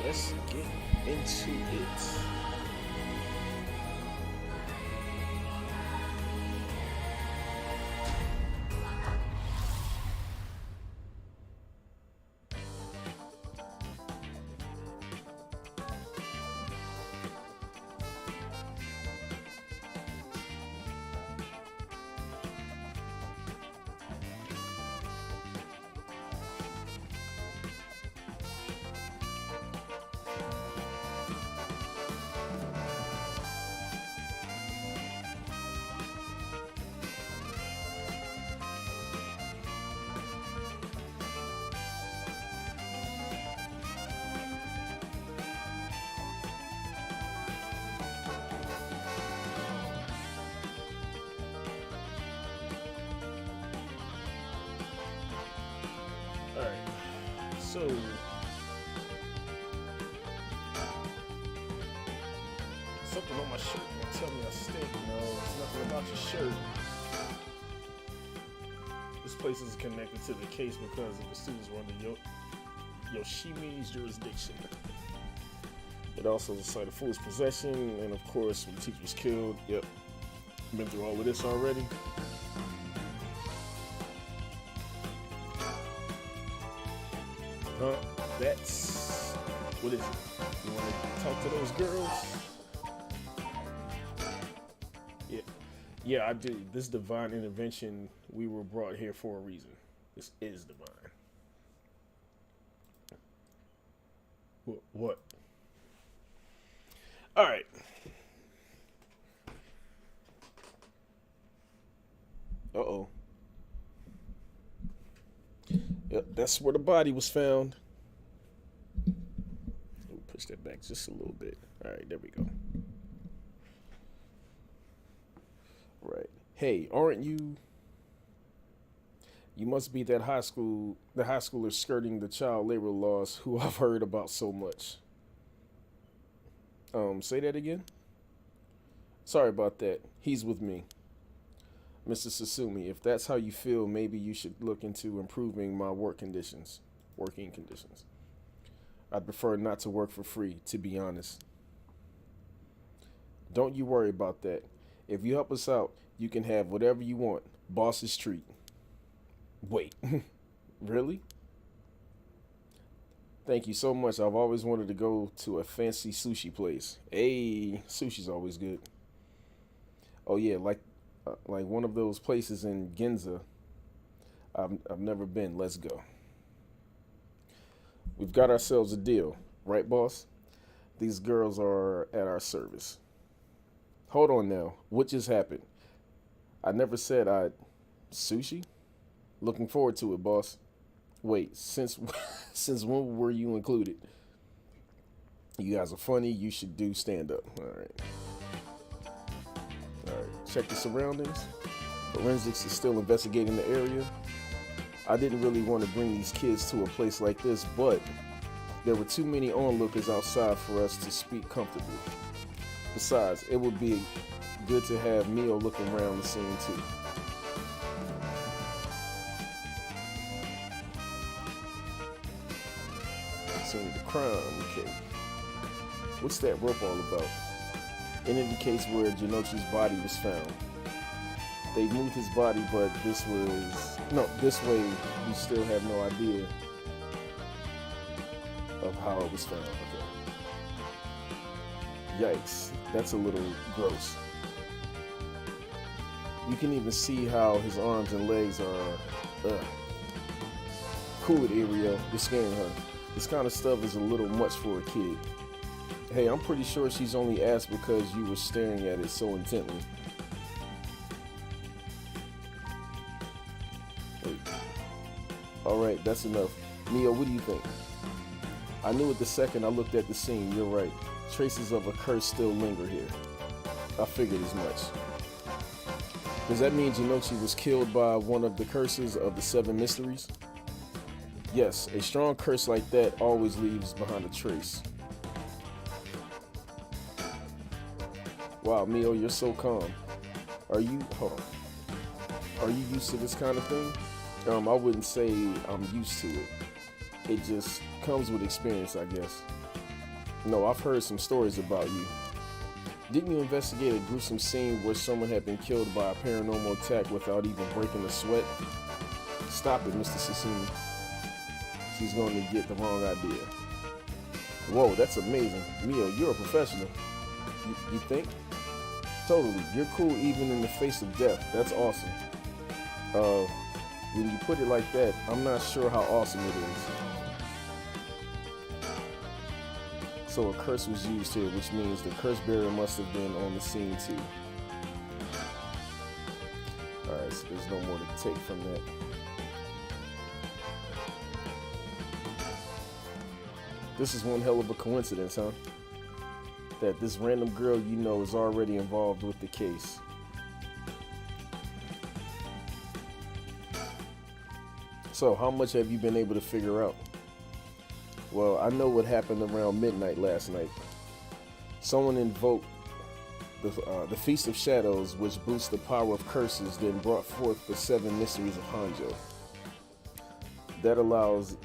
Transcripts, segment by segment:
let's get into it. Alright, so something on my shirt gonna tell me I stink. No, it's nothing about your shirt. This place is connected to the case because of the students were under Yoshimi's jurisdiction. It also is a site of foolish possession, and of course, when the teacher was killed. Yep, been through all of this already. That's what is it? You want to talk to those girls? Yeah, I do. This divine intervention. We were brought here for a reason. This is divine. What? All right. Uh-oh. Yep, that's where the body was found. We'll push that back just a little bit. All right, there we go. Right. Hey, aren't you? You must be the high schooler skirting the child labor laws who I've heard about so much. Say that again? Sorry about that. He's with me. Mr. Sasumi, if that's how you feel, maybe you should look into improving my working conditions. I'd prefer not to work for free, to be honest. Don't you worry about that. If you help us out, you can have whatever you want. Boss's treat. Wait, really? Thank you so much. I've always wanted to go to a fancy sushi place. Hey, sushi's always good. Oh yeah, like one of those places in Ginza. I've never been. Let's go. We've got ourselves a deal, right, boss? These girls are at our service. Hold on now. What just happened? I never said I'd... Sushi? Looking forward to it, boss. Wait, since when were you included? You guys are funny. You should do stand-up. All right. Check the surroundings. Forensics is still investigating the area. I didn't really want to bring these kids to a place like this, but there were too many onlookers outside for us to speak comfortably. Besides, it would be good to have Mio looking around the scene too. Scene of the crime, okay. What's that rope all about? It indicates where Jinochi's body was found. They moved his body, but this way we still have no idea of how it was found. Okay. Yikes, that's a little gross. You can even see how his arms and legs are, Cool it, Ariel, you're scaring her. This kind of stuff is a little much for a kid. Hey, I'm pretty sure she's only asked because you were staring at it so intently. Wait. Alright, that's enough. Mio, what do you think? I knew it the second I looked at the scene. You're right. Traces of a curse still linger here. I figured as much. Does that mean Jinochi was killed by one of the curses of the 7 mysteries? Yes, a strong curse like that always leaves behind a trace. Wow, Mio, you're so calm. Are you used to this kind of thing? I wouldn't say I'm used to it. It just comes with experience, I guess. No, I've heard some stories about you. Didn't you investigate a gruesome scene where someone had been killed by a paranormal attack without even breaking a sweat? Stop it, Mr. Sasimi. She's going to get the wrong idea. Whoa, that's amazing. Mio, you're a professional. You think? Totally. You're cool even in the face of death. That's awesome. When you put it like that, I'm not sure how awesome it is. So a curse was used here, which means the curse bearer must have been on the scene too. Alright, so there's no more to take from that. This is one hell of a coincidence, huh? That this random girl you know is already involved with the case. So, how much have you been able to figure out? Well, I know what happened around midnight last night. Someone invoked the Feast of Shadows, which boosts the power of curses, then brought forth the 7 mysteries of Hanjo. That allows,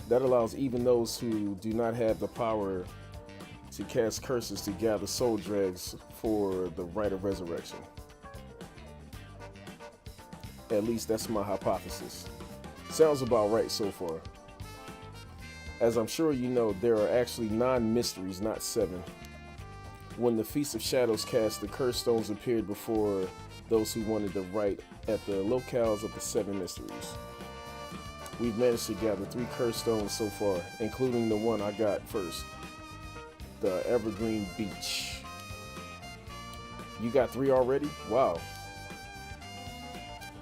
That allows even those who do not have the power to cast curses to gather soul dregs for the rite of resurrection. At least that's my hypothesis. Sounds about right so far. As I'm sure you know, there are actually 9 mysteries, not 7. When the Feast of Shadows cast, the curse stones appeared before those who wanted to write at the locales of the 7 mysteries. We've managed to gather 3 curse stones so far, including the one I got first, the Evergreen Beach. You got 3 already? Wow.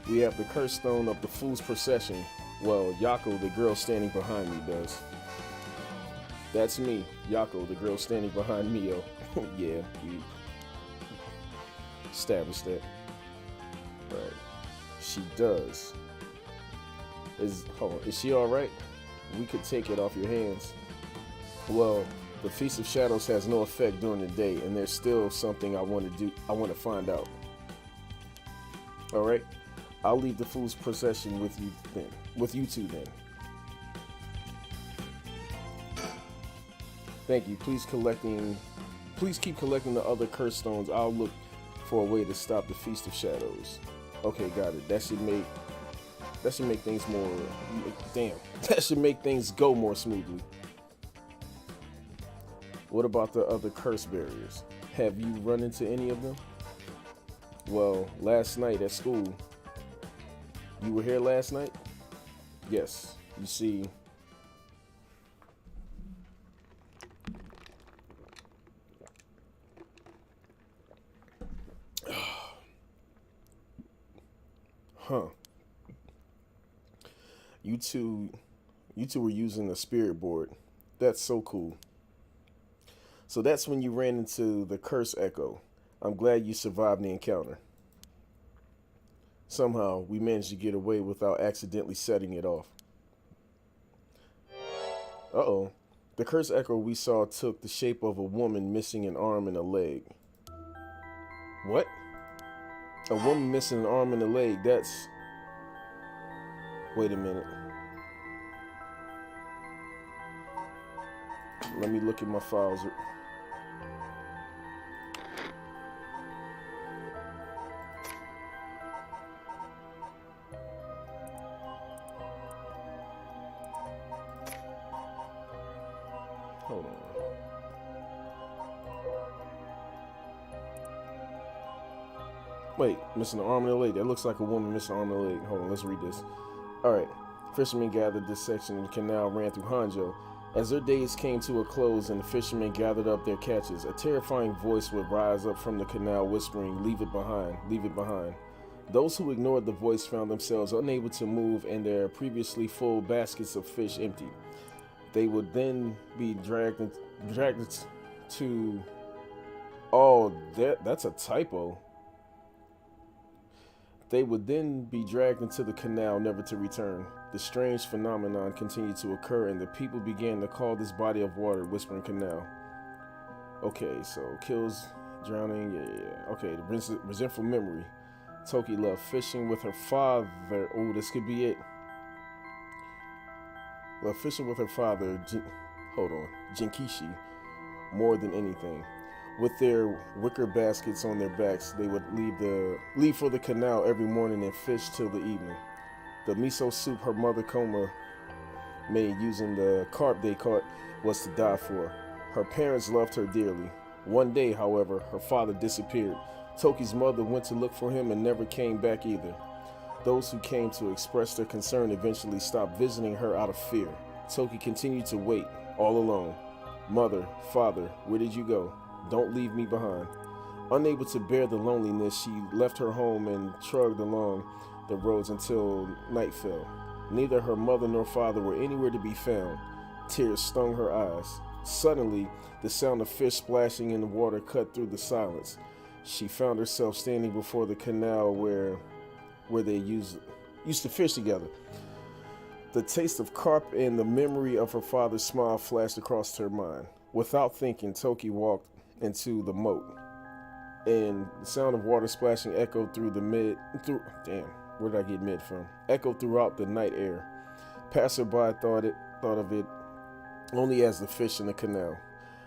We have the curse stone of the Fool's Procession. Well, Yako, the girl standing behind me, does. That's me, Yako, the girl standing behind Mio. Yeah, we established that. Right. She does. Is she alright? We could take it off your hands. Well, the Feast of Shadows has no effect during the day, and there's still something I want to find out. Alright? I'll leave the Fool's Procession with you then. With you two then. Thank you. Please keep collecting the other curse stones. I'll look for a way to stop the Feast of Shadows. Okay, got it. That should make things more. Damn. That should make things go more smoothly. What about the other curse barriers? Have you run into any of them? Well, last night at school. You were here last night? Yes. You see. Huh. You two were using the spirit board. That's so cool. So that's when you ran into the curse echo. I'm glad you survived the encounter. Somehow, we managed to get away without accidentally setting it off. Uh-oh. The curse echo we saw took the shape of a woman missing an arm and a leg. What? A woman missing an arm and a leg, that's... Wait a minute. Let me look at my files. Hold on. Wait, missing an arm and a leg. That looks like a woman missing an arm and a leg. Hold on, let's read this. Alright. Fishermen gathered this section and the canal ran through Hanjo. As their days came to a close and the fishermen gathered up their catches, a terrifying voice would rise up from the canal whispering, "Leave it behind, leave it behind." Those who ignored the voice found themselves unable to move and their previously full baskets of fish empty. They would then be dragged to... Oh, that's a typo. They would then be dragged into the canal, never to return. The strange phenomenon continued to occur, and the people began to call this body of water Whispering Canal. Okay, so kills, drowning, yeah. Okay, the resentful memory. Toki loved fishing with her father. Oh, this could be it. Loved fishing with her father, hold on, Jinkishi, more than anything. With their wicker baskets on their backs, they would leave for the canal every morning and fish till the evening. The miso soup her mother Koma made using the carp they caught was to die for. Her parents loved her dearly. One day, however, her father disappeared. Toki's mother went to look for him and never came back either. Those who came to express their concern eventually stopped visiting her out of fear. Toki continued to wait, all alone. Mother, father, where did you go? Don't leave me behind. Unable to bear the loneliness, she left her home and trudged along the roads until night fell. Neither her mother nor father were anywhere to be found. Tears stung her eyes. Suddenly, the sound of fish splashing in the water cut through the silence. She found herself standing before the canal where they used to fish together. The taste of carp and the memory of her father's smile flashed across her mind. Without thinking, Toki walked into the moat, and the sound of water splashing echoed through where did I get mid from? Echoed throughout the night air. Passerby thought of it only as the fish in the canal.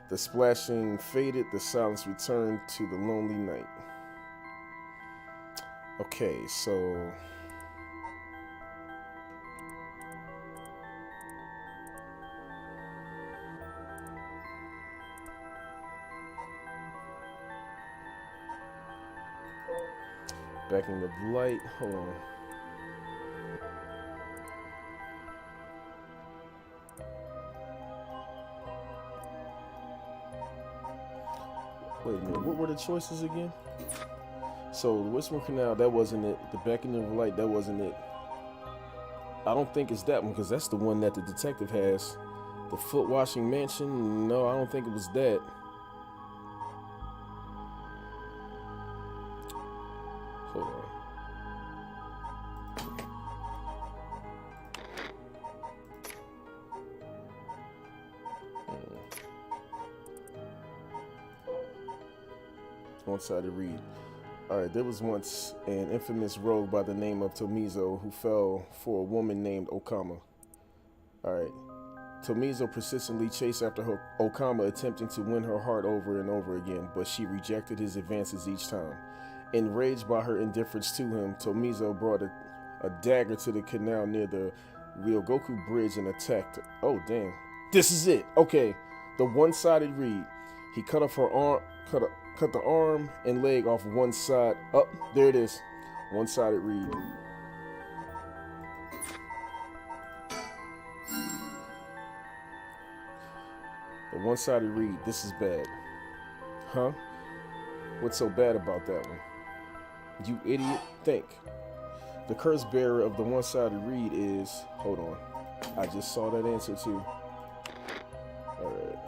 The splashing faded, the silence returned to the lonely night. Okay, so backing up light, hold on. Wait a minute, what were the choices again? So the Whistling Canal, that wasn't it. The beckoning of light, that wasn't it. I don't think it's that one because that's the one that the detective has. The foot washing mansion, no, I don't think it was that. Hold on. One-sided read. Alright, there was once an infamous rogue by the name of Tomizo who fell for a woman named Okama. Alright. Tomizo persistently chased after Okama, attempting to win her heart over and over again, but she rejected his advances each time. Enraged by her indifference to him, Tomizo brought a dagger to the canal near the Ryogoku Bridge and attacked her. Oh, damn. This is it. Okay. The one-sided read. He cut off her arm, cut the arm and leg off one side. Up, there it is. One-sided read. The one-sided read. This is bad. Huh? What's so bad about that one? You idiot. Think. The curse bearer of the one-sided read is... Hold on. I just saw that answer too. Alright.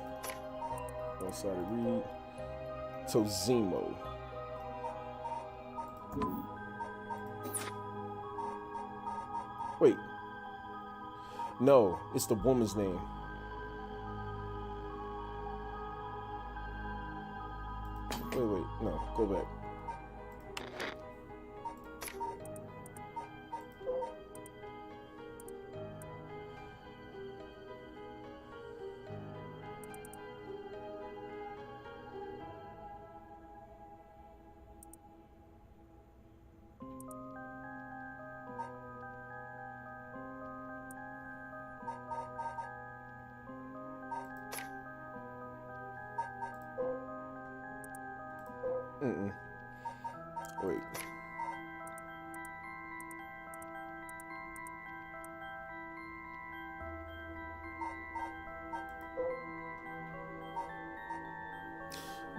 One-sided read. Tozimo. Wait. No, it's the woman's name. Wait, no, go back. Wait.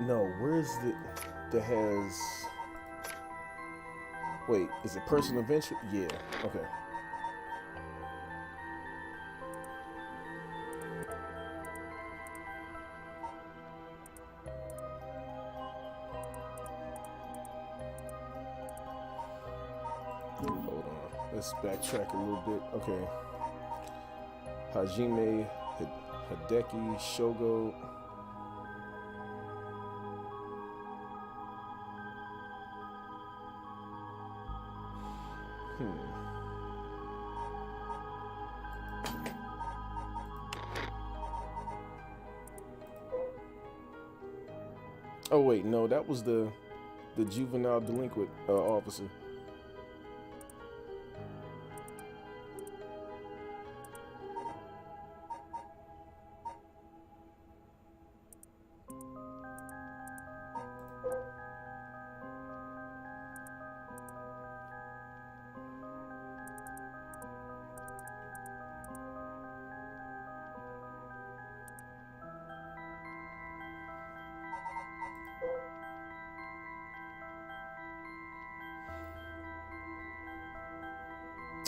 No, where's that has... Wait, is it person of interest? Yeah, okay. Hold on, let's backtrack a little bit. Okay. Hajime, Hideki, Shogo. Oh wait, no, that was the juvenile delinquent officer.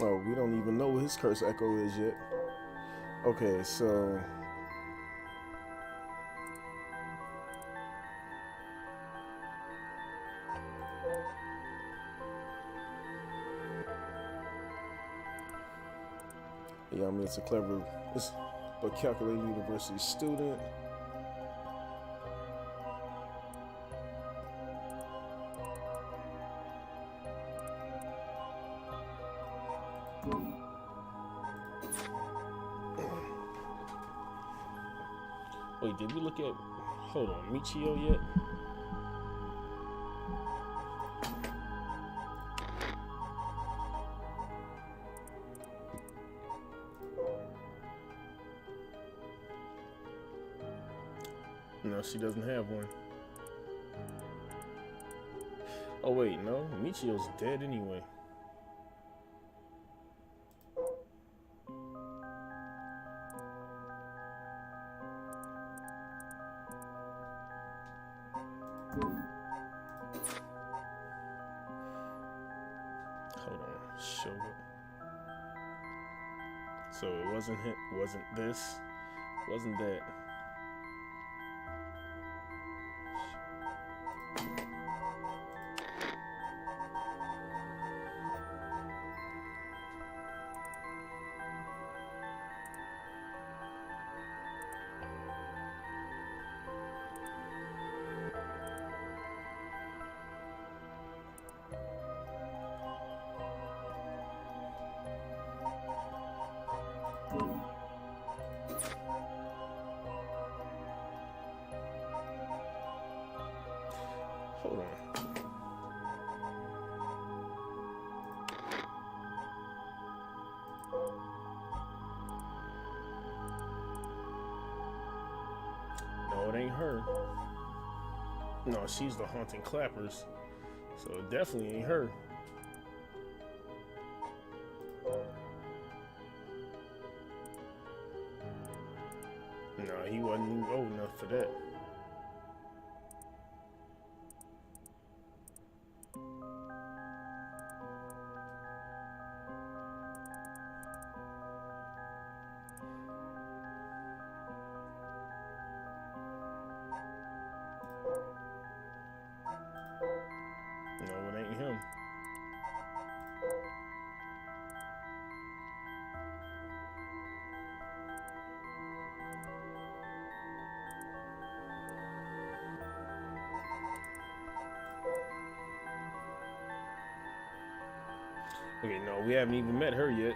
Oh, we don't even know what his curse echo is yet. Okay, so yeah, I mean it's a clever, it's but calculating university student. Wait, did we look at? Hold on, Michio yet? No, she doesn't have one. Oh wait, no, Michio's dead anyway. Hold on, show it. So it wasn't him, wasn't this, wasn't that. Hold on. No, it ain't her. No, she's the haunting clappers. So it definitely ain't her. No, he wasn't even old enough for that. No, it ain't him. Okay, no, we haven't even met her yet.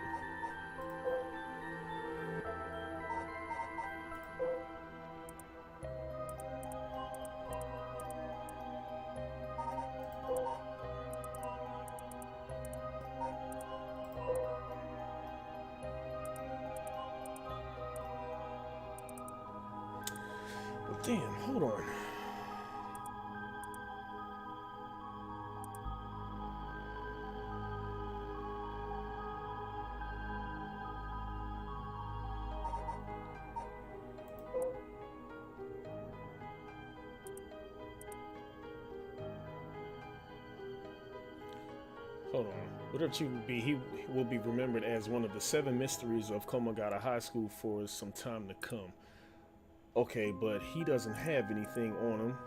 But damn, hold on. Hold on. Whatever would be, he will be remembered as one of the 7 mysteries of Komagata High School for some time to come. Okay, but he doesn't have anything on him.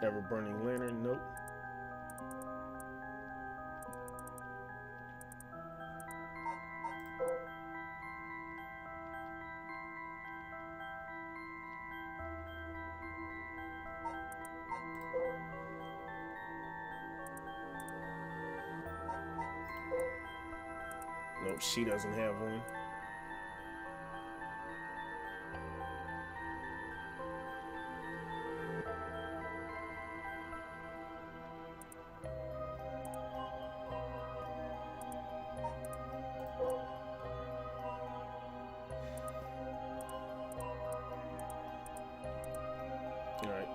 Ever burning lantern? Nope. Nope, she doesn't have one.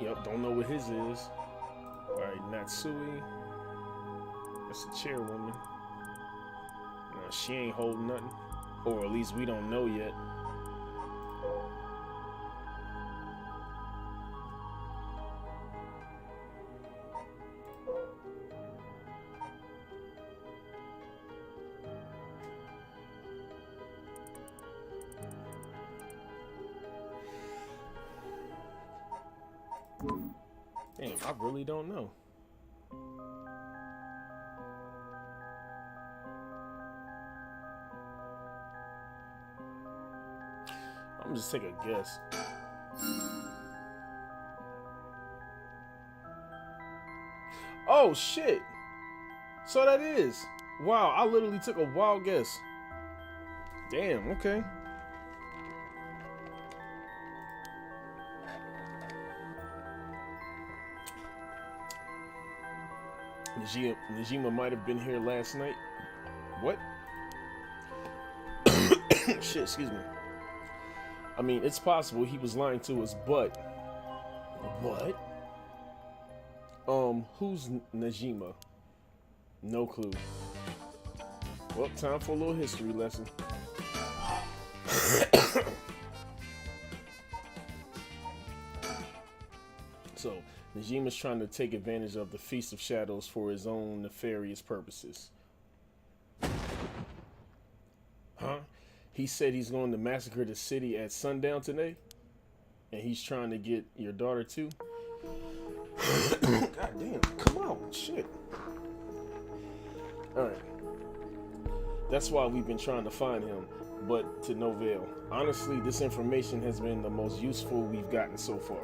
Yep, don't know what his is. Alright, Natsui. That's a chairwoman. No, she ain't holding nothing. Or at least we don't know yet. Damn, I really don't know. I'm just take a guess. Oh shit! So that is. Wow, I literally took a wild guess. Damn, okay. Najima might have been here last night. What? Shit, excuse me. I mean, it's possible he was lying to us, but what? Who's Najima? No clue. Well, time for a little history lesson. So, Najima's trying to take advantage of the Feast of Shadows for his own nefarious purposes. Huh? He said he's going to massacre the city at sundown today? And he's trying to get your daughter too? God damn, come on, shit. Alright. That's why we've been trying to find him, but to no avail. Honestly, this information has been the most useful we've gotten so far.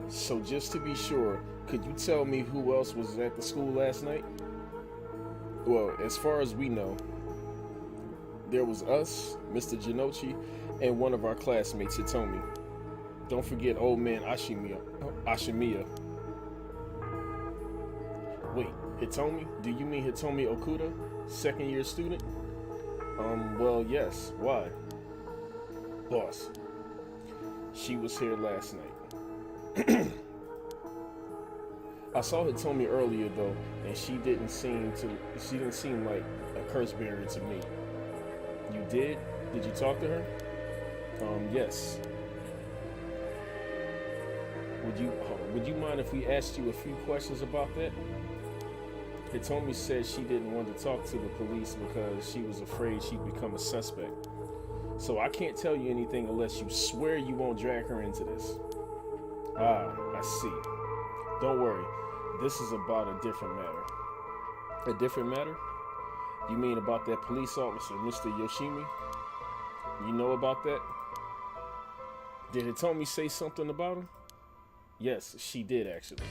So just to be sure, could you tell me who else was at the school last night? Well, as far as we know, there was us, Mr. Jinochi, and one of our classmates, Hitomi. Don't forget old man Ashimiya. Wait, Hitomi? Do you mean Hitomi Okuda? Second year student? Well, yes. Why? Boss. She was here last night. I saw Hitomi earlier though, and she didn't seem like a curse bearer to me. You did? Did you talk to her? Yes. Would you mind if we asked you a few questions about that? Hitomi said she didn't want to talk to the police because she was afraid she'd become a suspect. So I can't tell you anything unless you swear you won't drag her into this. Ah, I see. Don't worry. This is about a different matter. A different matter? You mean about that police officer, Mr. Yoshimi? You know about that? Did Hitomi say something about him? Yes, she did actually.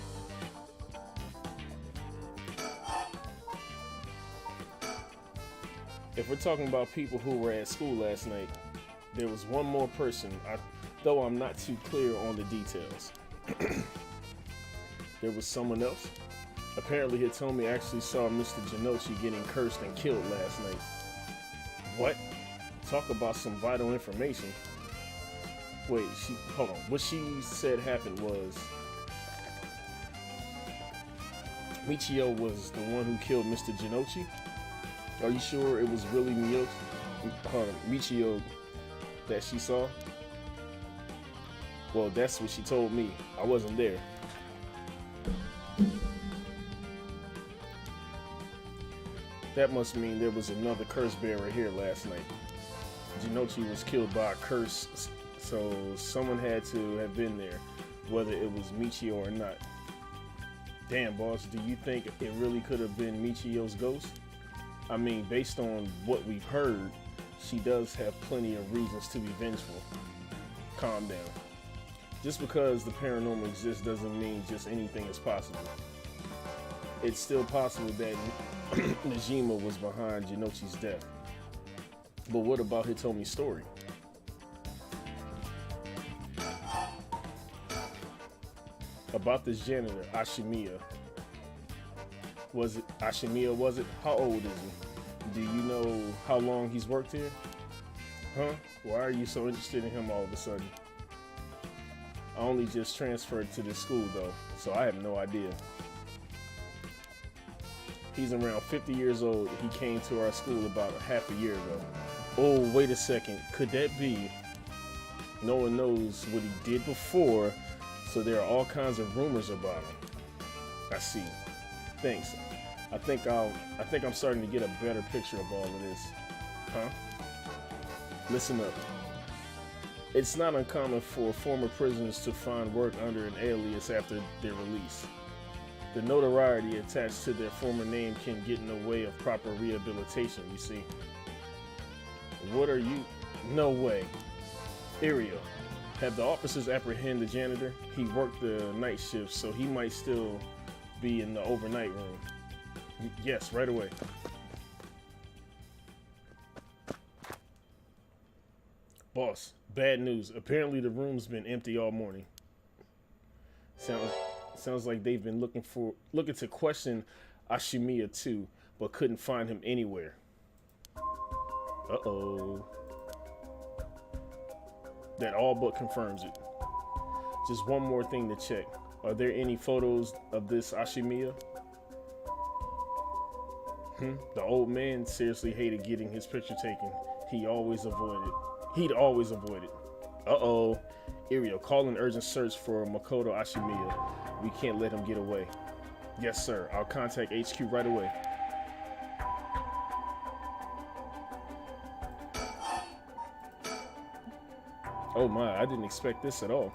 If we're talking about people who were at school last night, there was one more person, though I'm not too clear on the details. There was someone else? Apparently Hitomi actually saw Mr. Jinochi getting cursed and killed last night. What? Talk about some vital information. Wait, hold on. What she said happened was Michio was the one who killed Mr. Jinochi? Are you sure it was really Michio that she saw? Well, that's what she told me. I wasn't there. That must mean there was another curse bearer here last night. Jinochi was killed by a curse, so someone had to have been there, whether it was Michio or not. Damn, boss, do you think it really could have been Michio's ghost? I mean, based on what we've heard, she does have plenty of reasons to be vengeful. Calm down. Just because the paranormal exists doesn't mean just anything is possible. It's still possible that Najima was behind Jinochi's death. But what about Hitomi's story? About this janitor, Ashimiya. Was it Ashimiya, was it? How old is he? Do you know how long he's worked here? Huh? Why are you so interested in him all of a sudden? I only just transferred to this school though, so I have no idea. He's around 50 years old. He came to our school about half a year ago. Oh, wait a second. Could that be? No one knows what he did before, so there are all kinds of rumors about him. I see. Thanks. I think I'm starting to get a better picture of all of this. Huh? Listen up. It's not uncommon for former prisoners to find work under an alias after their release. The notoriety attached to their former name can get in the way of proper rehabilitation, you see. What are you? No way. Ariel, have the officers apprehend the janitor? He worked the night shift, so he might still be in the overnight room. Yes, right away. Boss, bad news. Apparently the room's been empty all morning. Sounds like they've been looking to question Ashimiya too, but couldn't find him anywhere. Uh-oh. That all but confirms it. Just one more thing to check. Are there any photos of this Ashimiya? The old man seriously hated getting his picture taken. He'd always avoid it. Uh-oh. Ariel, call an urgent search for Makoto Ashimiya. We can't let him get away. Yes, sir. I'll contact HQ right away. Oh my, I didn't expect this at all.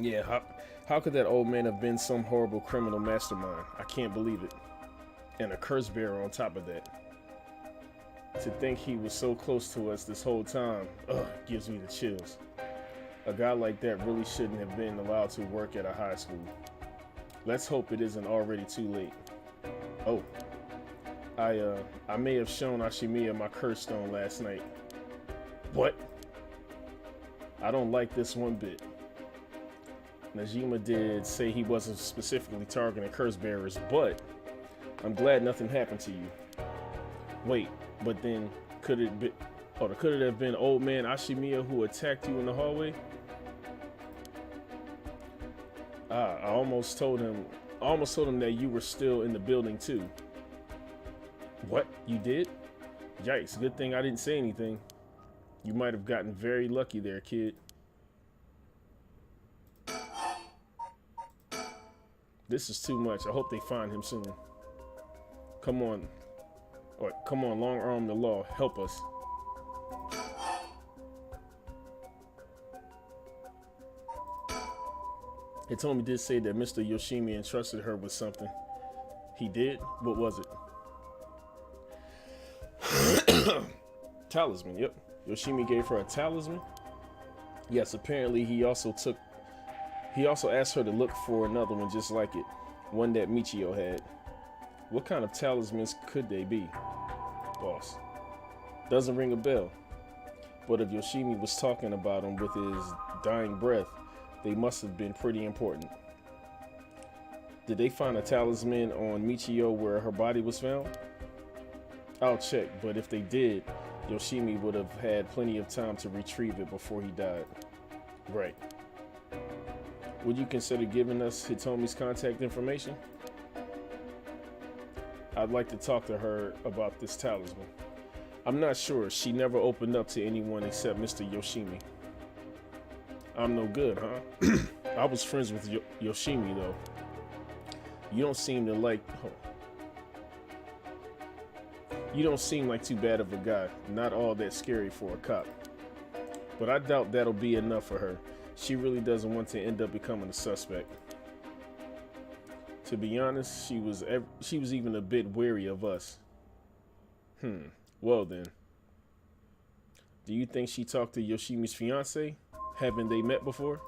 Yeah, how could that old man have been some horrible criminal mastermind? I can't believe it. And a curse bearer on top of that. To think he was so close to us this whole time, gives me the chills. A guy like that really shouldn't have been allowed to work at a high school. Let's hope it isn't already too late. Oh, I may have shown Ashimiya my curse stone last night. What? I don't like this one bit. Najima did say he wasn't specifically targeting curse bearers, but I'm glad nothing happened to you. Wait, but then could it have been old man Ashimiya who attacked you in the hallway? I almost told him that you were still in the building too. What? You did? Yikes, good thing I didn't say anything. You might have gotten very lucky there, kid. This is too much. I hope they find him soon. Come on, long arm the law. Help us. Hitomi did say that Mr. Yoshimi entrusted her with something. He did? What was it? Talisman, yep. Yoshimi gave her a talisman? Yes, apparently he also asked her to look for another one just like it. One that Michio had. What kind of talismans could they be? Boss. Doesn't ring a bell. But if Yoshimi was talking about them with his dying breath, they must have been pretty important. Did they find a talisman on Michio where her body was found? I'll check, but if they did, Yoshimi would have had plenty of time to retrieve it before he died. Right. Would you consider giving us Hitomi's contact information? I'd like to talk to her about this talisman. I'm not sure. She never opened up to anyone except Mr. Yoshimi. I'm no good, huh? I was friends with Yoshimi, though. You don't seem like too bad of a guy. Not all that scary for a cop. But I doubt that'll be enough for her. She really doesn't want to end up becoming a suspect. To be honest, she was even a bit wary of us. Well then. Do you think she talked to Yoshimi's fiance? Haven't they met before?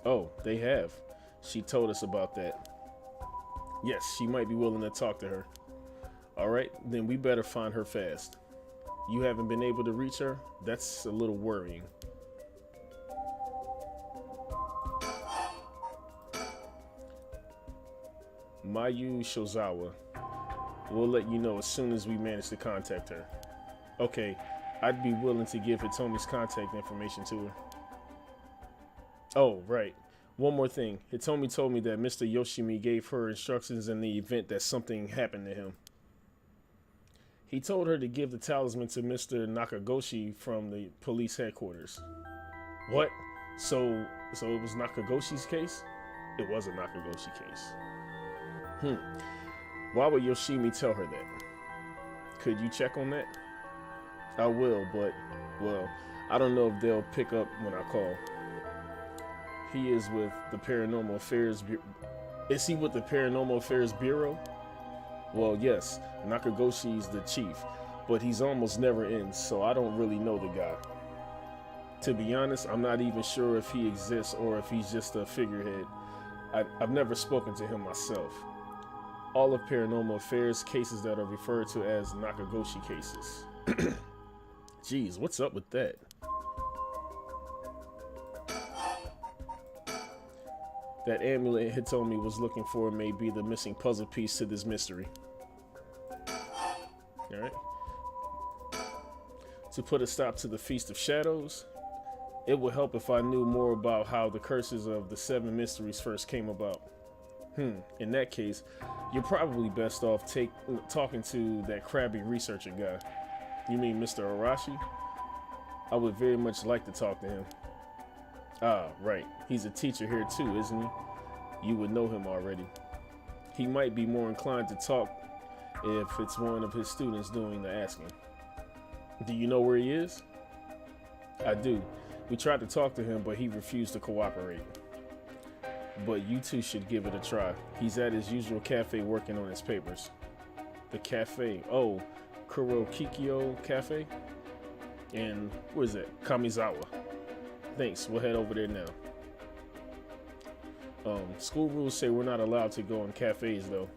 Oh, they have. She told us about that. Yes, she might be willing to talk to her. Alright, then we better find her fast. You haven't been able to reach her? That's a little worrying. Mayu Shozawa. We'll let you know as soon as we manage to contact her. Okay, I'd be willing to give Hitomi's contact information to her. Oh, right. One more thing. Hitomi told me that Mr. Yoshimi gave her instructions in the event that something happened to him. He told her to give the talisman to Mr. Nakagoshi from the police headquarters. What? So it was Nakagoshi's case? It was a Nakagoshi case. Hmm. Why would Yoshimi tell her that? Could you check on that? I will, but, well, I don't know if they'll pick up when I call. He is with the Paranormal Affairs Bureau. Is he with the Paranormal Affairs Bureau? Well, yes, Nakagoshi's the chief, but he's almost never in, so I don't really know the guy. To be honest, I'm not even sure if he exists or if he's just a figurehead. I've never spoken to him myself. All of Paranormal Affairs cases that are referred to as Nakagoshi cases. Jeez, what's up with that? That amulet Hitomi was looking for may be the missing puzzle piece to this mystery. Alright. To put a stop to the Feast of Shadows, it would help if I knew more about how the curses of the 7 mysteries first came about. In that case, you're probably best off talking to that crabby researcher guy. You mean Mr. Arashi? I would very much like to talk to him. Ah, right. He's a teacher here too, isn't he? You would know him already. He might be more inclined to talk if it's one of his students doing the asking. Do you know where he is? I do. We tried to talk to him, but he refused to cooperate. But you two should give it a try. He's at his usual cafe working on his papers. The cafe? Oh, Kurokikyo Cafe? And where is it? Kamizawa. Thanks, we'll head over there now. School rules say we're not allowed to go in cafes though.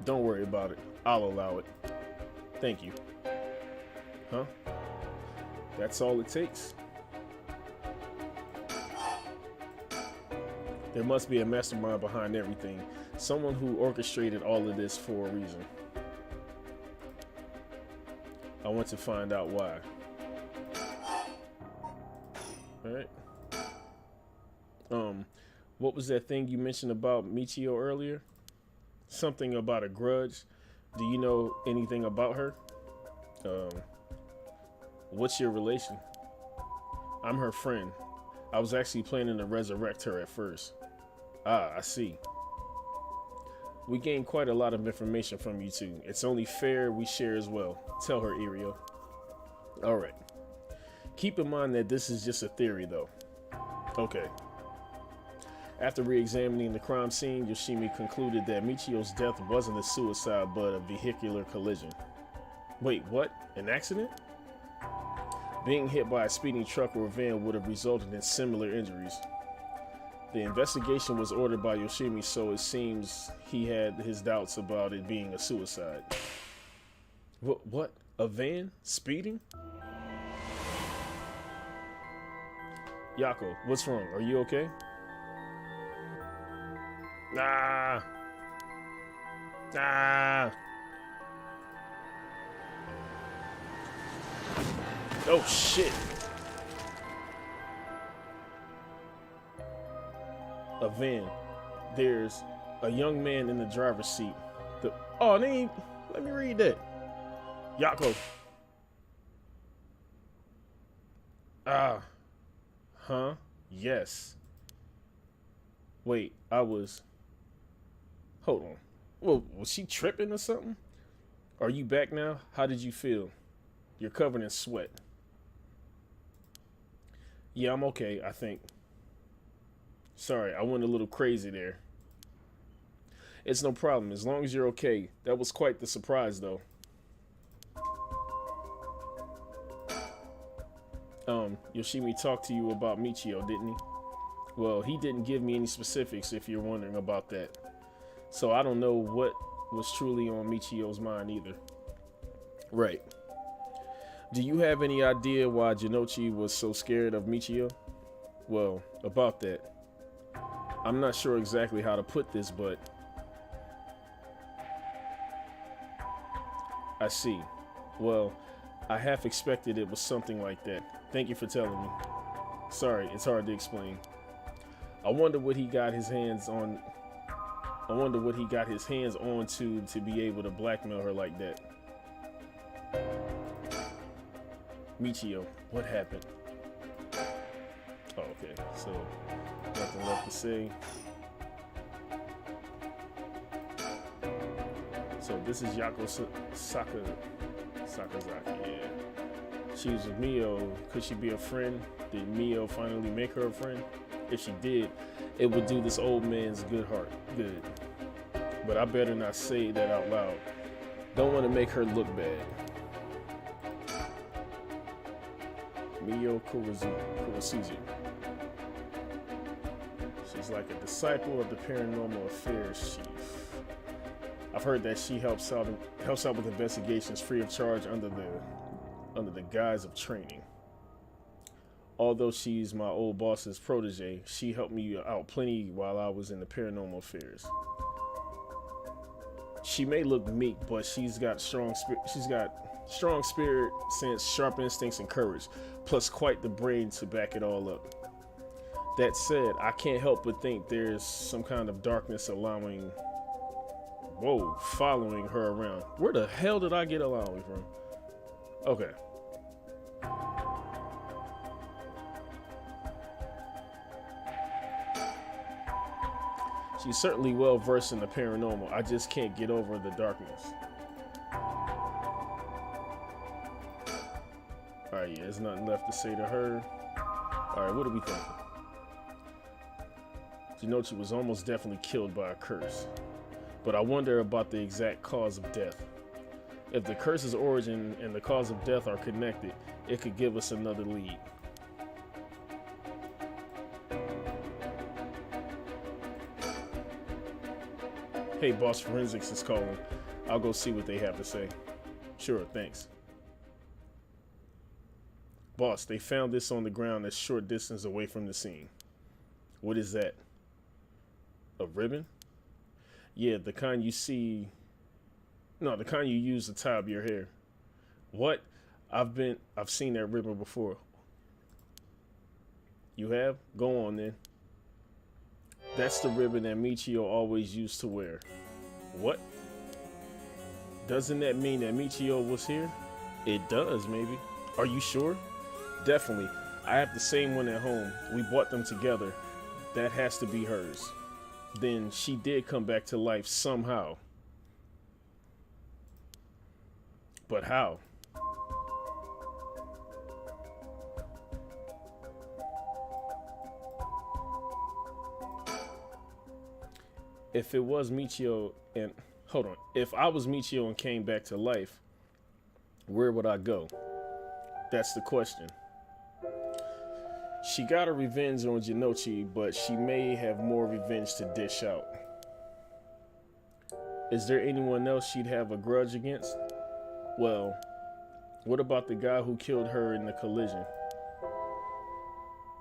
Don't worry about it. I'll allow it. Thank you. Huh? That's all it takes? There must be a mastermind behind everything. Someone who orchestrated all of this for a reason. I want to find out why. Alright. What was that thing you mentioned about Michio earlier? Something about a grudge. Do you know anything about her? What's your relation? I'm her friend. I was actually planning to resurrect her at first. Ah, I see. We gained quite a lot of information from you two. It's only fair we share as well. Tell her, Irio. Alright. Keep in mind that this is just a theory, though. Okay. After re-examining the crime scene, Yoshimi concluded that Michio's death wasn't a suicide, but a vehicular collision. Wait, what? An accident? Being hit by a speeding truck or van would have resulted in similar injuries. The investigation was ordered by Yoshimi, so it seems he had his doubts about it being a suicide. What? A van? Speeding? Yako, what's wrong? Are you okay? Ah! Oh shit! A van. There's a young man in the driver's seat. Let me read that. Yako. Huh? Yes. Wait, hold on. Well, was she tripping or something? Are you back now? How did you feel? You're covered in sweat. Yeah, I'm okay, I think. Sorry, I went a little crazy there. It's no problem, as long as you're okay. That was quite the surprise, though. Yoshimi talked to you about Michio, didn't he? Well, he didn't give me any specifics if you're wondering about that. So I don't know what was truly on Michio's mind either. Right. Do you have any idea why Jinochi was so scared of Michio? Well, about that. I'm not sure exactly how to put this, but I see. Well, I half expected it was something like that. Thank you for telling me. Sorry, it's hard to explain. I wonder what he got his hands on. I wonder what he got his hands on to be able to blackmail her like that. Michio, what happened? Oh, okay, so nothing left to say. So this is Yako Sakazaki, yeah. She was with Mio. Could she be a friend? Did Mio finally make her a friend? If she did, it would do this old man's good heart good. But I better not say that out loud. Don't want to make her look bad. Mio Kurosuzu. She's like a disciple of the paranormal affairs chief. I've heard that she helps out with investigations free of charge under the guise of training. Although she's my old boss's protege, she helped me out plenty while I was in the paranormal affairs. She may look meek, but she's got strong spirit, sense, sharp instincts, and courage, plus quite the brain to back it all up. That said, I can't help but think there's some kind of darkness following her around. Where the hell did I get allowing from? Okay. She's certainly well versed in the paranormal. I just can't get over the darkness. Alright, yeah, there's nothing left to say to her. Alright, what are we thinking? Jinochi was almost definitely killed by a curse. But I wonder about the exact cause of death. If the curse's origin and the cause of death are connected, it could give us another lead. Hey, Boss Forensics is calling. I'll go see what they have to say. Sure, thanks. Boss, they found this on the ground a short distance away from the scene. What is that? A ribbon? Yeah, the kind you see... No, the kind you use to tie up your hair. What? I've seen that ribbon before. You have? Go on then. That's the ribbon that Michio always used to wear. What? Doesn't that mean that Michio was here? It does, maybe. Are you sure? Definitely. I have the same one at home. We bought them together. That has to be hers. Then she did come back to life somehow. But how? If it was Michio and... Hold on. If I was Michio and came back to life, where would I go? That's the question. She got her revenge on Jinochi, but she may have more revenge to dish out. Is there anyone else she'd have a grudge against? Well, what about the guy who killed her in the collision?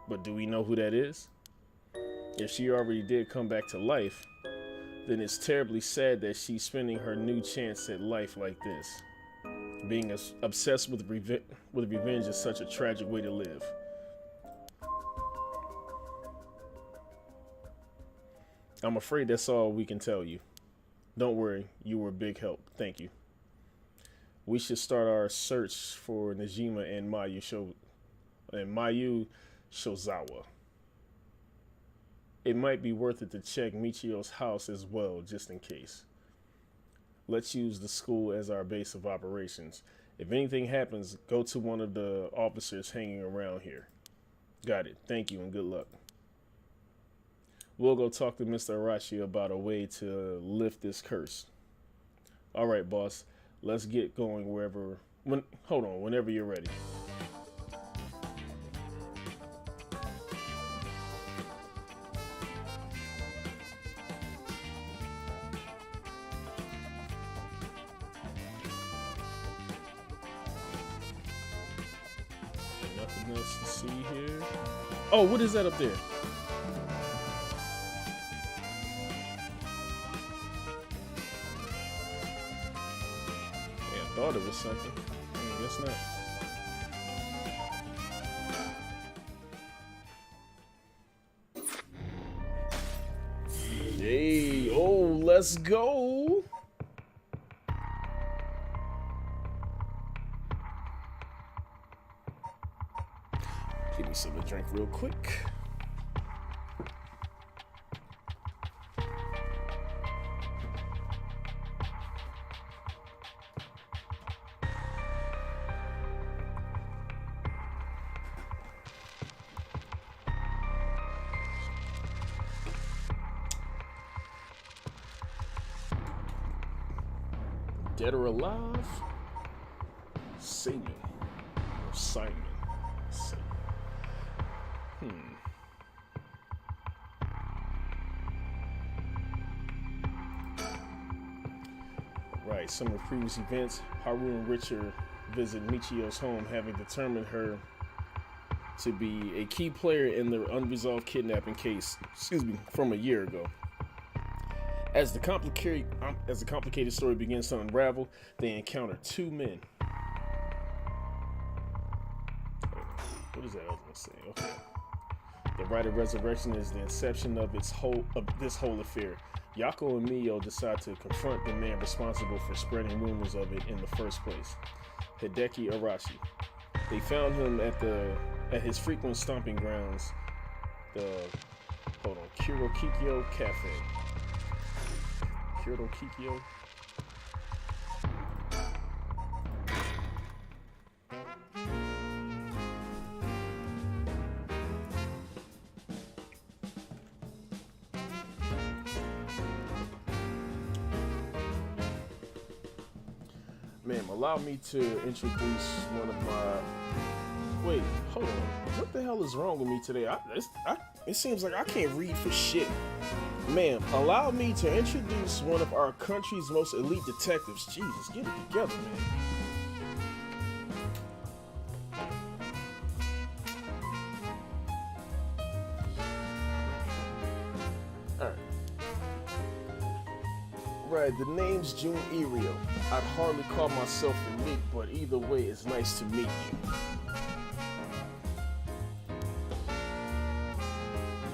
But do we know who that is? If she already did come back to life, then it's terribly sad that she's spending her new chance at life like this. Being obsessed with revenge is such a tragic way to live. I'm afraid that's all we can tell you. Don't worry, you were a big help. Thank you. We should start our search for Najima and Mayu Shozawa. It might be worth it to check Michio's house as well, just in case. Let's use the school as our base of operations. If anything happens, go to one of the officers hanging around here. Got it. Thank you and good luck. We'll go talk to Mr. Arashi about a way to lift this curse. All right, boss. Let's get going whenever you're ready. Nothing else to see here. Oh, what is that up there? Yeah, I thought it was something. I guess not. Let's go. Give me something to drink real quick. Dead or alive? Simon. Right, some of the previous events, Haru and Richard visit Michio's home, having determined her to be a key player in the unresolved kidnapping case, from a year ago. As the complicated story begins to unravel, they encounter two men. What is that other one saying? Okay. The Rite of Resurrection is the inception of this whole affair. Yako and Mio decide to confront the man responsible for spreading rumors of it in the first place, Hideki Arashi. They found him at his frequent stomping grounds, the Kurokikyo Cafe. Kurokikyo? Ma'am, allow me to introduce one of my... Wait, hold on. What the hell is wrong with me today? It seems like I can't read for shit. Ma'am, allow me to introduce one of our country's most elite detectives. Jesus, get it together, man. Right, the name's Jun Irio. I'd hardly call myself elite, but either way, it's nice to meet you.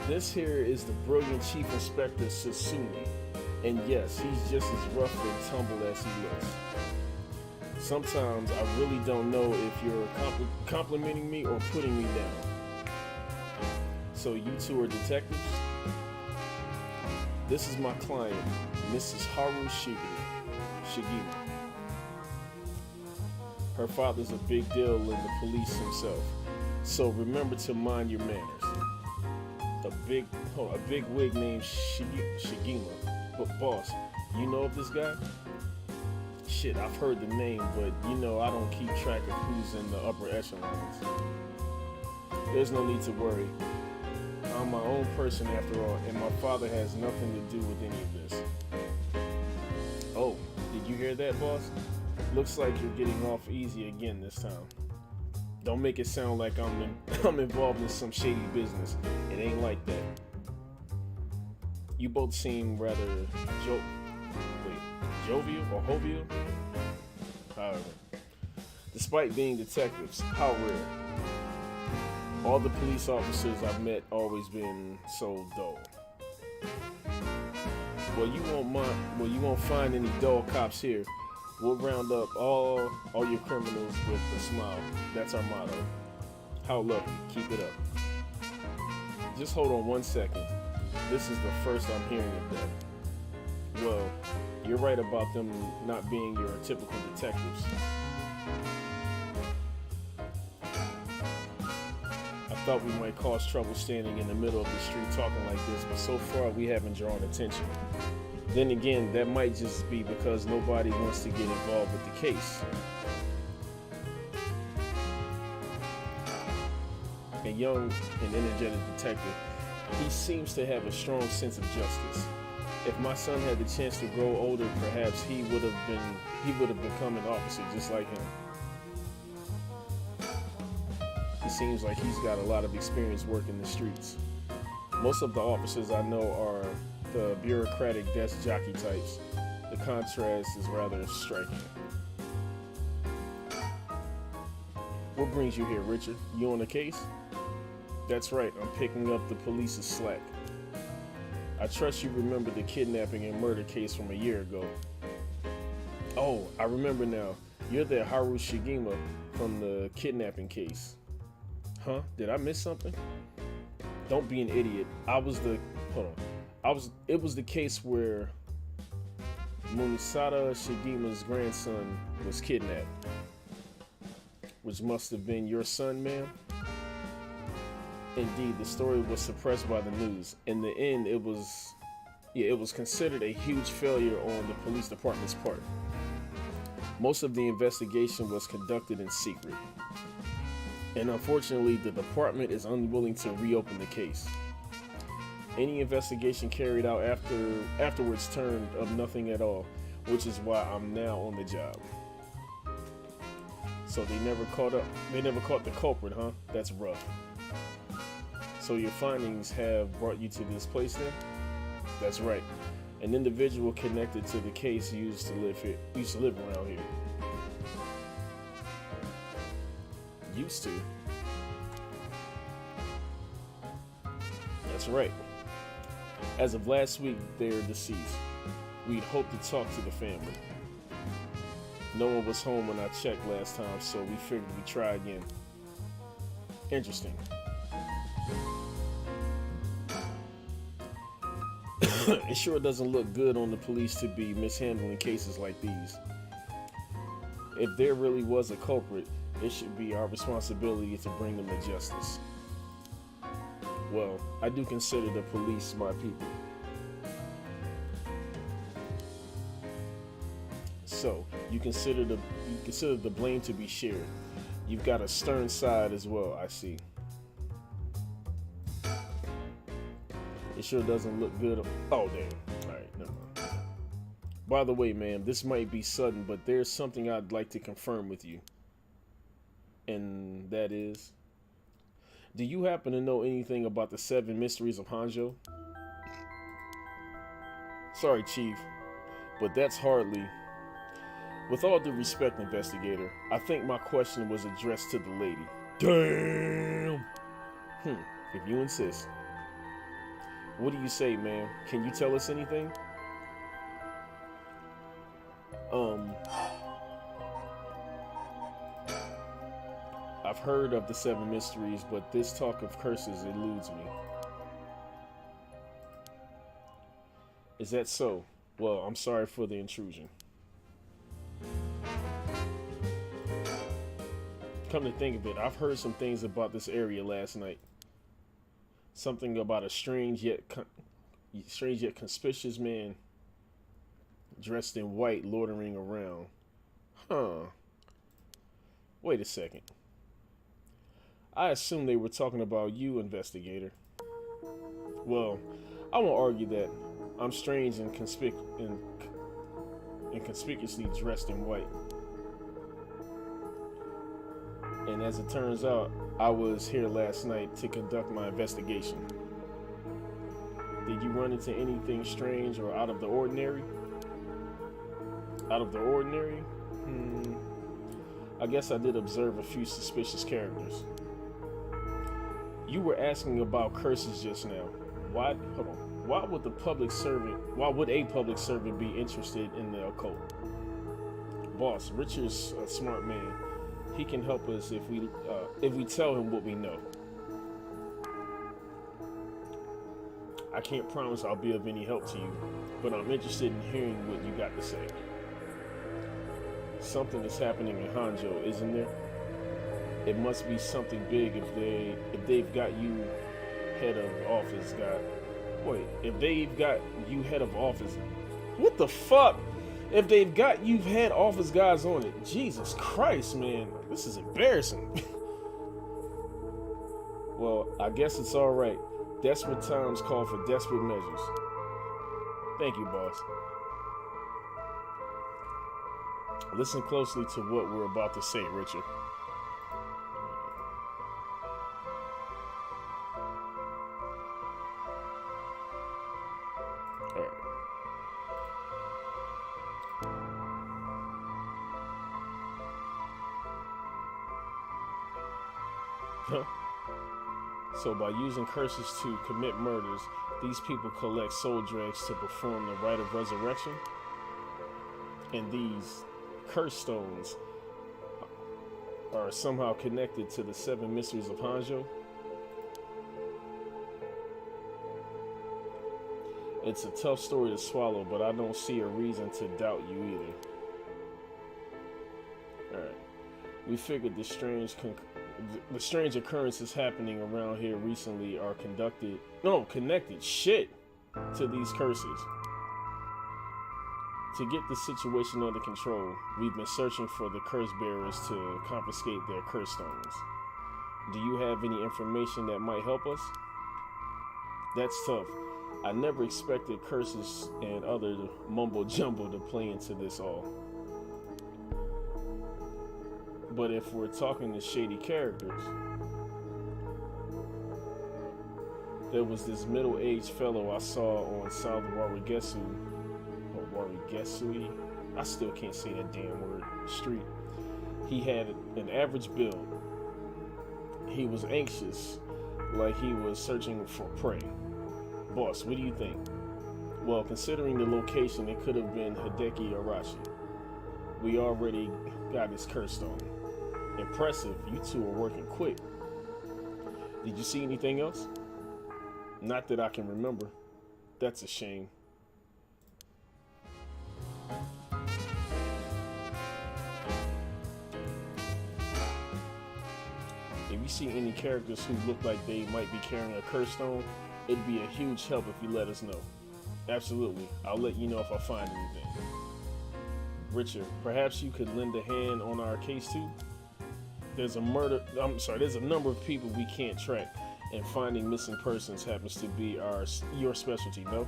This here is the brilliant Chief Inspector Sasumi, and yes, he's just as rough and tumble as he looks. Sometimes I really don't know if you're complimenting me or putting me down. So you two are detectives? This is my client, Mrs. Haru Shigima. Her father's a big deal in the police himself, so remember to mind your manners. A big wig named Shigima. But boss, you know of this guy? Shit, I've heard the name, but I don't keep track of who's in the upper echelons. There's no need to worry. I'm my own person after all, and my father has nothing to do with any of this. Oh, did you hear that, boss? Looks like you're getting off easy again this time. Don't make it sound like I'm involved in some shady business. It ain't like that. You both seem rather jovial or jovial. However, despite being detectives, how rare. All the police officers I've met always been so dull. Well, you won't find any dull cops here. We'll round up all your criminals with a smile. That's our motto. How lucky. Keep it up. Just hold on one second. This is the first I'm hearing of that. Well, you're right about them not being your typical detectives. I thought we might cause trouble standing in the middle of the street talking like this, but so far we haven't drawn attention. Then again, that might just be because nobody wants to get involved with the case. A young and energetic detective, he seems to have a strong sense of justice. If my son had the chance to grow older, perhaps he would have become an officer just like him. It seems like he's got a lot of experience working the streets. Most of the officers I know are the bureaucratic desk jockey types. The contrast is rather striking. What brings you here, Richard? You on the case? That's right, I'm picking up the police's slack. I trust you remember the kidnapping and murder case from a year ago. Oh, I remember now. You're the Haru Shigema from the kidnapping case. Huh? Did I miss something? Don't be an idiot. It was the case where Munisada Shigema's grandson was kidnapped. Which must have been your son, ma'am? Indeed, the story was suppressed by the news. In the end, it was considered a huge failure on the police department's part. Most of the investigation was conducted in secret. And unfortunately, the department is unwilling to reopen the case. Any investigation carried out afterwards turned up nothing at all, which is why I'm now on the job. So they never caught the culprit, huh? That's rough. So your findings have brought you to this place then? That's right. An individual connected to the case used to live around here. Used to? That's right. As of last week, they're deceased. We'd hoped to talk to the family. No one was home when I checked last time, so we figured we'd try again. Interesting. It sure doesn't look good on the police to be mishandling cases like these. If there really was a culprit, it should be our responsibility to bring them to justice. Well, I do consider the police my people. So, you consider the blame to be shared. You've got a stern side as well, I see. It sure doesn't look good. Oh, damn. Alright, never mind. By the way, ma'am, this might be sudden, but there's something I'd like to confirm with you. And that is... Do you happen to know anything about the 7 mysteries of Hanjo? Sorry, Chief, but that's hardly... With all due respect, investigator, I think my question was addressed to the lady. Damn! If you insist. What do you say, ma'am? Can you tell us anything? I've heard of the 7 mysteries, but this talk of curses eludes me. Is that so? Well, I'm sorry for the intrusion. Come to think of it, I've heard some things about this area last night. Something about a strange yet conspicuous man dressed in white loitering around. Huh. Wait a second. I assume they were talking about you, investigator. Well, I won't argue that. I'm strange and conspicuously dressed in white. And as it turns out, I was here last night to conduct my investigation. Did you run into anything strange or out of the ordinary? Out of the ordinary? I guess I did observe a few suspicious characters. You were asking about curses just now. Why would a public servant be interested in the occult? Boss, Richard's a smart man. He can help us if we tell him what we know. I can't promise I'll be of any help to you, but I'm interested in hearing what you got to say. Something is happening in Hanjo, isn't there? It must be something big if they've got you head of office guy. Wait, if they've got you head of office, what the fuck? If they've got you head office guys on it, Jesus Christ, man, this is embarrassing. Well, I guess it's all right. Desperate times call for desperate measures. Thank you, boss. Listen closely to what we're about to say, Richard. So by using curses to commit murders, These people collect soul dregs to perform the rite of resurrection, and these curse stones are somehow connected to the seven mysteries of Hanjo. It's a tough story to swallow, but I don't see a reason to doubt you either. Alright. We figured the strange occurrences happening around here recently are connected shit to these curses. To get the situation under control, we've been searching for the curse bearers to confiscate their curse stones. Do you have any information that might help us? That's tough. I never expected curses and other mumbo jumbo to play into this all. But if we're talking to shady characters, there was this middle-aged fellow I saw on South Warigesu, or Warigesui, I still can't say that damn word, street. He had an average build. He was anxious, like he was searching for prey. Boss, what do you think? Well, considering the location, it could have been Hideki Arashi. We already got his curse stone. Impressive, you two are working quick. Did you see anything else? Not that I can remember. That's a shame. If you see any characters who look like they might be carrying a curse stone, it'd be a huge help if you let us know. Absolutely. I'll let you know if I find anything. Richard, perhaps you could lend a hand on our case too? There's a number of people we can't track, and finding missing persons happens to be your specialty, no?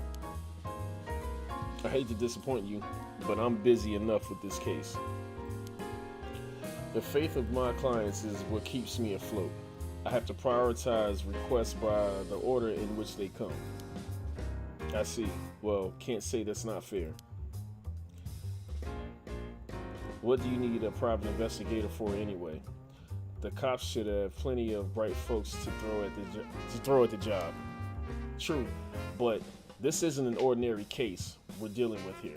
I hate to disappoint you, but I'm busy enough with this case. The faith of my clients is what keeps me afloat. I have to prioritize requests by the order in which they come. I see. Well, can't say that's not fair. What do you need a private investigator for anyway? The cops should have plenty of bright folks to throw at the job. True, but this isn't an ordinary case we're dealing with here.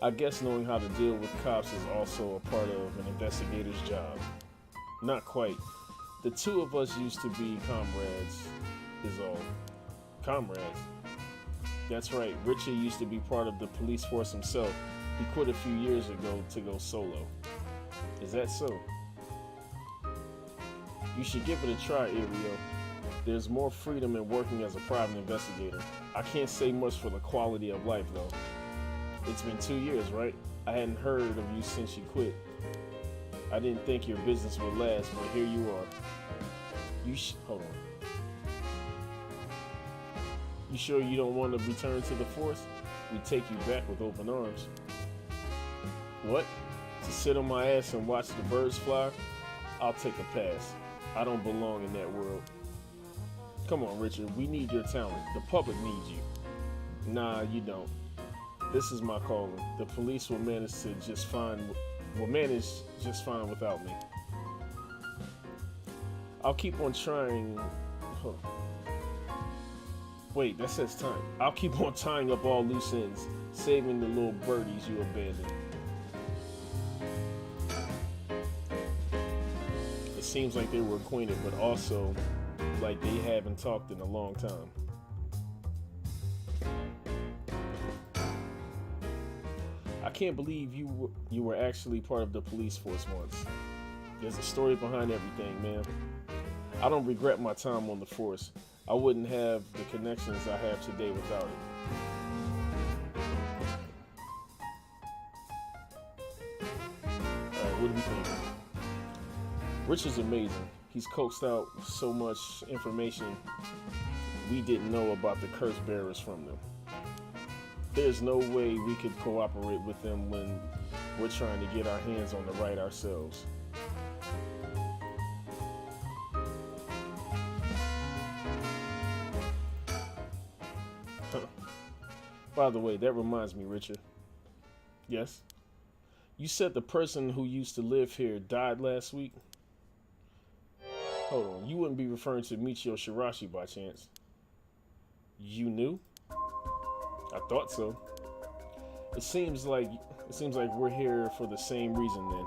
I guess knowing how to deal with cops is also a part of an investigator's job. Not quite. The two of us used to be comrades, is all. Comrades? That's right, Richard used to be part of the police force himself. He quit a few years ago to go solo. Is that so? You should give it a try, Irio. There's more freedom in working as a private investigator. I can't say much for the quality of life, though. It's been 2 years, right? I hadn't heard of you since you quit. I didn't think your business would last, but here you are. Hold on. You sure you don't want to return to the force? We take you back with open arms. What? To sit on my ass and watch the birds fly? I'll take a pass. I don't belong in that world. Come on, Richard. We need your talent. The public needs you. Nah, you don't. This is my calling. The police will manage just fine without me. I'll keep on trying. Huh. Wait, that says time. I'll keep on tying up all loose ends, saving the little birdies you abandoned. It seems like they were acquainted, but also like they haven't talked in a long time. I can't believe you were actually part of the police force once. There's a story behind everything, man. I don't regret my time on the force. I wouldn't have the connections I have today without it. Alright, what do we think? Rich is amazing. He's coaxed out so much information we didn't know about the curse bearers from them. There's no way we could cooperate with them when we're trying to get our hands on the right ourselves. By the way, that reminds me, Richard. Yes? You said the person who used to live here died last week? Hold on, you wouldn't be referring to Michio Shirashi by chance? You knew? I thought so. It seems like we're here for the same reason then.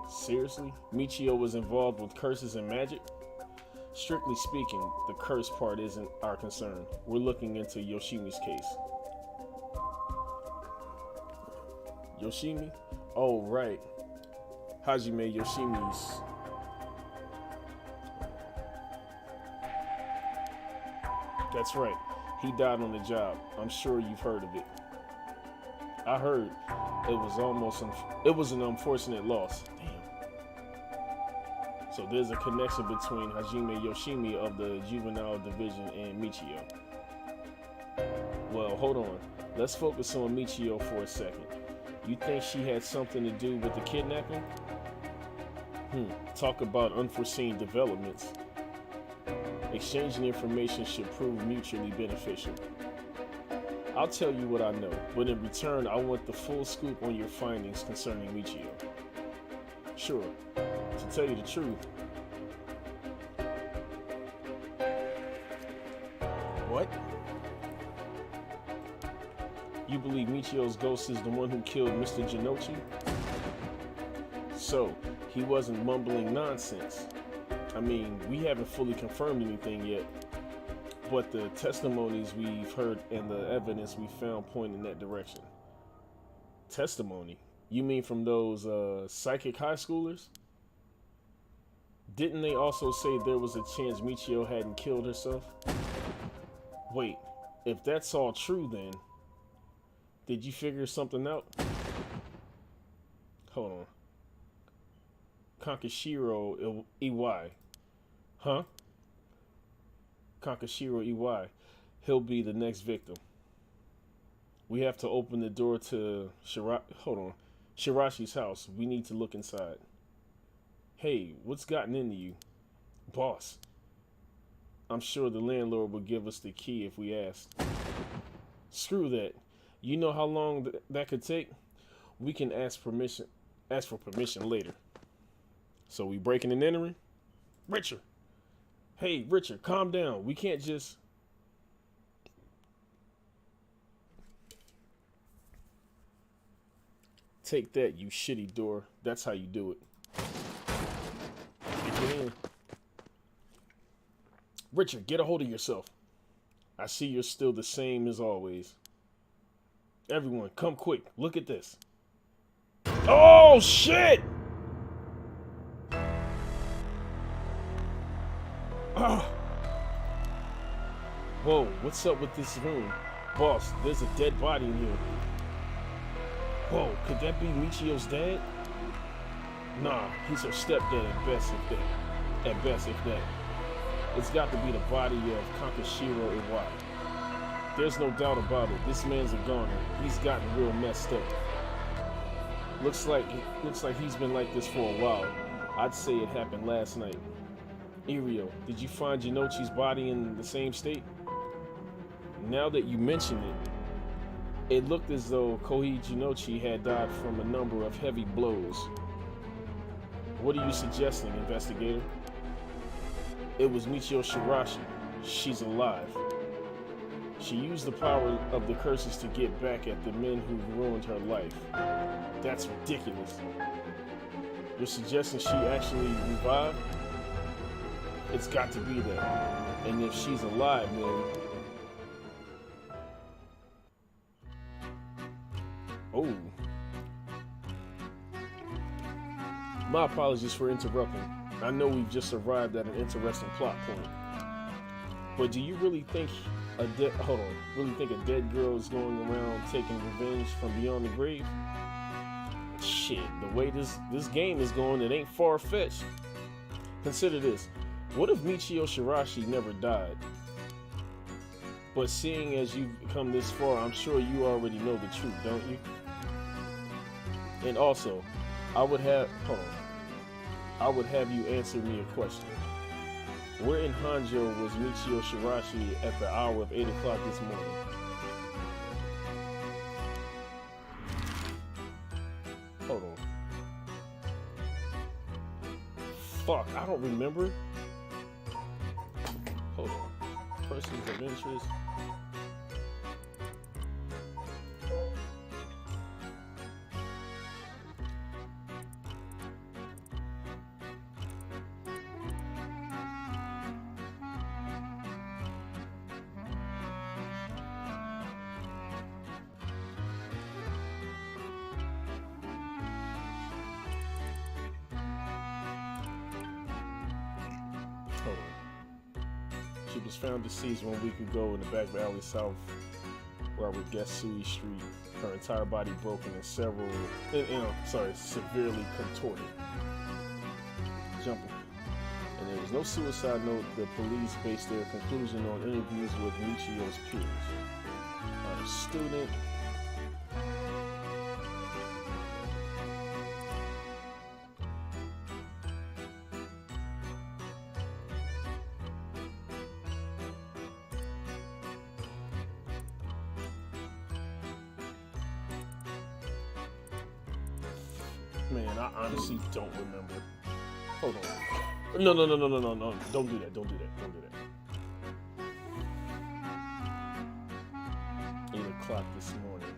Seriously? Michio was involved with curses and magic? Strictly speaking, the curse part isn't our concern. We're looking into Yoshimi's case. Yoshimi? Oh, right. Hajime Yoshimi's. That's right. He died on the job. I'm sure you've heard of it. I heard it was an unfortunate loss. Damn. So there's a connection between Hajime Yoshimi of the juvenile division and Michio. Well, hold on. Let's focus on Michio for a second. You think she had something to do with the kidnapping? Talk about unforeseen developments. Exchanging information should prove mutually beneficial. I'll tell you what I know, but in return, I want the full scoop on your findings concerning Michio. Sure. To tell you the truth. What? You believe Michio's ghost is the one who killed Mr. Jinochi? So, he wasn't mumbling nonsense. I mean, we haven't fully confirmed anything yet, but the testimonies we've heard and the evidence we found point in that direction. Testimony? You mean from those psychic high schoolers? Didn't they also say there was a chance Michio hadn't killed herself? Wait, if that's all true then, did you figure something out? Hold on. Kankashiro Iwai. Huh? Kankashiro Iwai. He'll be the next victim. We have to open the door to Shirashi's house. We need to look inside. Hey, what's gotten into you? Boss. I'm sure the landlord will give us the key if we ask. Screw that. You know how long that could take? We can ask for permission later. So we breaking and entering? Richard! Hey, Richard, calm down. We can't just... Take that, you shitty door. That's how you do it. Get in. Richard, get a hold of yourself. I see you're still the same as always. Everyone, come quick. Look at this. Oh, shit! Whoa, what's up with this room? Boss, there's a dead body in here. Whoa, could that be Michio's dad? Nah, he's her stepdad at best if that. It's got to be the body of Kankashiro Iwai. There's no doubt about it. This man's a goner. He's gotten real messed up. Looks like he's been like this for a while. I'd say it happened last night. Irio, did you find Jinochi's body in the same state? Now that you mention it, it looked as though Kohei Jinochi had died from a number of heavy blows. What are you suggesting, investigator? It was Michio Shirashi. She's alive. She used the power of the curses to get back at the men who ruined her life. That's ridiculous. You're suggesting she actually revived? It's got to be that. And if she's alive, then... Oh. My apologies for interrupting. I know we've just arrived at an interesting plot point. But do you really think a dead girl is going around taking revenge from beyond the grave? Shit, the way this game is going, it ain't far-fetched. Consider this. What if Michio Shirashi never died? But seeing as you've come this far, I'm sure you already know the truth, don't you? And also, I would have you answer me a question. Where in Hanjo was Michio Shirashi at the hour of 8 o'clock this morning? Hold on. Fuck, I don't remember. Persons of interest. Hold on. She was found deceased 1 week ago in the back alley south Robert Gasui Street. Her entire body broken and severely contorted. Jumping. And there was no suicide note. The police based their conclusion on interviews with Michio's peers. A student. Man, I honestly don't remember. Hold on. No. Don't do that. 8 o'clock this morning.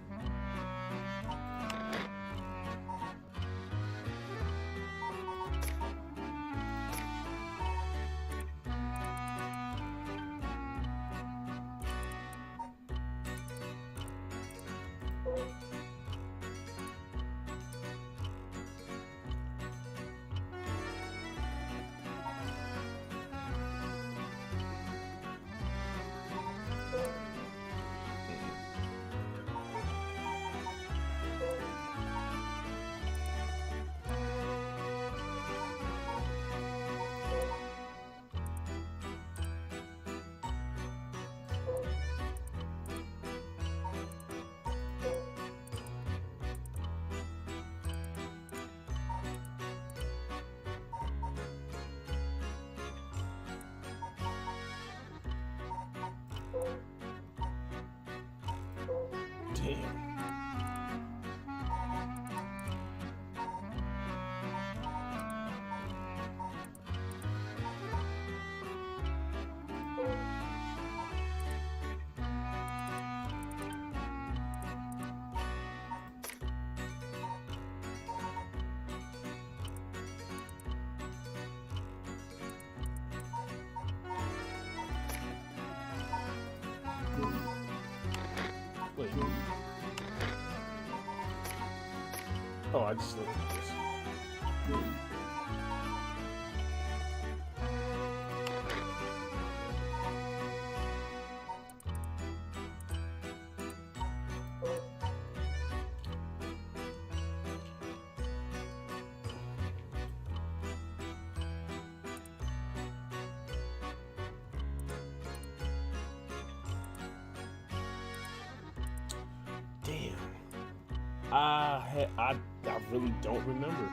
Damn. Wait. Oh, I just looked at this. Damn. I really don't remember.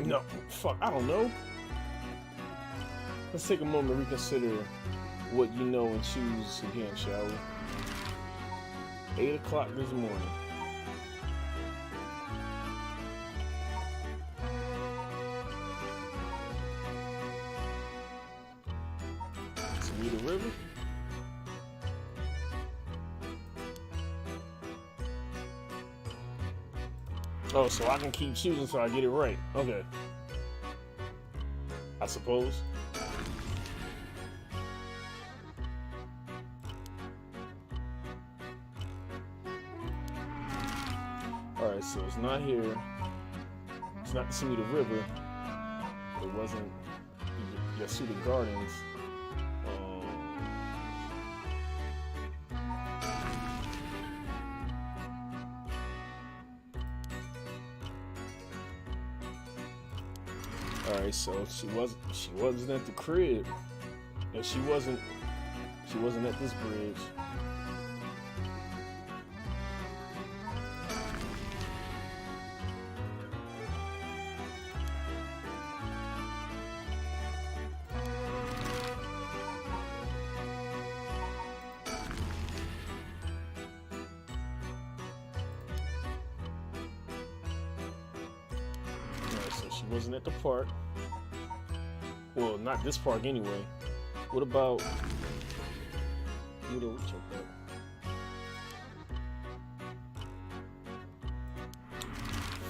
No, fuck, I don't know. Let's take a moment to reconsider what you know and choose again, shall we? 8 o'clock this morning. Toledo River? Oh, so I can keep choosing so I get it right. Okay. I suppose. Alright, so it's not here. It's not the Toledo River. It wasn't Yasuda Gardens. Alright, so she wasn't at the crib, and she wasn't at this bridge. So she wasn't at the park. Well, not this park anyway. What about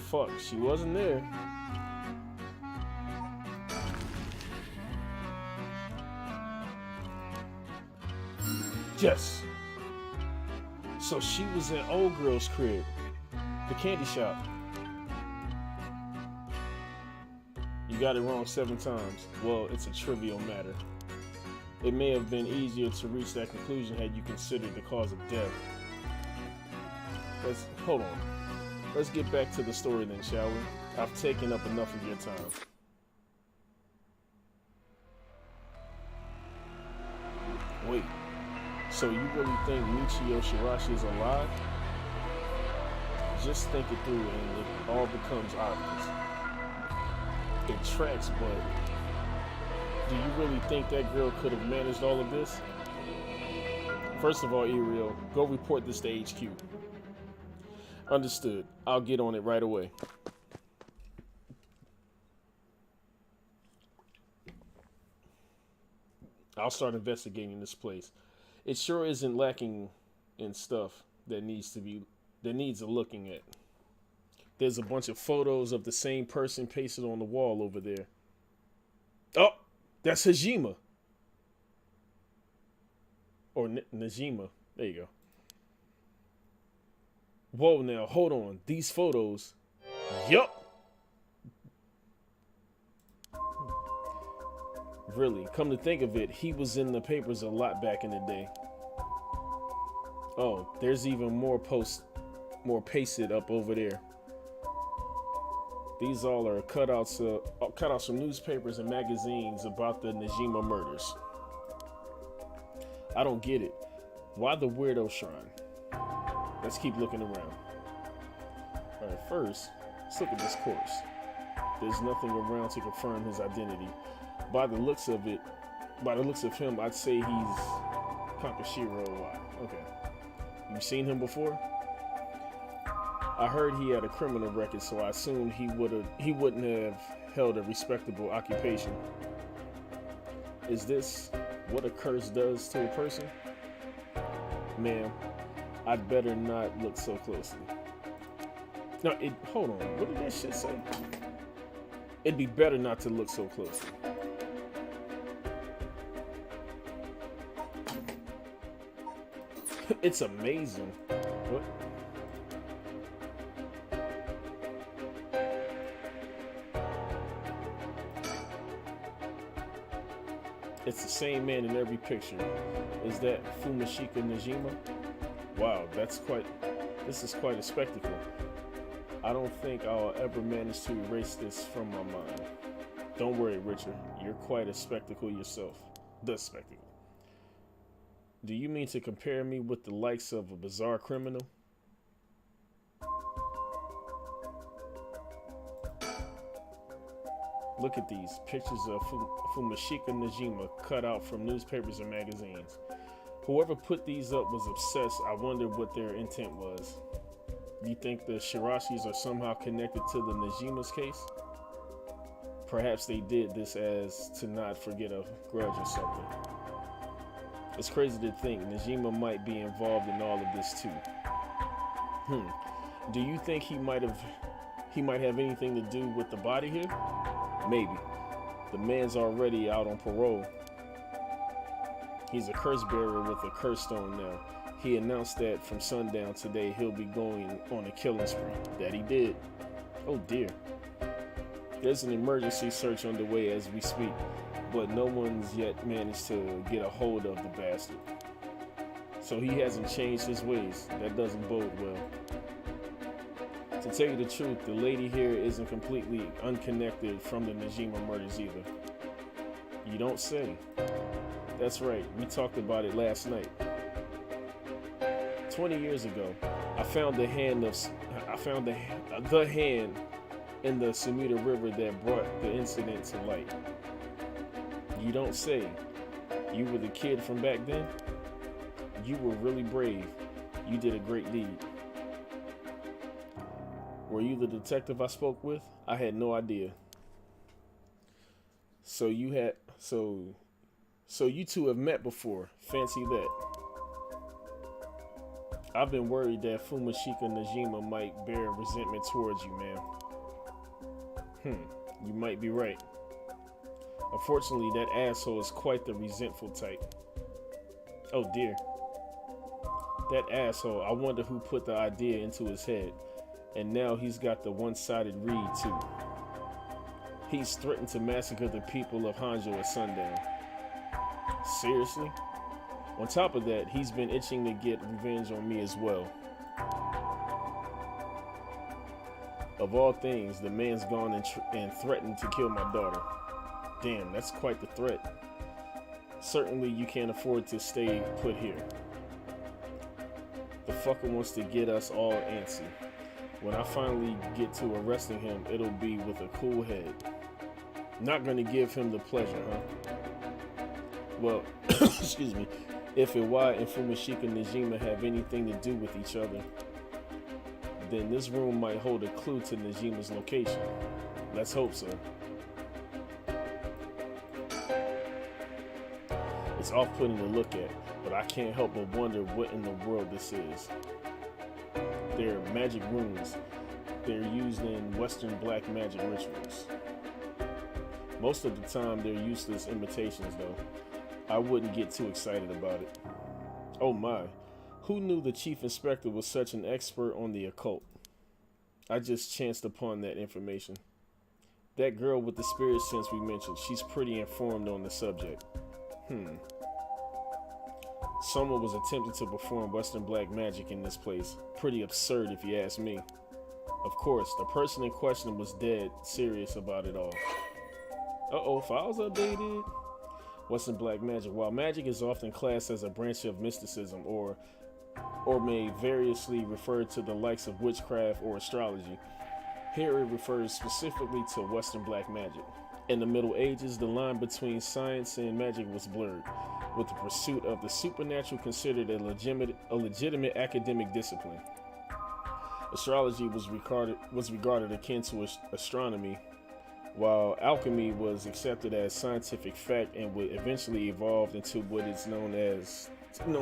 fuck, she wasn't there. Yes. So she was at old girl's crib, the candy shop. You got it wrong 7 times. Well, it's a trivial matter. It may have been easier to reach that conclusion had you considered the cause of death. Hold on. Let's get back to the story then, shall we? I've taken up enough of your time. Wait, so you really think Michio Shirashi is alive? Just think it through and it all becomes obvious. It tracks, but do you really think that girl could have managed all of this? First of all, Iriel, go report this to HQ. Understood. I'll get on it right away. I'll start investigating this place. It sure isn't lacking in stuff that needs a looking at. There's a bunch of photos of the same person pasted on the wall over there. Oh, that's Hajime. Or Najima. There you go. Whoa, now, hold on. These photos. Yup. Really, come to think of it, he was in the papers a lot back in the day. Oh, there's even more pasted up over there. These all are cutouts from newspapers and magazines about the Najima murders. I don't get it. Why the weirdo shrine? Let's keep looking around. Alright, first, let's look at this corpse. There's nothing around to confirm his identity. By the looks of him, I'd say he's Kankashiro. Okay. You've seen him before? I heard he had a criminal record, so I assumed he wouldn't have held a respectable occupation. Is this what a curse does to a person? Ma'am, I'd better not look so closely. No, hold on. What did that shit say? It'd be better not to look so closely. It's amazing. What? It's the same man in every picture. Is that Fumashika Najima? Wow, this is quite a spectacle. I don't think I'll ever manage to erase this from my mind. Don't worry, Richard. You're quite a spectacle yourself. The spectacle. Do you mean to compare me with the likes of a bizarre criminal? Look at these pictures of Fumashika Najima cut out from newspapers and magazines. Whoever put these up was obsessed. I wonder what their intent was. You think the Shirashis are somehow connected to the Najima's case? Perhaps they did this as to not forget a grudge or something. It's crazy to think Najima might be involved in all of this too. Do you think he might have anything to do with the body here? Maybe. The man's already out on parole. He's a curse bearer with a curse stone now. He announced that from sundown today he'll be going on a killing spree. That he did. Oh dear. There's an emergency search underway as we speak, but no one's yet managed to get a hold of the bastard. So he hasn't changed his ways. That doesn't bode well. To tell you the truth, the lady here isn't completely unconnected from the Najima murders either. You don't say. That's right, we talked about it last night. 20 years ago, I found the hand in the Sumida River that brought the incident to light. You don't say. You were the kid from back then? You were really brave. You did a great deed. Were you the detective I spoke with? I had no idea. So you had so you two have met before. Fancy that. I've been worried that Fumashika Najima might bear resentment towards you, man. You might be right. Unfortunately, that asshole is quite the resentful type. Oh dear. That asshole, I wonder who put the idea into his head. And now he's got the one-sided read too. He's threatened to massacre the people of Hanjo at sundown. Seriously? On top of that, he's been itching to get revenge on me as well. Of all things, the man's gone and threatened to kill my daughter. Damn, that's quite the threat. Certainly you can't afford to stay put here. The fucker wants to get us all antsy. When I finally get to arresting him, it'll be with a cool head. Not gonna give him the pleasure, huh? Well, excuse me, if Iwai and Fumashika Najima have anything to do with each other, then this room might hold a clue to Najima's location. Let's hope so. It's off-putting to look at, but I can't help but wonder what in the world this is. They're magic runes. They're used in Western black magic rituals. Most of the time, they're useless imitations, though. I wouldn't get too excited about it. Oh my, who knew the chief inspector was such an expert on the occult? I just chanced upon that information. That girl with the spirit sense we mentioned, she's pretty informed on the subject. Someone was attempting to perform Western black magic in this place. Pretty absurd if you ask me. Of course, the person in question was dead serious about it all. Uh-oh, files updated. Western black magic. While magic is often classed as a branch of mysticism or may variously refer to the likes of witchcraft or astrology, here it refers specifically to Western black magic. In the Middle Ages, the line between science and magic was blurred, with the pursuit of the supernatural considered a legitimate academic discipline. Astrology was regarded akin to astronomy, while alchemy was accepted as scientific fact and would eventually evolve into what is known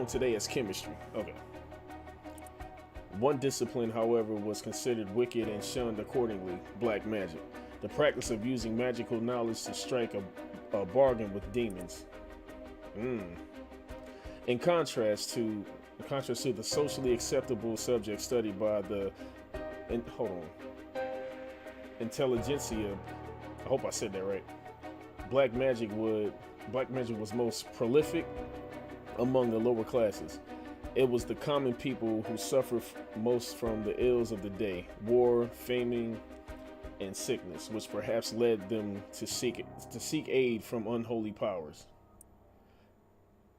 today as chemistry. Okay. One discipline, however, was considered wicked and shunned accordingly: black magic, the practice of using magical knowledge to strike a bargain with demons. In contrast to the socially acceptable subject studied by the intelligentsia. I hope I said that right. Black magic was most prolific among the lower classes. It was the common people who suffered most from the ills of the day: war, famine, and sickness, which perhaps led them to seek aid from unholy powers.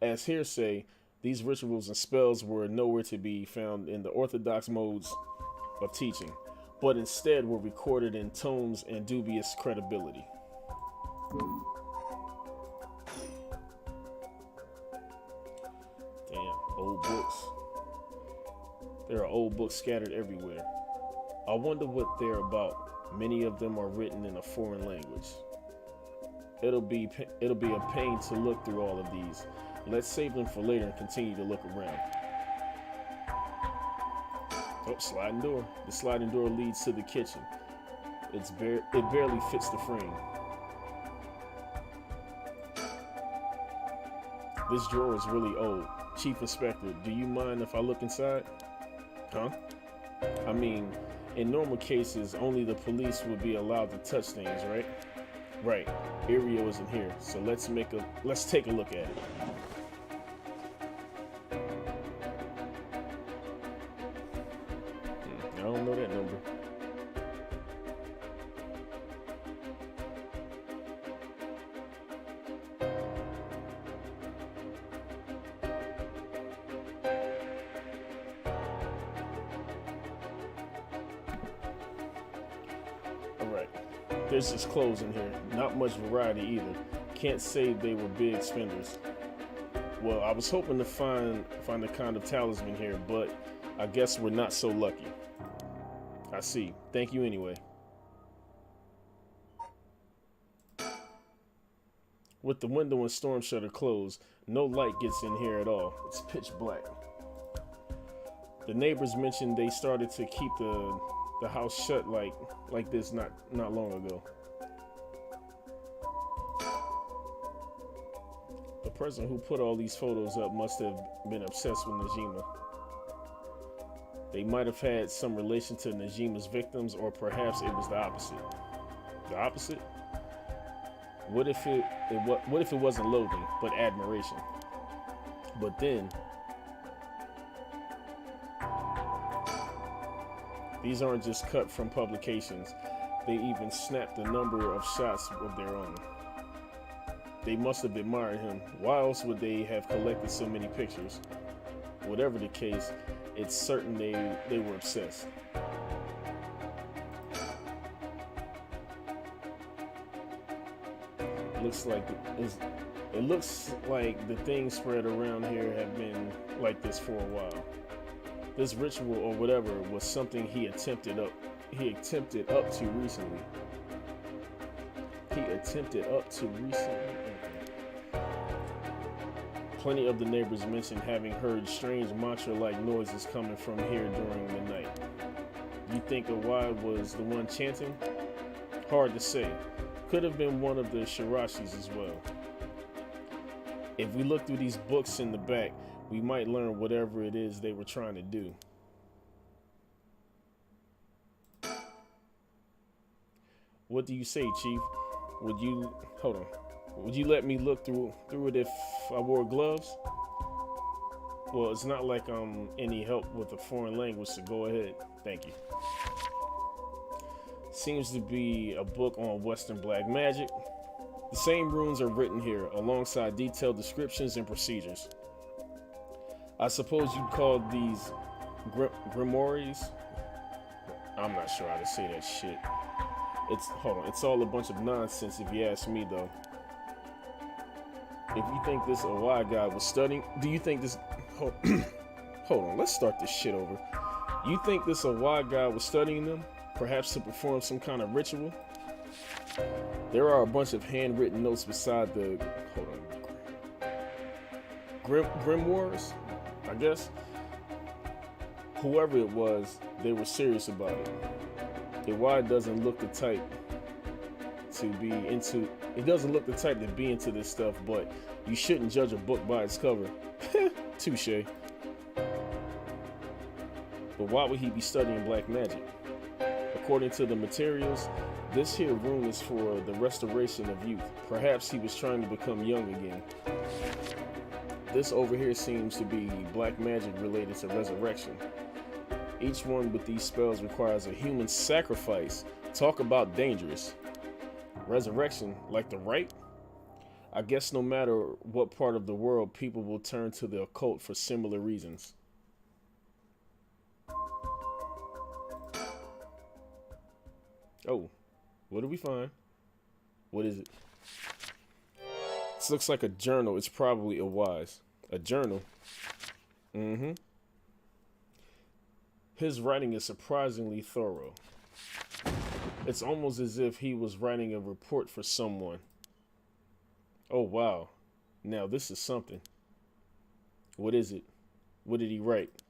As hearsay, these rituals and spells were nowhere to be found in the orthodox modes of teaching, but instead were recorded in tomes and dubious credibility. Damn, old books. There are old books scattered everywhere. I wonder what they're about. Many of them are written in a foreign language. It'll be a pain to look through all of these. Let's save them for later and continue to look around. Oh, sliding door. The sliding door leads to the kitchen. It barely fits the frame. This drawer is really old. Chief Inspector, do you mind if I look inside? Huh? I mean, in normal cases, only the police would be allowed to touch things, right? Right. Irio isn't here, so let's take a look at it. I don't know that number. Alright. There's just clothes in here. Not much variety either. Can't say they were big spenders. Well, I was hoping to find a kind of talisman here, but I guess we're not so lucky. I see. Thank you anyway. With the window and storm shutter closed, no light gets in here at all. It's pitch black. The neighbors mentioned they started to keep the house shut like this not long ago. The person who put all these photos up must have been obsessed with Najima. They might have had some relation to Najima's victims, or perhaps it was the opposite. The opposite? What if it wasn't loathing, but admiration? But then, these aren't just cut from publications. They even snapped a number of shots of their own. They must have admired him. Why else would they have collected so many pictures? Whatever the case, it's certain they were obsessed. It looks like the things spread around here have been like this for a while. This ritual or whatever was something he attempted up to recently. Plenty of the neighbors mentioned having heard strange mantra-like noises coming from here during the night. You think Awai was the one chanting? Hard to say. Could have been one of the Shirashis as well. If we look through these books in the back, we might learn whatever it is they were trying to do. What do you say, Chief? Would you let me look through it if I wore gloves? Well, it's not like I'm any help with a foreign language, so go ahead. Thank you. Seems to be a book on Western black magic. The same runes are written here, alongside detailed descriptions and procedures. I suppose you'd call these grimoires? I'm not sure how to say that shit. It's all a bunch of nonsense if you ask me, though. If you think this Awai guy was studying, do you think this... Hold on, let's start this shit over. You think this Awai guy was studying them? Perhaps to perform some kind of ritual? There are a bunch of handwritten notes beside the... grimoires, I guess? Whoever it was, they were serious about it. Awai doesn't look the type to be into... He doesn't look the type to be into this stuff, but you shouldn't judge a book by its cover. Touche. But why would he be studying black magic? According to the materials, this here rune is for the restoration of youth. Perhaps he was trying to become young again. This over here seems to be black magic related to resurrection. Each one with these spells requires a human sacrifice. Talk about dangerous. Resurrection, like the right? I guess no matter what part of the world, people will turn to the occult for similar reasons. Oh, what do we find? What is it? This looks like a journal. It's probably Awai's. A journal? Mm-hmm. His writing is surprisingly thorough. It's almost as if he was writing a report for someone. Oh, wow. Now, this is something. What is it? What did he write?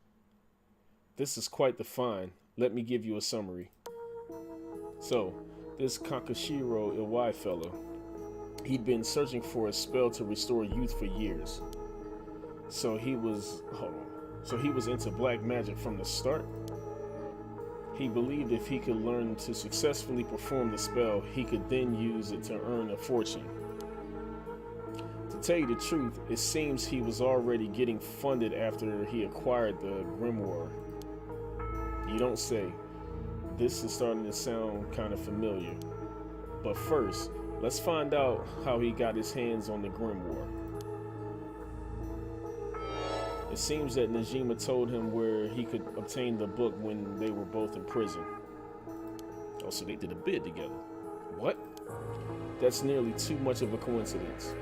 This is quite the find. Let me give you a summary. So, this Kakashiro Iwai fellow, he'd been searching for a spell to restore youth for years. So he was into black magic from the start. He believed if he could learn to successfully perform the spell, he could then use it to earn a fortune. To tell you the truth, it seems he was already getting funded after he acquired the grimoire. You don't say. This is starting to sound kind of familiar. But first, let's find out how he got his hands on the grimoire. It seems that Najima told him where he could obtain the book when they were both in prison. Oh, so they did a bid together. What? That's nearly too much of a coincidence.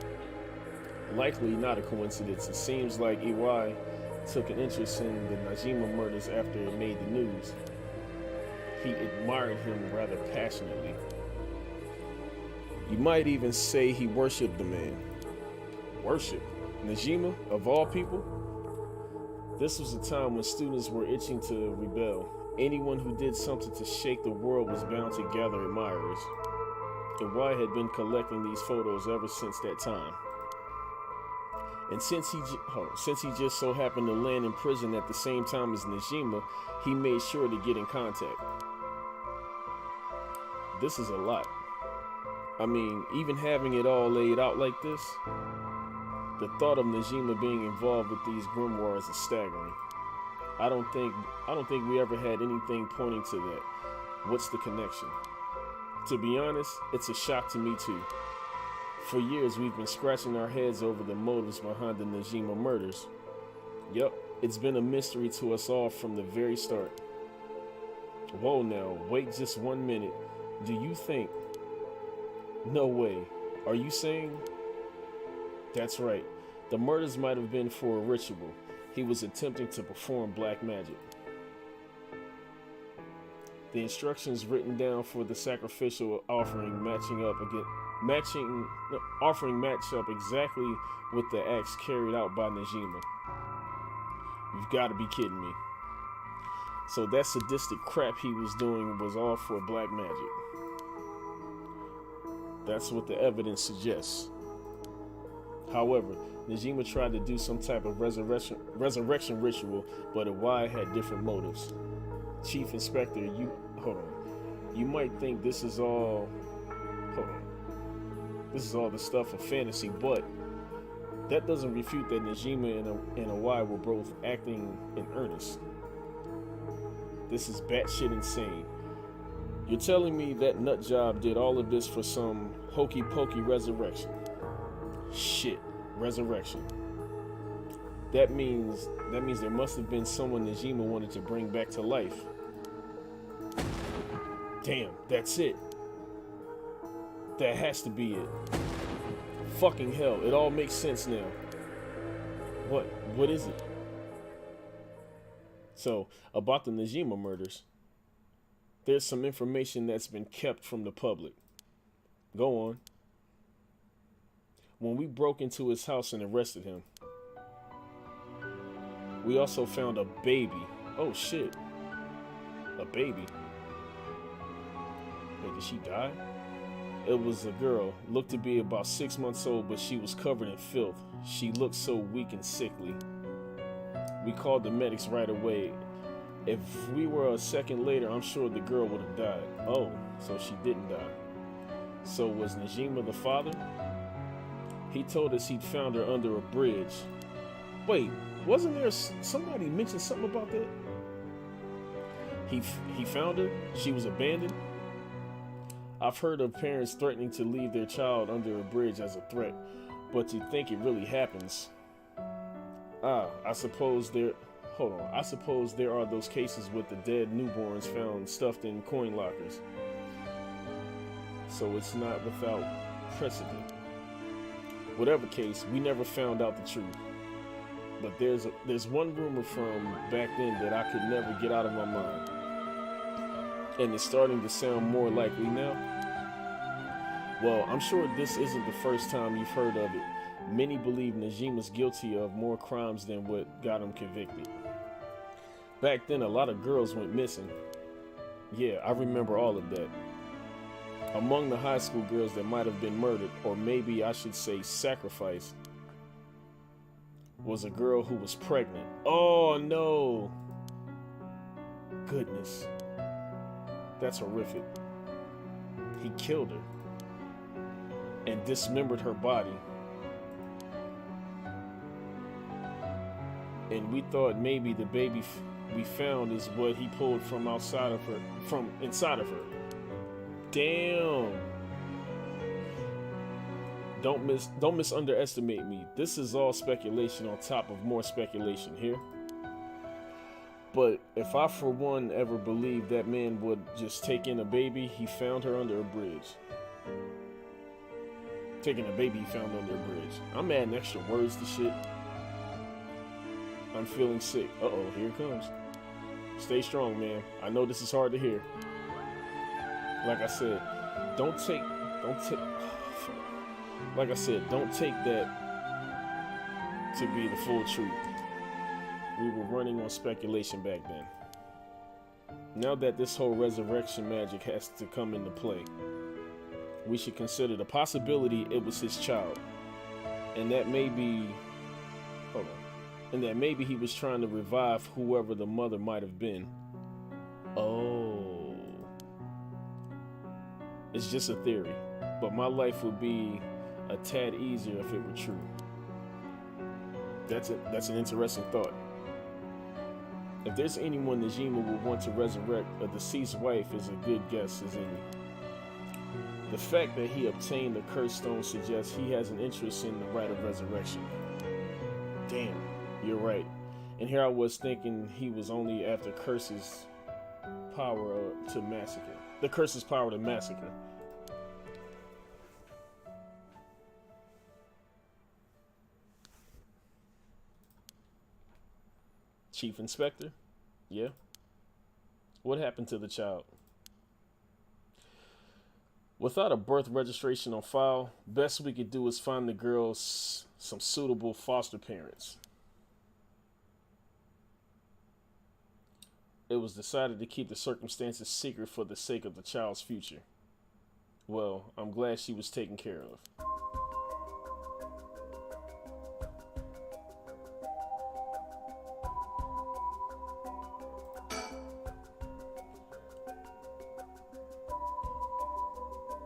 Likely not a coincidence. It seems like Iwai took an interest in the Najima murders after it made the news. he admired him rather passionately. You might even say he worshipped the man. Worship? Najima, of all people? This was a time when students were itching to rebel. Anyone who did something to shake the world was bound to gather admirers. And Wyatt had been collecting these photos ever since that time. And since he just so happened to land in prison at the same time as Najima, he made sure to get in contact. This is a lot. I mean, even having it all laid out like this, the thought of Najima being involved with these grimoires is staggering. I don't think we ever had anything pointing to that. What's the connection? To be honest, it's a shock to me too. For years, we've been scratching our heads over the motives behind the Najima murders. Yup, it's been a mystery to us all from the very start. Whoa now, wait just 1 minute. Do you think... No way. Are you saying... That's right. The murders might have been for a ritual. He was attempting to perform black magic. The instructions written down for the sacrificial offering match up exactly with the acts carried out by Najima. You've got to be kidding me. So that sadistic crap he was doing was all for black magic. That's what the evidence suggests. However, Najima tried to do some type of resurrection ritual, but Awai had different motives. Chief Inspector, you might think this is all the stuff of fantasy, but that doesn't refute that Najima and Awai were both acting in earnest. This is batshit insane. You're telling me that nutjob did all of this for some hokey pokey resurrection? Shit, resurrection. That means there must have been someone Najima wanted to bring back to life. Damn, that's it. That has to be it. Fucking hell, it all makes sense now. What is it? So, about the Najima murders, there's some information that's been kept from the public. Go on. When we broke into his house and arrested him, we also found a baby. Oh shit. A baby. Wait, did she die? It was a girl, looked to be about 6 months old, but she was covered in filth. She looked so weak and sickly. We called the medics right away. If we were a second later, I'm sure the girl would have died. Oh, so she didn't die. So was Najima the father? He told us he'd found her under a bridge. Wait, wasn't there somebody mentioned something about that? He found her? She was abandoned? I've heard of parents threatening to leave their child under a bridge as a threat, but to think it really happens. I suppose there are those cases with the dead newborns found stuffed in coin lockers. So it's not without precedent. Whatever case, we never found out the truth. But there's one rumor from back then that I could never get out of my mind. And it's starting to sound more likely now. Well, I'm sure this isn't the first time you've heard of it. Many believe Najima's guilty of more crimes than what got him convicted. Back then, a lot of girls went missing. Yeah, I remember all of that. Among the high school girls that might have been murdered, or maybe I should say sacrificed, was a girl who was pregnant. Oh no! Goodness. That's horrific. He killed her and dismembered her body. And we thought maybe the baby we found is what he pulled from inside of her. Damn. Don't misunderestimate me. This is all speculation on top of more speculation here. But if I for one ever believed that man would just take in a baby he found her under a bridge. Taking a baby he found under a bridge. I'm adding extra words to shit. I'm feeling sick. Uh-oh, here it comes. Stay strong, man. I know this is hard to hear. Like I said, don't take, like I said, don't take that to be the full truth. We were running on speculation back then. Now that this whole resurrection magic has to come into play, we should consider the possibility it was his child. And that maybe, hold on, and that maybe he was trying to revive whoever the mother might have been. Oh. It's just a theory, but my life would be a tad easier if it were true. That's an interesting thought. If there's anyone Najima would want to resurrect a deceased wife is a good guess, isn't it? The fact that he obtained the cursed stone suggests he has an interest in the rite of resurrection. Damn, you're right. And here I was thinking he was only after Curse's power to massacre. The Curse's power to massacre. Chief Inspector? Yeah? What happened to the child? Without a birth registration on file, best we could do is find the girls some suitable foster parents. It was decided to keep the circumstances secret for the sake of the child's future. Well, I'm glad she was taken care of.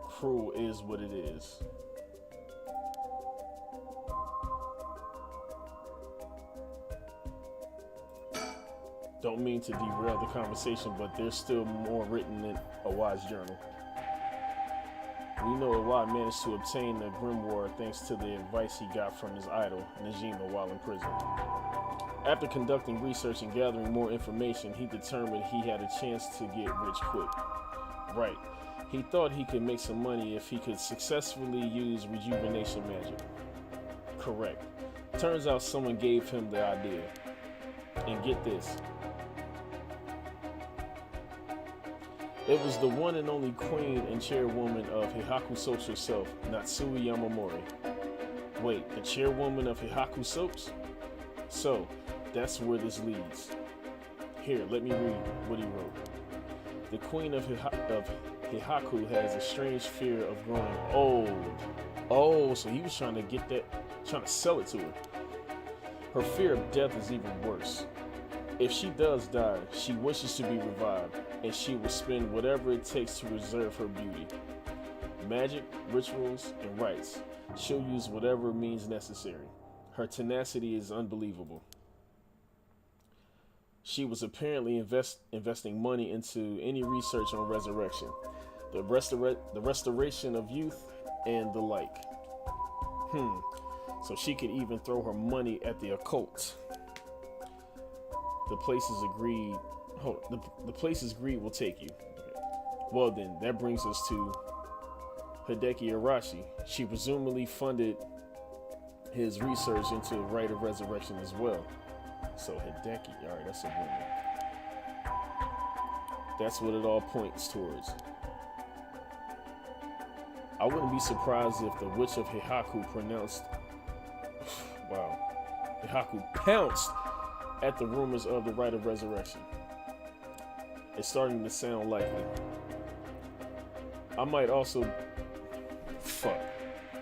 Cruel is what it is. Don't mean to derail the conversation, but there's still more written in Awai's journal. We know Awai managed to obtain the grimoire thanks to the advice he got from his idol, Najima, while in prison. After conducting research and gathering more information, he determined he had a chance to get rich quick. Right. He thought he could make some money if he could successfully use rejuvenation magic. Correct. Turns out someone gave him the idea. And get this. It was the one and only queen and chairwoman of Hihaku Soaps herself, Natsui Yamamori. Wait, the chairwoman of Hihaku Soaps? So, that's where this leads. Here, let me read what he wrote. The queen of Hihaku has a strange fear of growing old. Oh, so he was trying to sell it to her. Her fear of death is even worse. If she does die, she wishes to be revived, and she will spend whatever it takes to preserve her beauty. Magic, rituals, and rites. She'll use whatever means necessary. Her tenacity is unbelievable. She was apparently investing money into any research on resurrection, the restoration of youth, and the like. So she could even throw her money at the occult. The places agreed. The places agreed will take you. Okay. Well then, that brings us to Hideki Arashi. She presumably funded his research into the rite of resurrection as well. So Hideki, alright, that's a woman. That's what it all points towards. I wouldn't be surprised if the Witch of Hihaku pounced at the rumors of the rite of resurrection. It's starting to sound likely. I might also...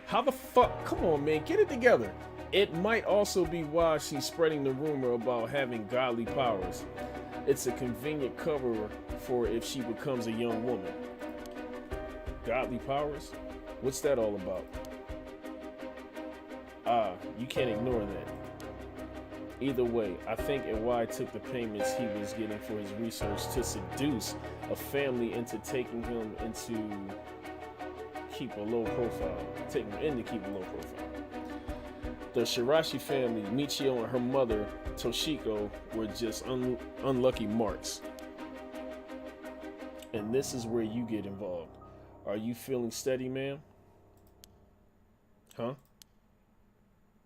How the fuck? Come on, man, get it together. It might also be why she's spreading the rumor about having godly powers. It's a convenient cover for if she becomes a young woman. Godly powers? What's that all about? You can't ignore that. Either way, I think Iwai took the payments he was getting for his research to seduce a family into taking him into keep a low profile. Taking him in to keep a low profile. The Shirashi family, Michio and her mother, Toshiko, were just unlucky marks. And this is where you get involved. Are you feeling steady, ma'am? Huh?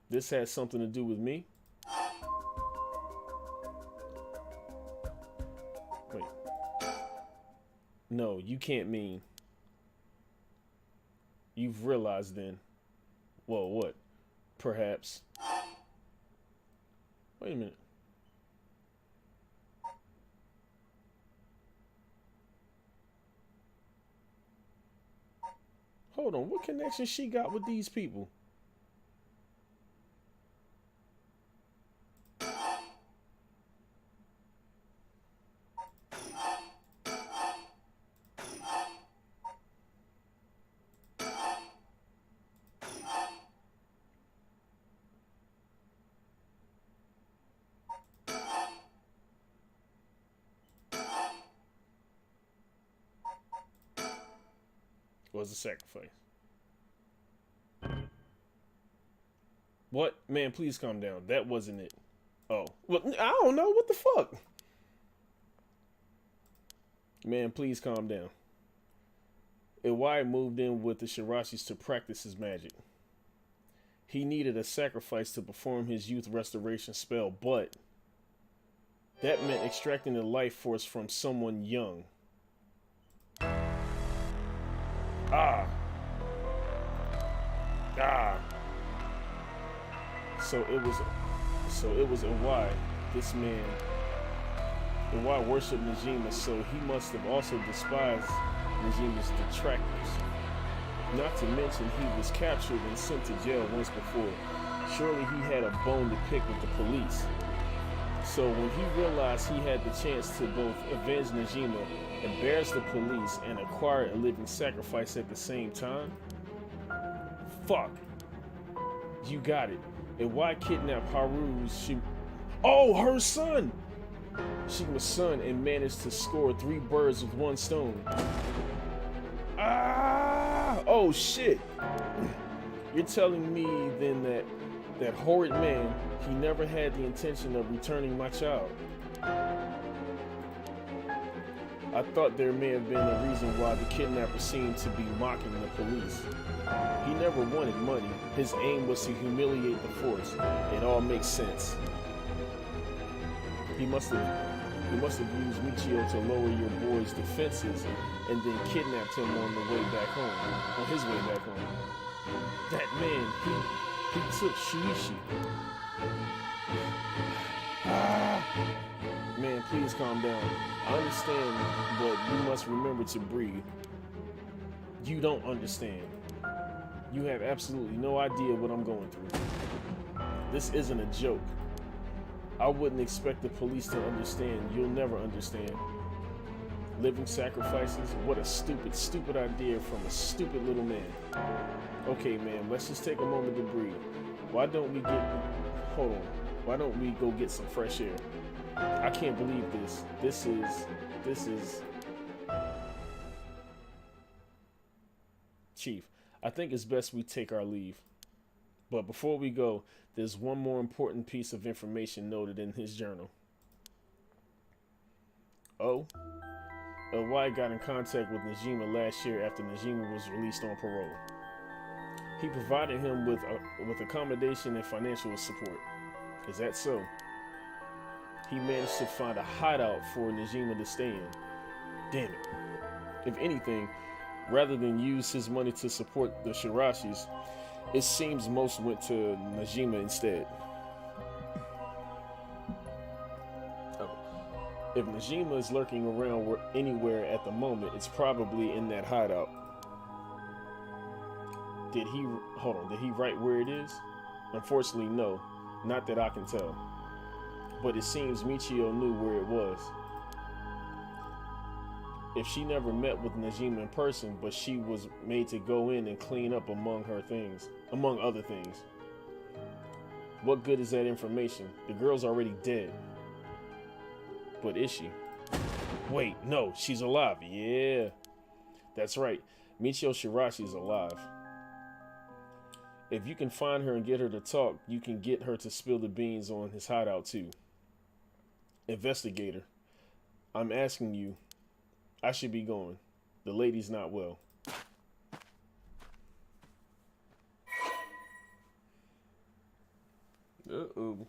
This has something to do with me? No, you can't mean you've realized then. Well, what? Perhaps. Wait a minute. Hold on. What connection she got with these people? Was a sacrifice. What? Man, please calm down. That wasn't it. Oh. Well, I don't know. What the fuck? Man, please calm down. Iwai moved in with the Shirashis to practice his magic. He needed a sacrifice to perform his youth restoration spell, but that meant extracting the life force from someone young. Ah. Ah. So it was Iwai, this man. Iwai worshipped Najima, so he must have also despised Najima's detractors. Not to mention he was captured and sent to jail once before. Surely he had a bone to pick with the police. So when he realized he had the chance to both avenge Najima, embarrass the police, and acquire a living sacrifice at the same time, fuck. You got it. And why kidnap Haru's her son! Shima's son, and managed to score 3 birds with 1 stone. Ah! Oh shit! You're telling me then that horrid man, he never had the intention of returning my child. I thought there may have been a reason why the kidnapper seemed to be mocking the police. He never wanted money. His aim was to humiliate the force. It all makes sense. He must have used Michio to lower your boy's defenses and then kidnapped him on the way back home. On his way back home. That man, he took Shuichi. Man, please calm down. I understand, but you must remember to breathe. You don't understand. You have absolutely no idea what I'm going through. This isn't a joke. I wouldn't expect the police to understand. You'll never understand. Living sacrifices? What a stupid, stupid idea from a stupid little man. Okay, man, let's just take a moment to breathe. Why don't we go get some fresh air? I can't believe this. This is... Chief, I think it's best we take our leave. But before we go, there's one more important piece of information noted in his journal. Oh? White got in contact with Najima last year after Najima was released on parole. He provided him with accommodation and financial support. Is that so? He managed to find a hideout for Najima to stay in. Damn it. If anything, rather than use his money to support the Shirashis, it seems most went to Najima instead. If Najima is lurking around anywhere at the moment, it's probably in that hideout. Did he write where it is? Unfortunately, no. Not that I can tell. But it seems Michio knew where it was. If she never met with Najima in person, but she was made to go in and clean up among other things. What good is that information? The girl's already dead. But is she? Wait, no, she's alive. Yeah, that's right. Michio Shirashi's alive. If you can find her and get her to talk, you can get her to spill the beans on his hideout too. Investigator, I'm asking you. I should be going. The lady's not well. Uh-oh.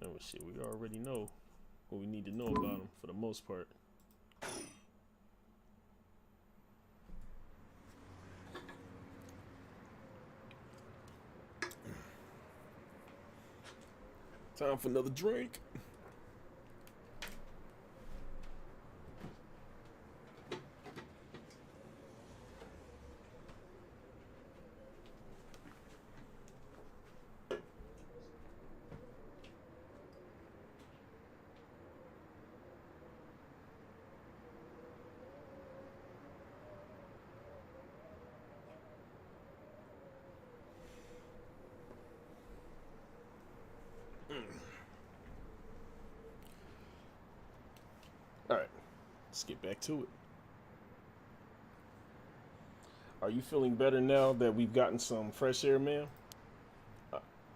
Oh shit, we already know what we need to know about him for the most part. Time for another drink. All right, let's get back to it. Are you feeling better now that we've gotten some fresh air, ma'am?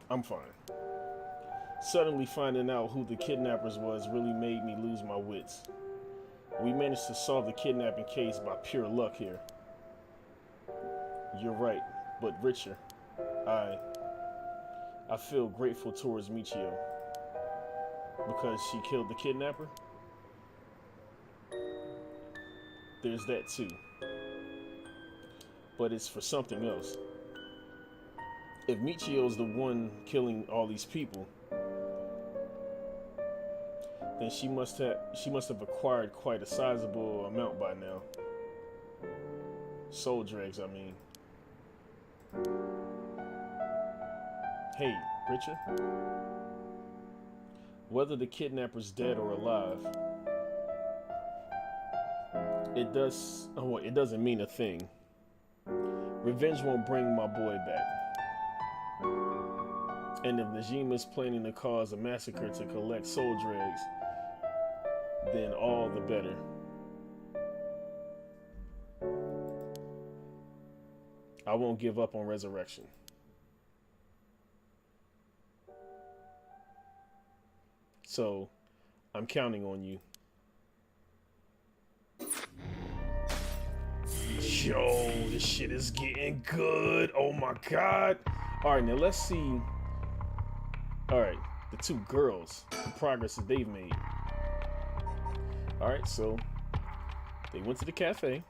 I'm fine. Suddenly finding out who the kidnappers was really made me lose my wits. We managed to solve the kidnapping case by pure luck here. You're right, but Richard, I feel grateful towards Michio because she killed the kidnapper. There's that too. But it's for something else. If Michio's the one killing all these people, then she must have acquired quite a sizable amount by now. Soul dregs, I mean. Hey, Richard. Whether the kidnapper's dead or alive, it doesn't mean a thing. Revenge won't bring my boy back. And if Najima is planning to cause a massacre to collect soul dregs, then all the better. I won't give up on resurrection. So, I'm counting on you. Yo, this shit is getting good. Oh my god. Alright, now let's see. Alright, the two girls, the progress that they've made. Alright, so they went to the cafe.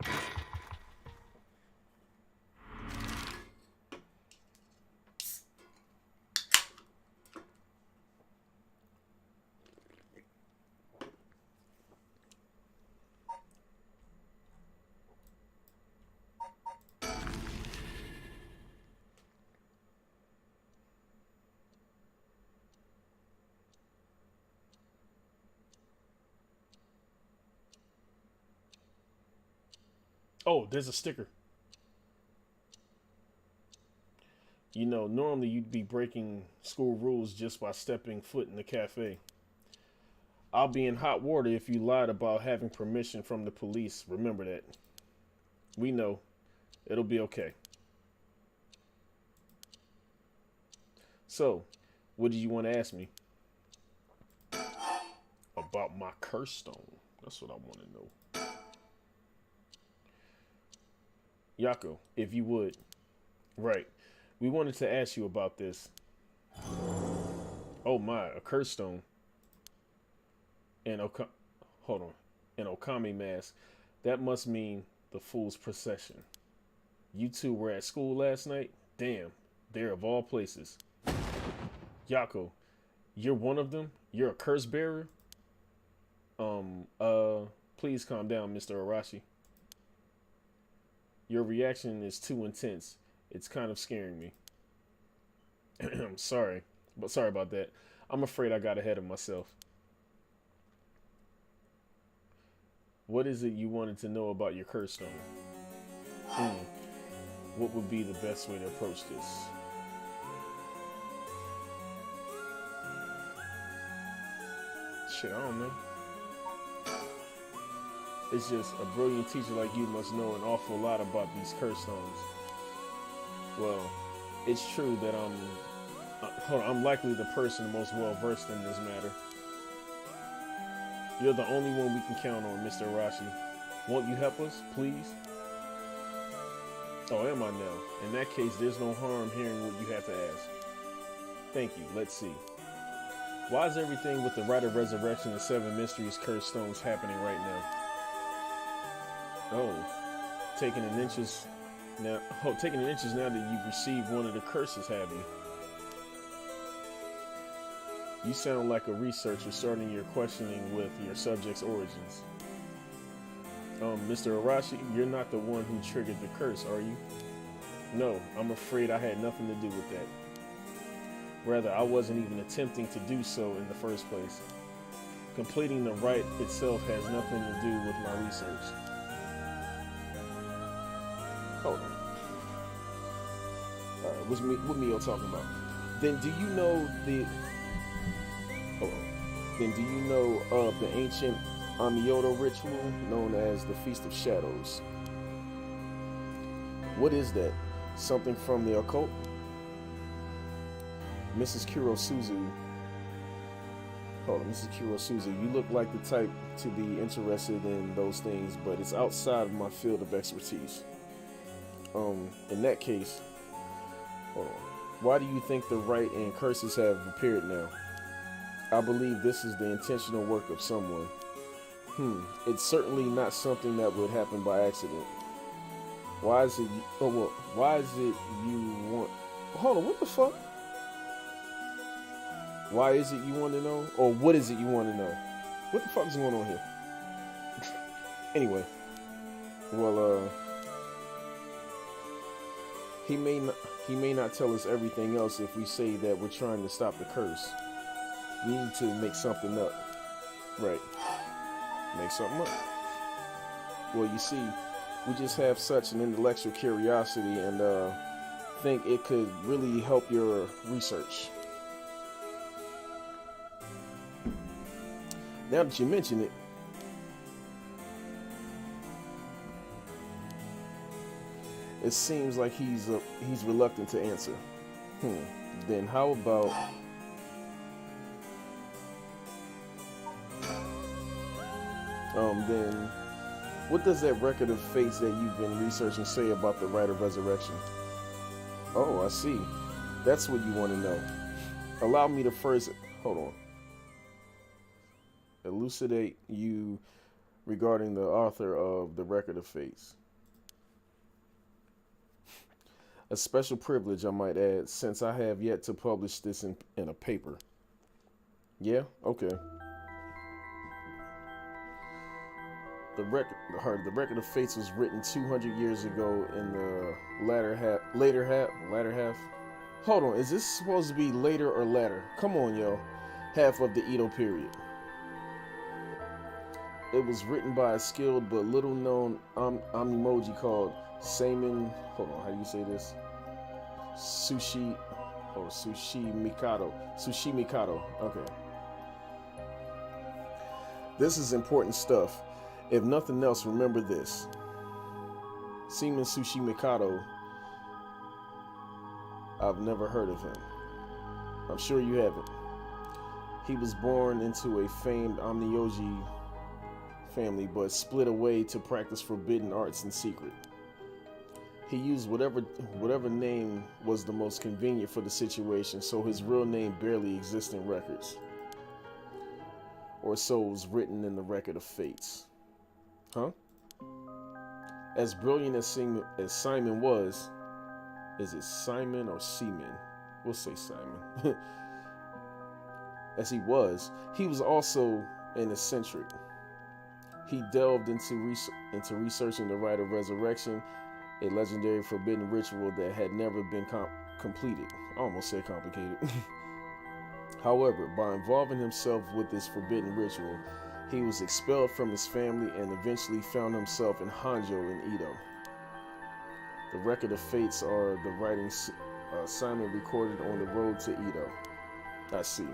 Oh, there's a sticker. You know, normally you'd be breaking school rules just by stepping foot in the cafe. I'll be in hot water if you lied about having permission from the police. Remember that. We know. It'll be okay. So, what do you want to ask me? About my curse stone. That's what I want to know. Yako, if you would. Right. We wanted to ask you about this. Oh my, a curse stone. And hold on. An Okami mask. That must mean the fool's procession. You two were at school last night? Damn, there of all places. Yako, you're one of them? You're a curse bearer? Please calm down, Mr. Arashi. Your reaction is too intense. It's kind of scaring me. I'm sorry. But sorry about that. I'm afraid I got ahead of myself. What is it you wanted to know about your curse stone? What would be the best way to approach this? Shit, I don't know. It's just a brilliant teacher like you must know an awful lot about these curse stones. Well, it's true that I'm likely the person most well versed in this matter. You're the only one we can count on, Mr. Arashi. Won't you help us, please? Oh, am I now? In that case, there's no harm hearing what you have to ask. Thank you. Let's see. Why is everything with the rite of resurrection and seven mysteries cursed stones happening right now? Oh, taking an inches now. Oh, taking an inches now that you've received one of the curses, have you? You sound like a researcher starting your questioning with your subject's origins. Mr. Arashi, you're not the one who triggered the curse, are you? No, I'm afraid I had nothing to do with that. Rather, I wasn't even attempting to do so in the first place. Completing the rite itself has nothing to do with my research. Hold on. Alright, what Mio talking about? Then do you know the... Hold on. Then do you know of the ancient Amioto ritual known as the Feast of Shadows? What is that? Something from the occult? Mrs. Kurosuzu. Hold on, Mrs. Kurosuzu, you look like the type to be interested in those things, but it's outside of my field of expertise. In that case, hold on. Why do you think the rite and curses have appeared now? I believe this is the intentional work of someone. It's certainly not something that would happen by accident. Why is it? Oh well, why is it you want? Hold on, what the fuck? Why is it you want to know? Or what is it you want to know? What the fuck is going on here? Anyway, well, he may not tell us everything else if we say that we're trying to stop the curse. We need to make something up. Right. Make something up. Well, you see, we just have such an intellectual curiosity and think it could really help your research. Now that you mention it, it seems like he's reluctant to answer. Then how about then what does that record of fates that you've been researching say about the rite of resurrection? Oh, I see. That's what you want to know. Allow me to first hold on. Elucidate you regarding the author of the record of fates. A special privilege, I might add, since I have yet to publish this in a paper. Yeah? Okay. The record of fates was written 200 years ago in the latter half. Hold on, is this supposed to be later or latter? Come on, yo. Half of the Edo period. It was written by a skilled but little known Amimoji called Seimin. Hold on, how do you say this? Sushi Mikado. Sushi Mikado. Okay. This is important stuff. If nothing else, remember this. Seimin Sushi Mikado. I've never heard of him. I'm sure you haven't. He was born into a famed Amnioji family, but split away to practice forbidden arts in secret. He used whatever name was the most convenient for the situation, so his real name barely exists in records. Or so was written in the record of fates. Huh? As brilliant as Simon was, is it Simon or Seaman? We'll say Simon. As he was also an eccentric. He delved into researching the rite of resurrection, a legendary forbidden ritual that had never been completed. I almost said complicated. However, by involving himself with this forbidden ritual, he was expelled from his family and eventually found himself in Hanjo in Edo. The record of fates are the writings Simon recorded on the road to Edo. I see.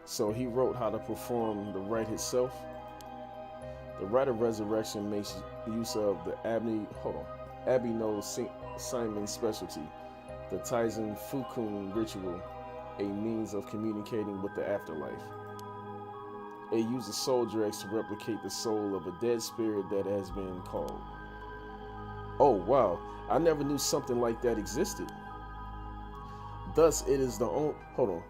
So he wrote how to perform the rite itself. The rite of resurrection makes use of the Abino Simon's specialty, the Taizen Fukun ritual, a means of communicating with the afterlife. It uses soul dregs to replicate the soul of a dead spirit that has been called. Oh wow, I never knew something like that existed. Thus, it is the only. Hold on.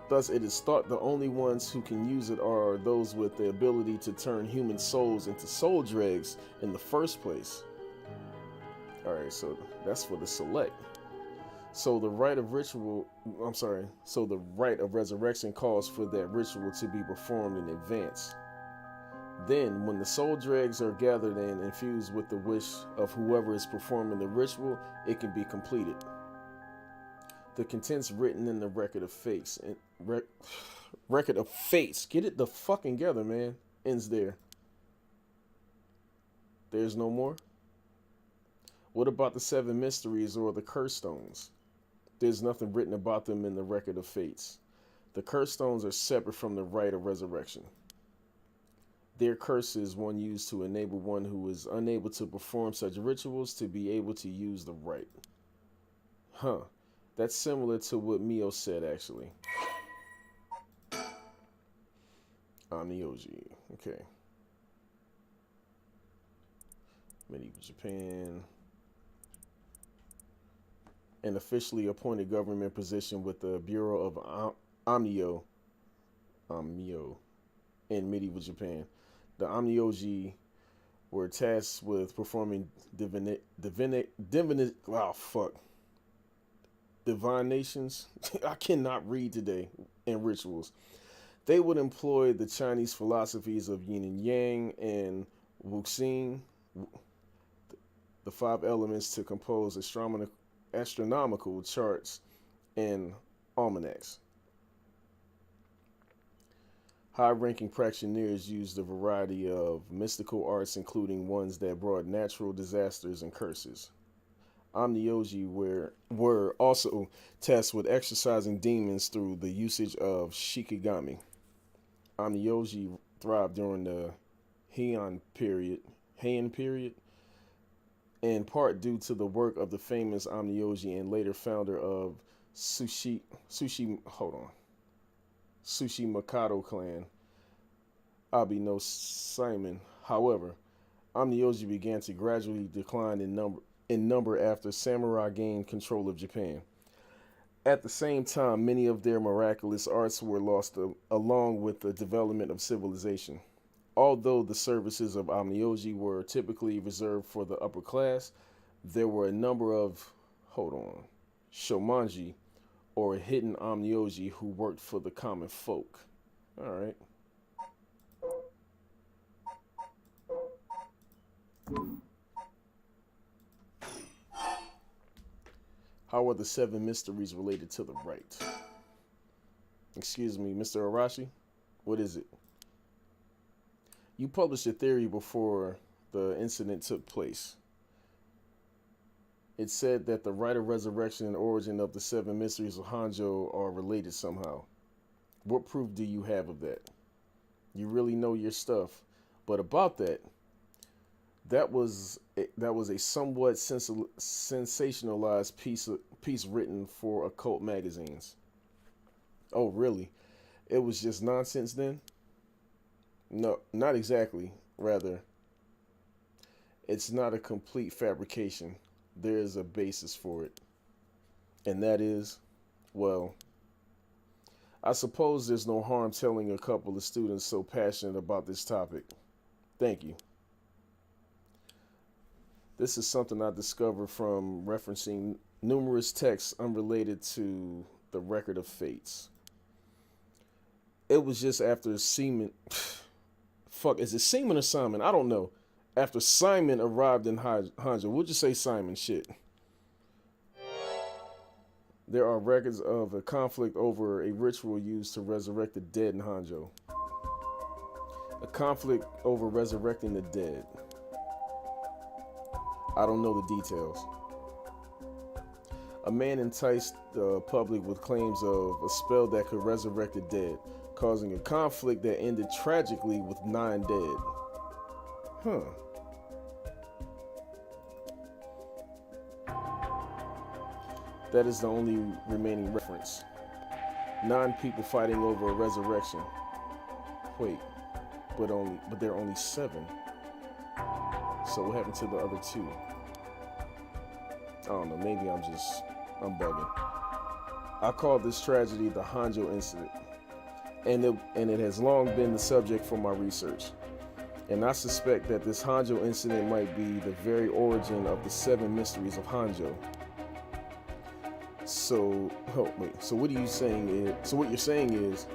Thus, it is thought the only ones who can use it are those with the ability to turn human souls into soul dregs in the first place. Alright, so that's for the select. So the rite of resurrection calls for that ritual to be performed in advance. Then, when the soul dregs are gathered and infused with the wish of whoever is performing the ritual, it can be completed. The contents written in the record of fates, record of fates, get it the fucking together, man, ends there. There's no more? What about the 7 mysteries or the curse stones? There's nothing written about them in the record of fates. The curse stones are separate from the rite of resurrection. Their curse is one used to enable one who is unable to perform such rituals to be able to use the rite. Huh. That's similar to what Mio said, actually. Amnioji. Okay. Medieval Japan. An officially appointed government position with the Bureau of Amnio in medieval Japan. The Amnioji were tasked with performing divinations. I cannot read today, and rituals. They would employ the Chinese philosophies of yin and yang and wuxing, the 5 elements, to compose astronomical charts and almanacs. High-ranking practitioners used a variety of mystical arts, including ones that brought natural disasters and curses. Amnioji were also tasked with exorcising demons through the usage of shikigami. Amnioji thrived during the Heian period, in part due to the work of the famous Amnioji and later founder of Sushi Mikado clan, Abi no Simon. However, Amnioji began to gradually decline in number after samurai gained control of Japan. At the same time, many of their miraculous arts were lost along with the development of civilization. Although the services of Amnioji were typically reserved for the upper class, there were a number of, shomanji, or hidden Amnioji, who worked for the common folk. All right. How are the 7 mysteries related to the rite? Excuse me, Mr. Arashi? What is it? You published a theory before the incident took place. It said that the rite of resurrection and origin of the 7 mysteries of Hanjo are related somehow. What proof do you have of that? You really know your stuff. But about that, that was a somewhat sensationalized piece written for occult magazines. Oh, really? It was just nonsense then? No, not exactly. Rather, it's not a complete fabrication. There is a basis for it. And that is, well, I suppose there's no harm telling a couple of students so passionate about this topic. Thank you. This is something I discovered from referencing numerous texts unrelated to the record of fates. It was just after Seaman... Fuck, is it Seaman or Simon? I don't know. After Simon arrived in Hanjo. We'll just say Simon, shit. There are records of a conflict over a ritual used to resurrect the dead in Hanjo. A conflict over resurrecting the dead. I don't know the details. A man enticed the public with claims of a spell that could resurrect the dead, causing a conflict that ended tragically with 9 dead. Huh. That is the only remaining reference. 9 people fighting over a resurrection. Wait, but there are only 7. So what happened to the other 2? I don't know, maybe I'm bugging. I call this tragedy the Hanjo incident, and it has long been the subject for my research. And I suspect that this Hanjo incident might be the very origin of the 7 mysteries of Hanjo. So, oh, wait. So what are you saying is? So what you're saying is,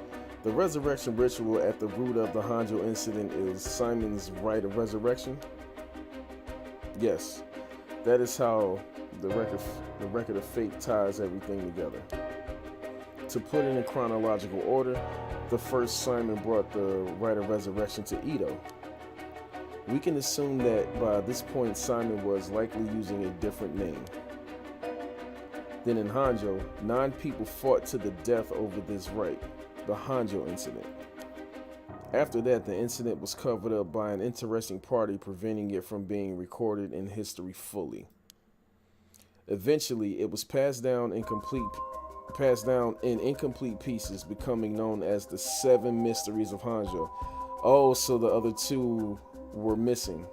the resurrection ritual at the root of the Hanjo incident is Simon's rite of resurrection. Yes, that is how the record of fate ties everything together. To put it in chronological order, the first Simon brought the rite of resurrection to Edo. We can assume that by this point Simon was likely using a different name. Then in Hanjo, 9 people fought to the death over this rite, the Hanjo incident. After that, the incident was covered up by an interesting party, preventing it from being recorded in history fully. Eventually, it was passed down in incomplete pieces, becoming known as the 7 mysteries of Hanjo. Oh, so the other 2 were missing.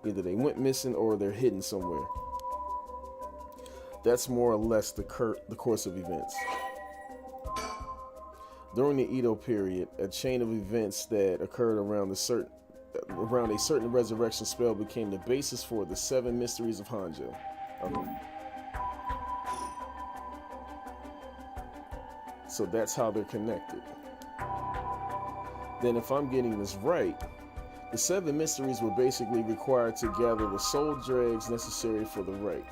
Either they went missing or they're hidden somewhere. That's more or less the course of events. During the Edo period, a chain of events that occurred around a certain resurrection spell became the basis for the 7 mysteries of Hanjo. Okay. So that's how they're connected. Then if I'm getting this right, the 7 mysteries were basically required to gather the soul dregs necessary for the rite.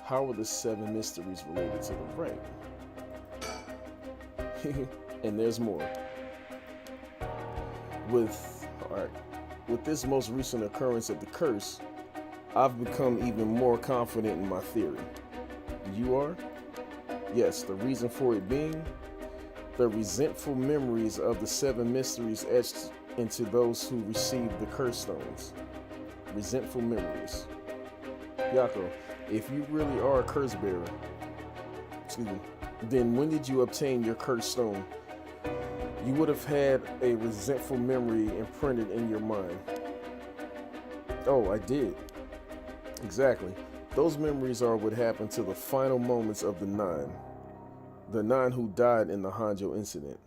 How are the 7 mysteries related to the rite? And there's more. With this most recent occurrence of the curse, I've become even more confident in my theory. You are? Yes, the reason for it being the resentful memories of the 7 mysteries etched into those who received the curse stones. Resentful memories. Yako, if you really are a curse bearer, then when did you obtain your curse stone? You would have had a resentful memory imprinted in your mind. Oh, I did. Exactly. Those memories are what happened to the final moments of the 9. The 9 who died in the Hanjo incident.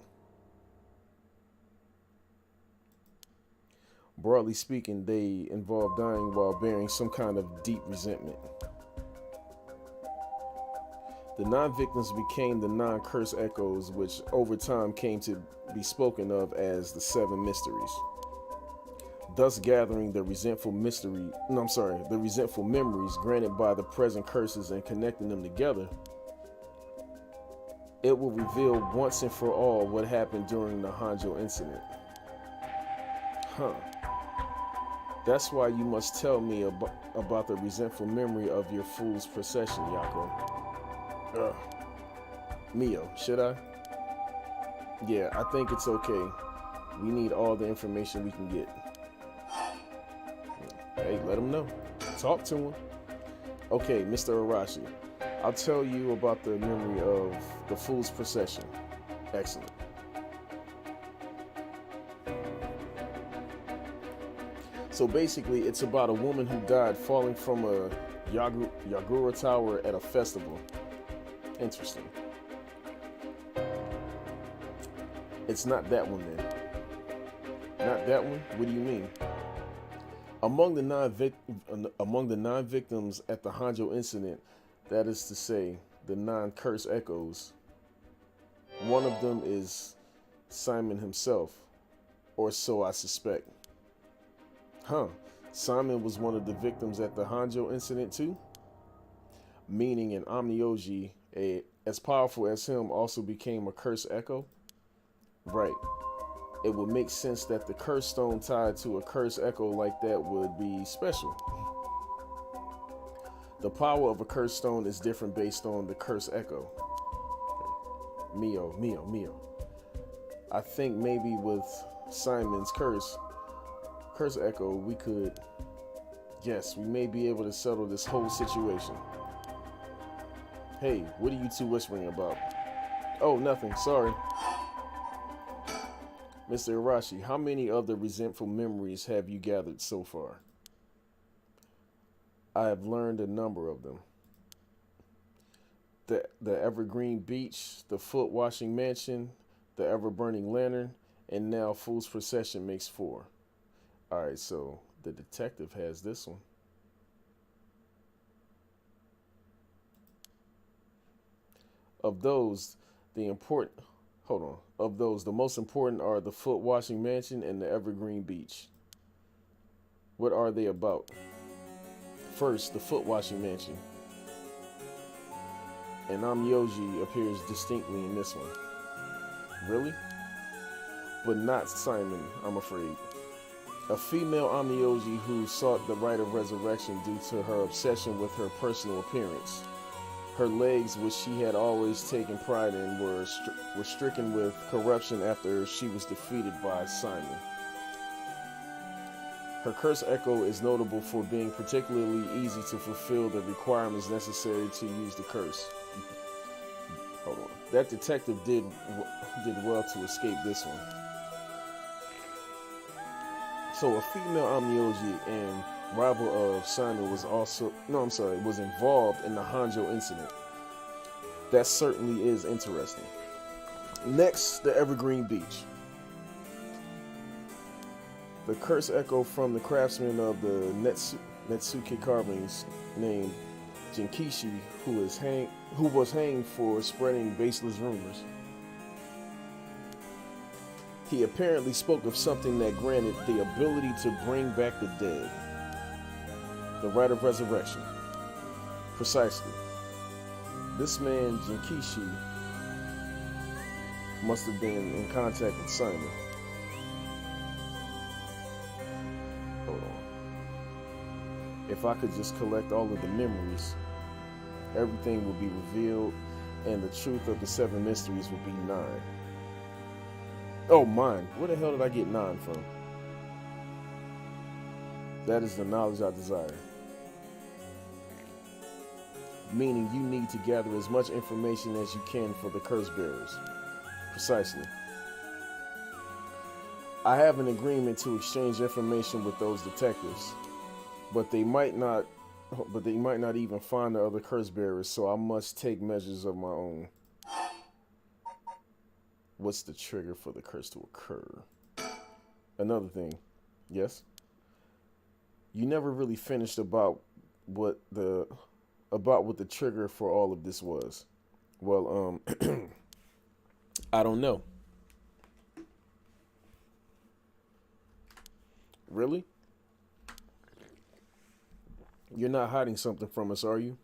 Broadly speaking, they involve dying while bearing some kind of deep resentment. The 9 victims became the 9 curse echoes, which over time came to be spoken of as the 7 mysteries. Thus gathering the resentful memories granted by the present curses and connecting them together, it will reveal once and for all what happened during the Hanjo incident. Huh. That's why you must tell me about the resentful memory of your fool's procession, Yako. Mio, should I? Yeah, I think it's okay. We need all the information we can get. Hey, let him know. Talk to him. Okay, Mr. Arashi, I'll tell you about the memory of the fool's procession. Excellent. So basically, it's about a woman who died falling from a Yagura tower at a festival. Interesting. It's not that one then. Not that one? What do you mean? Among the 9 victims at the Hanjo incident, that is to say, the 9 curse echoes, one of them is Simon himself, or so I suspect. Huh, Simon was one of the victims at the Hanjo incident too? Meaning an Omnioji, as powerful as him, also became a curse echo? Right. It would make sense that the curse stone tied to a curse echo like that would be special. The power of a curse stone is different based on the curse echo. Mio. I think maybe with Simon's curse echo, we may be able to settle this whole situation. Hey, what are you two whispering about? Oh, nothing, sorry. Mr. Arashi, how many of the resentful memories have you gathered so far? I have learned a number of them. the Evergreen Beach, the Foot Washing Mansion, the Ever Burning Lantern, and now Fool's Procession makes four. All right, so the detective has this one. Of those, the important hold on. Of those, the most important are the Foot Washing Mansion and the Evergreen Beach. What are they about? First, the Foot Washing Mansion. And Amyoji appears distinctly in this one. Really? But not Simon, I'm afraid. A female Amyoji who sought the right of resurrection due to her obsession with her personal appearance. Her legs, which she had always taken pride in, were stricken with corruption after she was defeated by Simon. Her curse echo is notable for being particularly easy to fulfill the requirements necessary to use the curse. Hold on. That detective did well to escape this one. So a female Amyoji and rival of Simon was involved in the Hanjo incident. That certainly is interesting. Next, the Evergreen Beach. The curse echo from the craftsman of the Netsuke carvings named Jinkishi, who was hanged for spreading baseless rumors. He apparently spoke of something that granted the ability to bring back the dead. The right of resurrection. Precisely. This man, Jinkishi, must have been in contact with Simon. Hold on. If I could just collect all of the memories, everything would be revealed, and the truth of the 7 mysteries would be 9. Oh, mine. Where the hell did I get 9 from? That is the knowledge I desire. Meaning you need to gather as much information as you can for the curse bearers. Precisely. I have an agreement to exchange information with those detectives, but they might not even find the other curse bearers, so I must take measures of my own. What's the trigger for the curse to occur? Another thing. Yes? You never really finished about what the trigger for all of this was. Well, I don't know. Really? You're not hiding something from us, are you?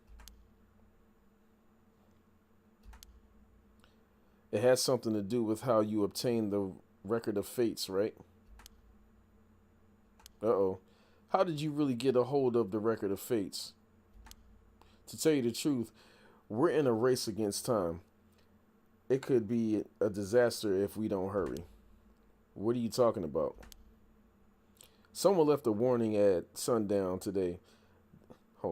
It has something to do with how you obtained the record of fates, right? Uh-oh. How did you really get a hold of the record of fates? To tell you the truth, we're in a race against time. It could be a disaster if we don't hurry. What are you talking about? Someone left a warning at sundown today.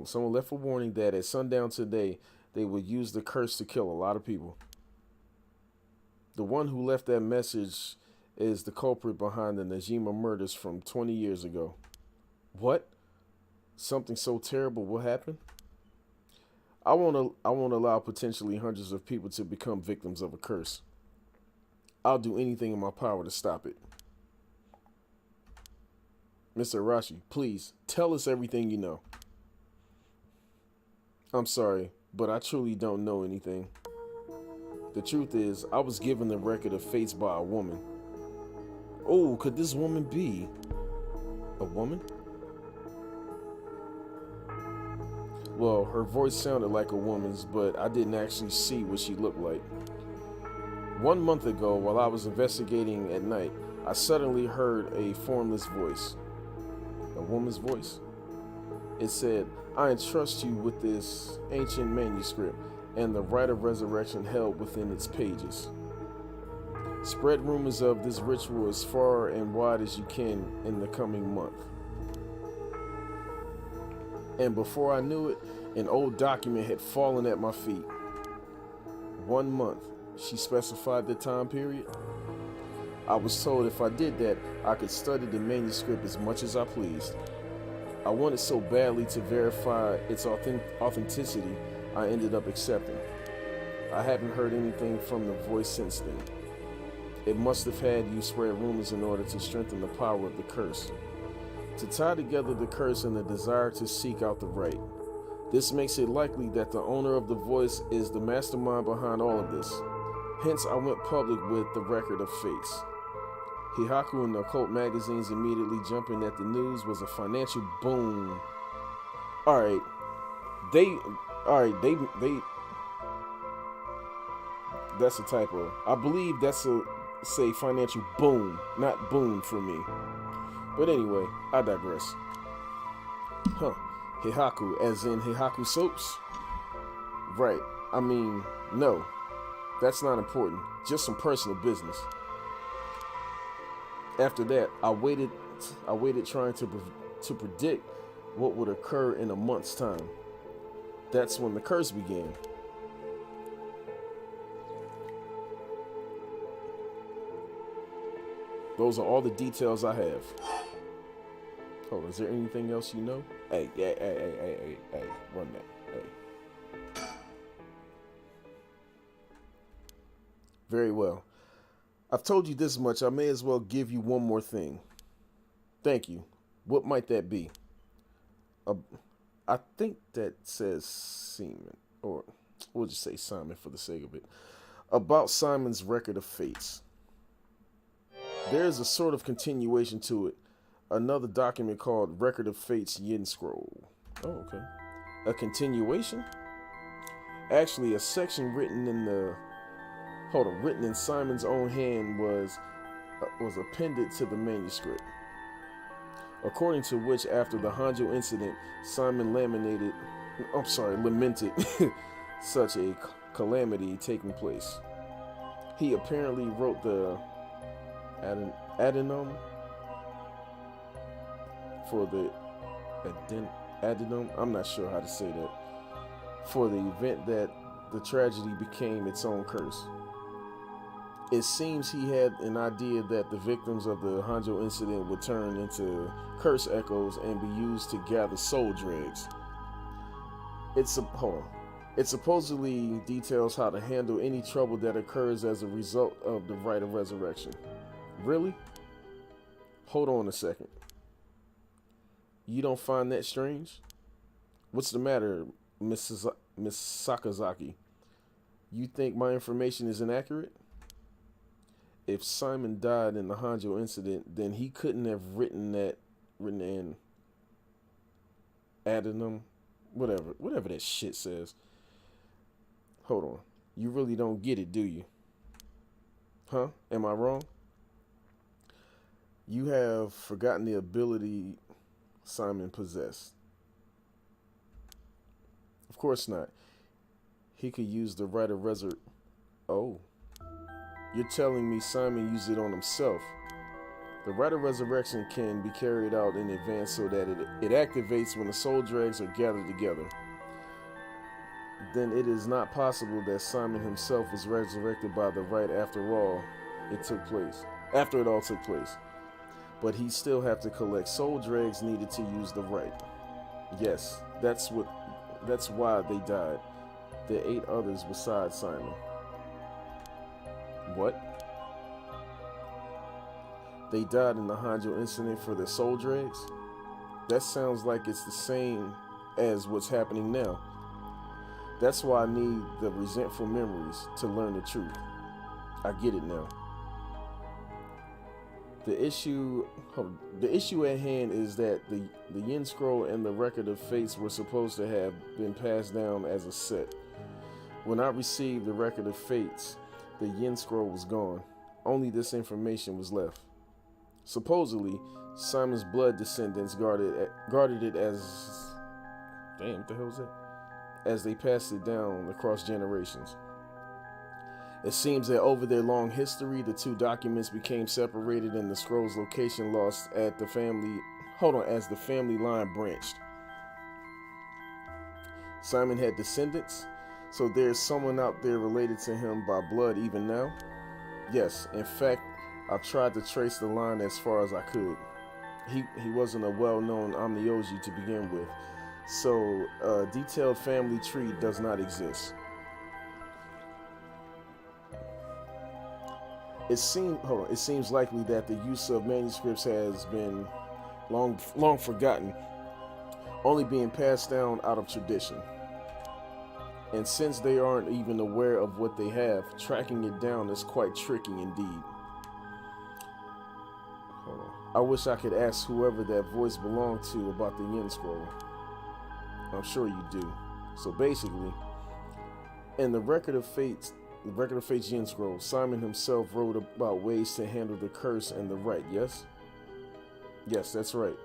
Someone left a warning that at sundown today, they would use the curse to kill a lot of people. The one who left that message is the culprit behind the Najima murders from 20 years ago. What? Something so terrible will happen? I won't allow potentially hundreds of people to become victims of a curse. I'll do anything in my power to stop it. Mr. Arashi, please, tell us everything you know. I'm sorry, but I truly don't know anything. The truth is, I was given the record of fates by a woman. Oh, could this woman be a woman? Well, her voice sounded like a woman's, but I didn't actually see what she looked like. 1 month ago, while I was investigating at night, I suddenly heard a formless voice. A woman's voice. It said, I entrust you with this ancient manuscript and the right of resurrection held within its pages. Spread rumors of this ritual as far and wide as you can in the coming month. And before I knew it, an old document had fallen at my feet. 1 month. She specified the time period. I was told if I did that, I could study the manuscript as much as I pleased. I wanted so badly to verify its authenticity, I ended up accepting. I haven't heard anything from the voice since then. It must have had you spread rumors in order to strengthen the power of the curse, to tie together the curse and the desire to seek out the right. This makes it likely that the owner of the voice is the mastermind behind all of this. Hence, I went public with the record of fates. Hihaku and the occult magazines immediately jumping at the news was a financial boom. Alright, they, that's a typo. I believe that's say financial boom, not boom for me. But anyway, I digress. Huh. Hihaku, as in Hihaku soaps? Right. I mean, no. That's not important. Just some personal business. After that, I waited trying to predict what would occur in a month's time. That's when the curse began. Those are all the details I have. Hold on, is there anything else you know? Hey, run that. Hey. Very well. I've told you this much, I may as well give you one more thing. Thank you. What might that be? I think that says Seaman, or we'll just say Simon for the sake of it. About Simon's record of fates. There's a sort of continuation to it. Another document called Record of Fates Yin Scroll. Oh, okay. A continuation? Actually, a section written in Simon's own hand was appended to the manuscript. According to which, after the Hanjo incident, Simon lamented such a calamity taking place. He apparently wrote the addendum for the addendum, I'm not sure how to say that, for the event that the tragedy became its own curse. It seems he had an idea that the victims of the Hanjo incident would turn into curse echoes and be used to gather soul dregs. It supposedly details how to handle any trouble that occurs as a result of the rite of resurrection. Really? Hold on a second. You don't find that strange? What's the matter, Miss Sakazaki? You think my information is inaccurate? If Simon died in the Hanjo incident, then he couldn't have written in addendum, whatever that shit says. Hold on. You really don't get it, do you? Huh? Am I wrong? You have forgotten the ability Simon possessed. Of course not. He could use the rite of resurrection. Oh. You're telling me Simon used it on himself. The rite of resurrection can be carried out in advance so that it activates when the soul dregs are gathered together. Then it is not possible that Simon himself was resurrected by the rite after it all took place. But he still have to collect soul dregs needed to use the rite. Yes, that's why they died. There are 8 others besides Simon. What? They died in the Hanjo incident for their soul dregs? That sounds like it's the same as what's happening now. That's why I need the resentful memories to learn the truth. I get it now. The issue at hand is that the Yin Scroll and the Record of Fates were supposed to have been passed down as a set. When I received the Record of Fates, the Yin Scroll was gone. Only this information was left. Supposedly, Simon's blood descendants guarded it as... Damn, what the hell is that? As they passed it down across generations. It seems that over their long history, the 2 documents became separated and the scroll's location lost at the family... as the family line branched. Simon had descendants, so there's someone out there related to him by blood even now? Yes, in fact, I've tried to trace the line as far as I could. He wasn't a well-known Omnioji to begin with, so a detailed family tree does not exist. It seems likely that the use of manuscripts has been long forgotten, only being passed down out of tradition. And since they aren't even aware of what they have, tracking it down is quite tricky indeed. Hold on. I wish I could ask whoever that voice belonged to about the Yin Scroll. I'm sure you do. So basically, in the Record of Fate's Yin Scroll, Simon himself wrote about ways to handle the curse and the right, yes? Yes, that's right.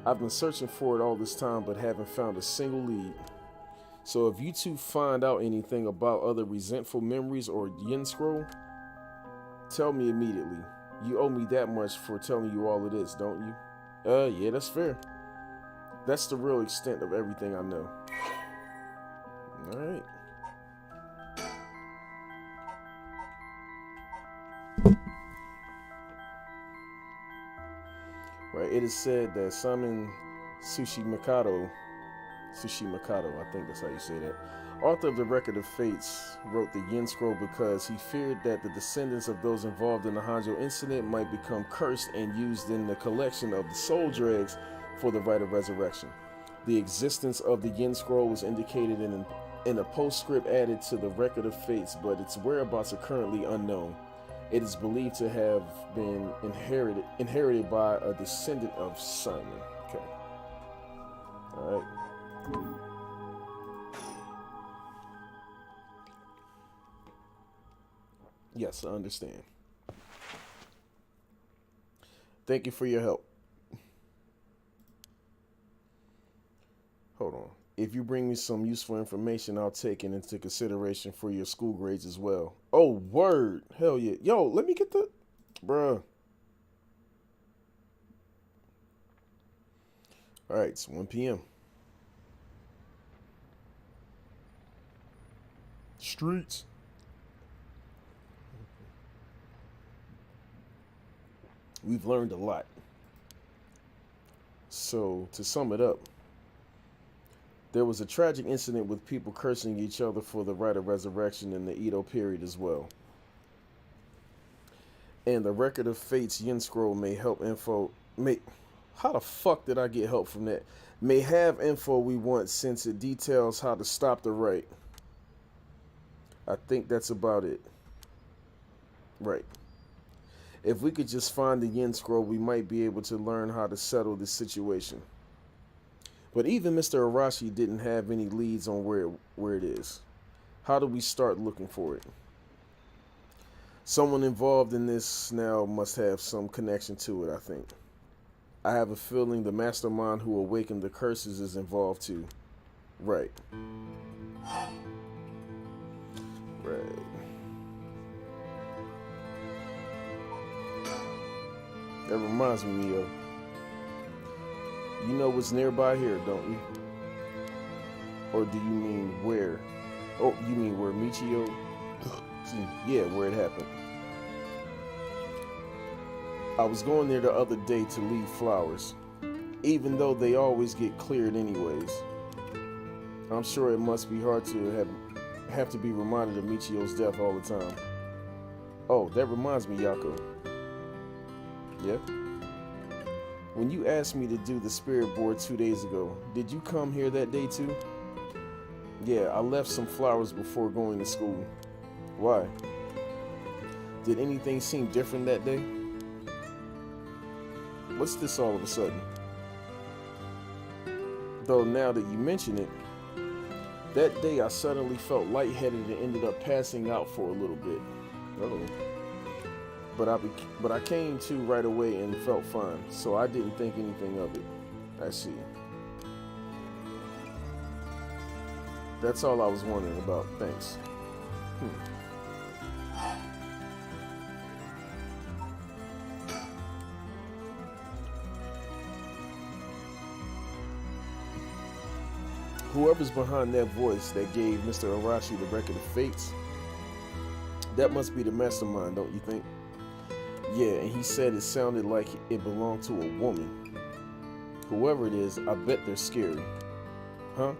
I've been searching for it all this time, but haven't found a single lead. So if you two find out anything about other resentful memories or Yin Scroll, tell me immediately. You owe me that much for telling you all of this, don't you? Yeah, that's fair. That's the real extent of everything I know. Alright. Right, it is said that Simon Tsushimikado, I think that's how you say that, author of the Record of Fates, wrote the Yin Scroll because he feared that the descendants of those involved in the Hanjo incident might become cursed and used in the collection of the soul dregs for the rite of resurrection. The existence of the Yin Scroll was indicated in a postscript added to the Record of Fates, but its whereabouts are currently unknown. It is believed to have been inherited by a descendant of Simon. Okay. All right. Yes, I understand. Thank you for your help. Hold on. If you bring me some useful information, I'll take it into consideration for your school grades as well. Oh, word. Hell yeah. Yo, let me get the... Bruh. Alright, it's 1 p.m. Streets. We've learned a lot. So, to sum it up, there was a tragic incident with people cursing each other for the rite of resurrection in the Edo period as well. And the Record of Fate's Yin Scroll may help how the fuck did I get help from that? May have info we want since it details how to stop the rite. I think that's about it. Right. If we could just find the Yin Scroll, we might be able to learn how to settle this situation. But even Mr. Arashi didn't have any leads on where it is. How do we start looking for it? Someone involved in this now must have some connection to it, I think. I have a feeling the mastermind who awakened the curses is involved too. Right. Right. That reminds me of... You know what's nearby here, don't you? Or do you mean where? Oh, you mean where Michio? Yeah, where it happened. I was going there the other day to leave flowers, even though they always get cleared anyways. I'm sure it must be hard to have to be reminded of Michio's death all the time. Oh, that reminds me, Yako. Yeah? When you asked me to do the spirit board 2 days ago, did you come here that day too? Yeah, I left some flowers before going to school. Why? Did anything seem different that day? What's this all of a sudden? Though now that you mention it, that day I suddenly felt lightheaded and ended up passing out for a little bit. Uh-oh. But I came to right away and felt fine, so I didn't think anything of it. I see. That's all I was wondering about. Thanks. Whoever's behind that voice that gave Mr. Arashi the Record of Fates, that must be the mastermind, don't you think? Yeah, and he said it sounded like it belonged to a woman. Whoever it is, I bet they're scary. Huh?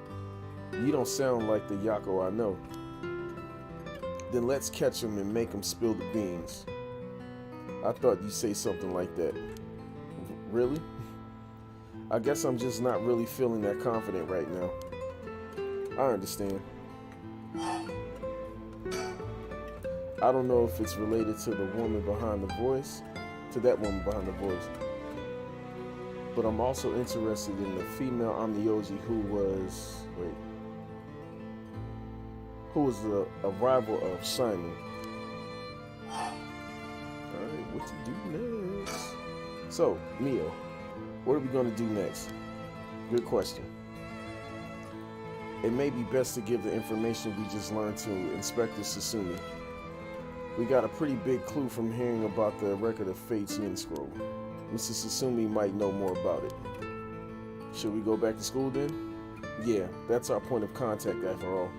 You don't sound like the Yako I know. Then let's catch him and make him spill the beans. I thought you'd say something like that. Really? I guess I'm just not really feeling that confident right now. I understand. I don't know if it's related to the woman behind the voice, to that woman behind the voice. But I'm also interested in the female Amnioji who was the rival of Simon. Alright, what to do next? So, Mio, what are we gonna do next? Good question. It may be best to give the information we just learned to Inspector Susumi. We got a pretty big clue from hearing about the Record of Fate's Yin Scroll. Mr. Susumi might know more about it. Should we go back to school then? Yeah, that's our point of contact after all.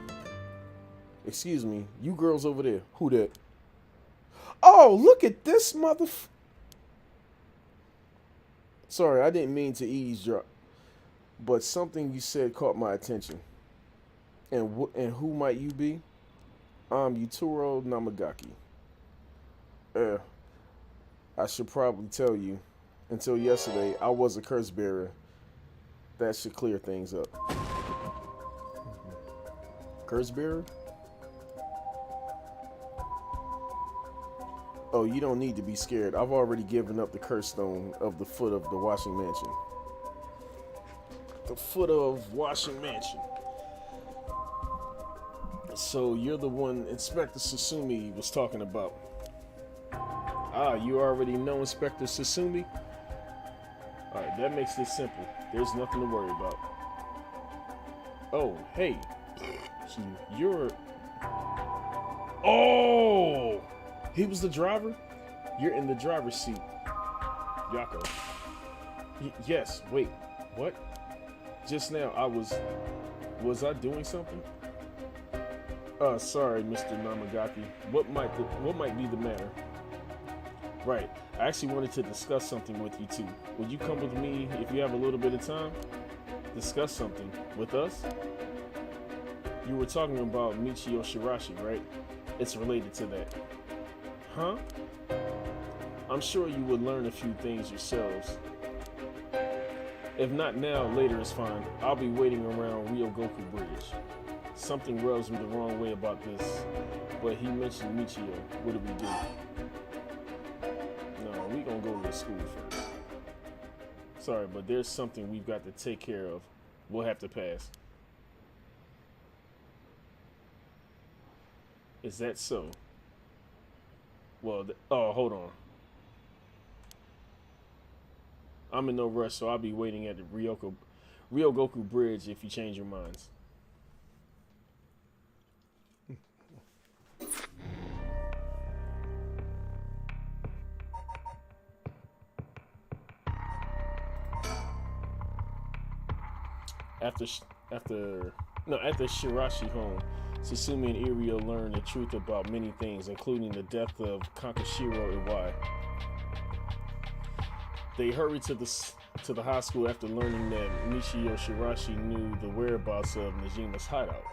Excuse me, you girls over there. Who that? Oh, look at this Sorry, I didn't mean to eavesdrop, but something you said caught my attention. And who might you be? I'm Yutaro Namagaki. I should probably tell you. Until yesterday, I was a curse bearer. That should clear things up. Curse bearer? Oh, you don't need to be scared. I've already given up the curse stone of the foot of the Washing Mansion. The foot of Washing Mansion. So you're the one Inspector Susumi was talking about. Ah, you already know Inspector Susumi? Alright, that makes this simple. There's nothing to worry about. Oh, hey. You're... Oh! He was the driver? You're in the driver's seat. Yako. Yes, wait. What? Just now, Was I doing something? Sorry, Mr. Namagaki. What might be the matter? Right. I actually wanted to discuss something with you too. Would you come with me if you have a little bit of time? Discuss something with us? You were talking about Michio Shirashi, right? It's related to that. Huh? I'm sure you would learn a few things yourselves. If not now, later is fine. I'll be waiting around Ryogoku Bridge. Something rubs me the wrong way about this, but he mentioned Michio. What do we do? No, we gonna go to the school first. Sorry, but there's something we've got to take care of. We'll have to pass. Is that so? Well, oh, hold on. I'm in no rush, so I'll be waiting at the Ryogoku Bridge if you change your minds. At the Shirashi home, Susumi and Irio learn the truth about many things, including the death of Kankashiro Iwai. They hurry to the high school after learning that Michio Shirashi knew the whereabouts of Nejima's hideout.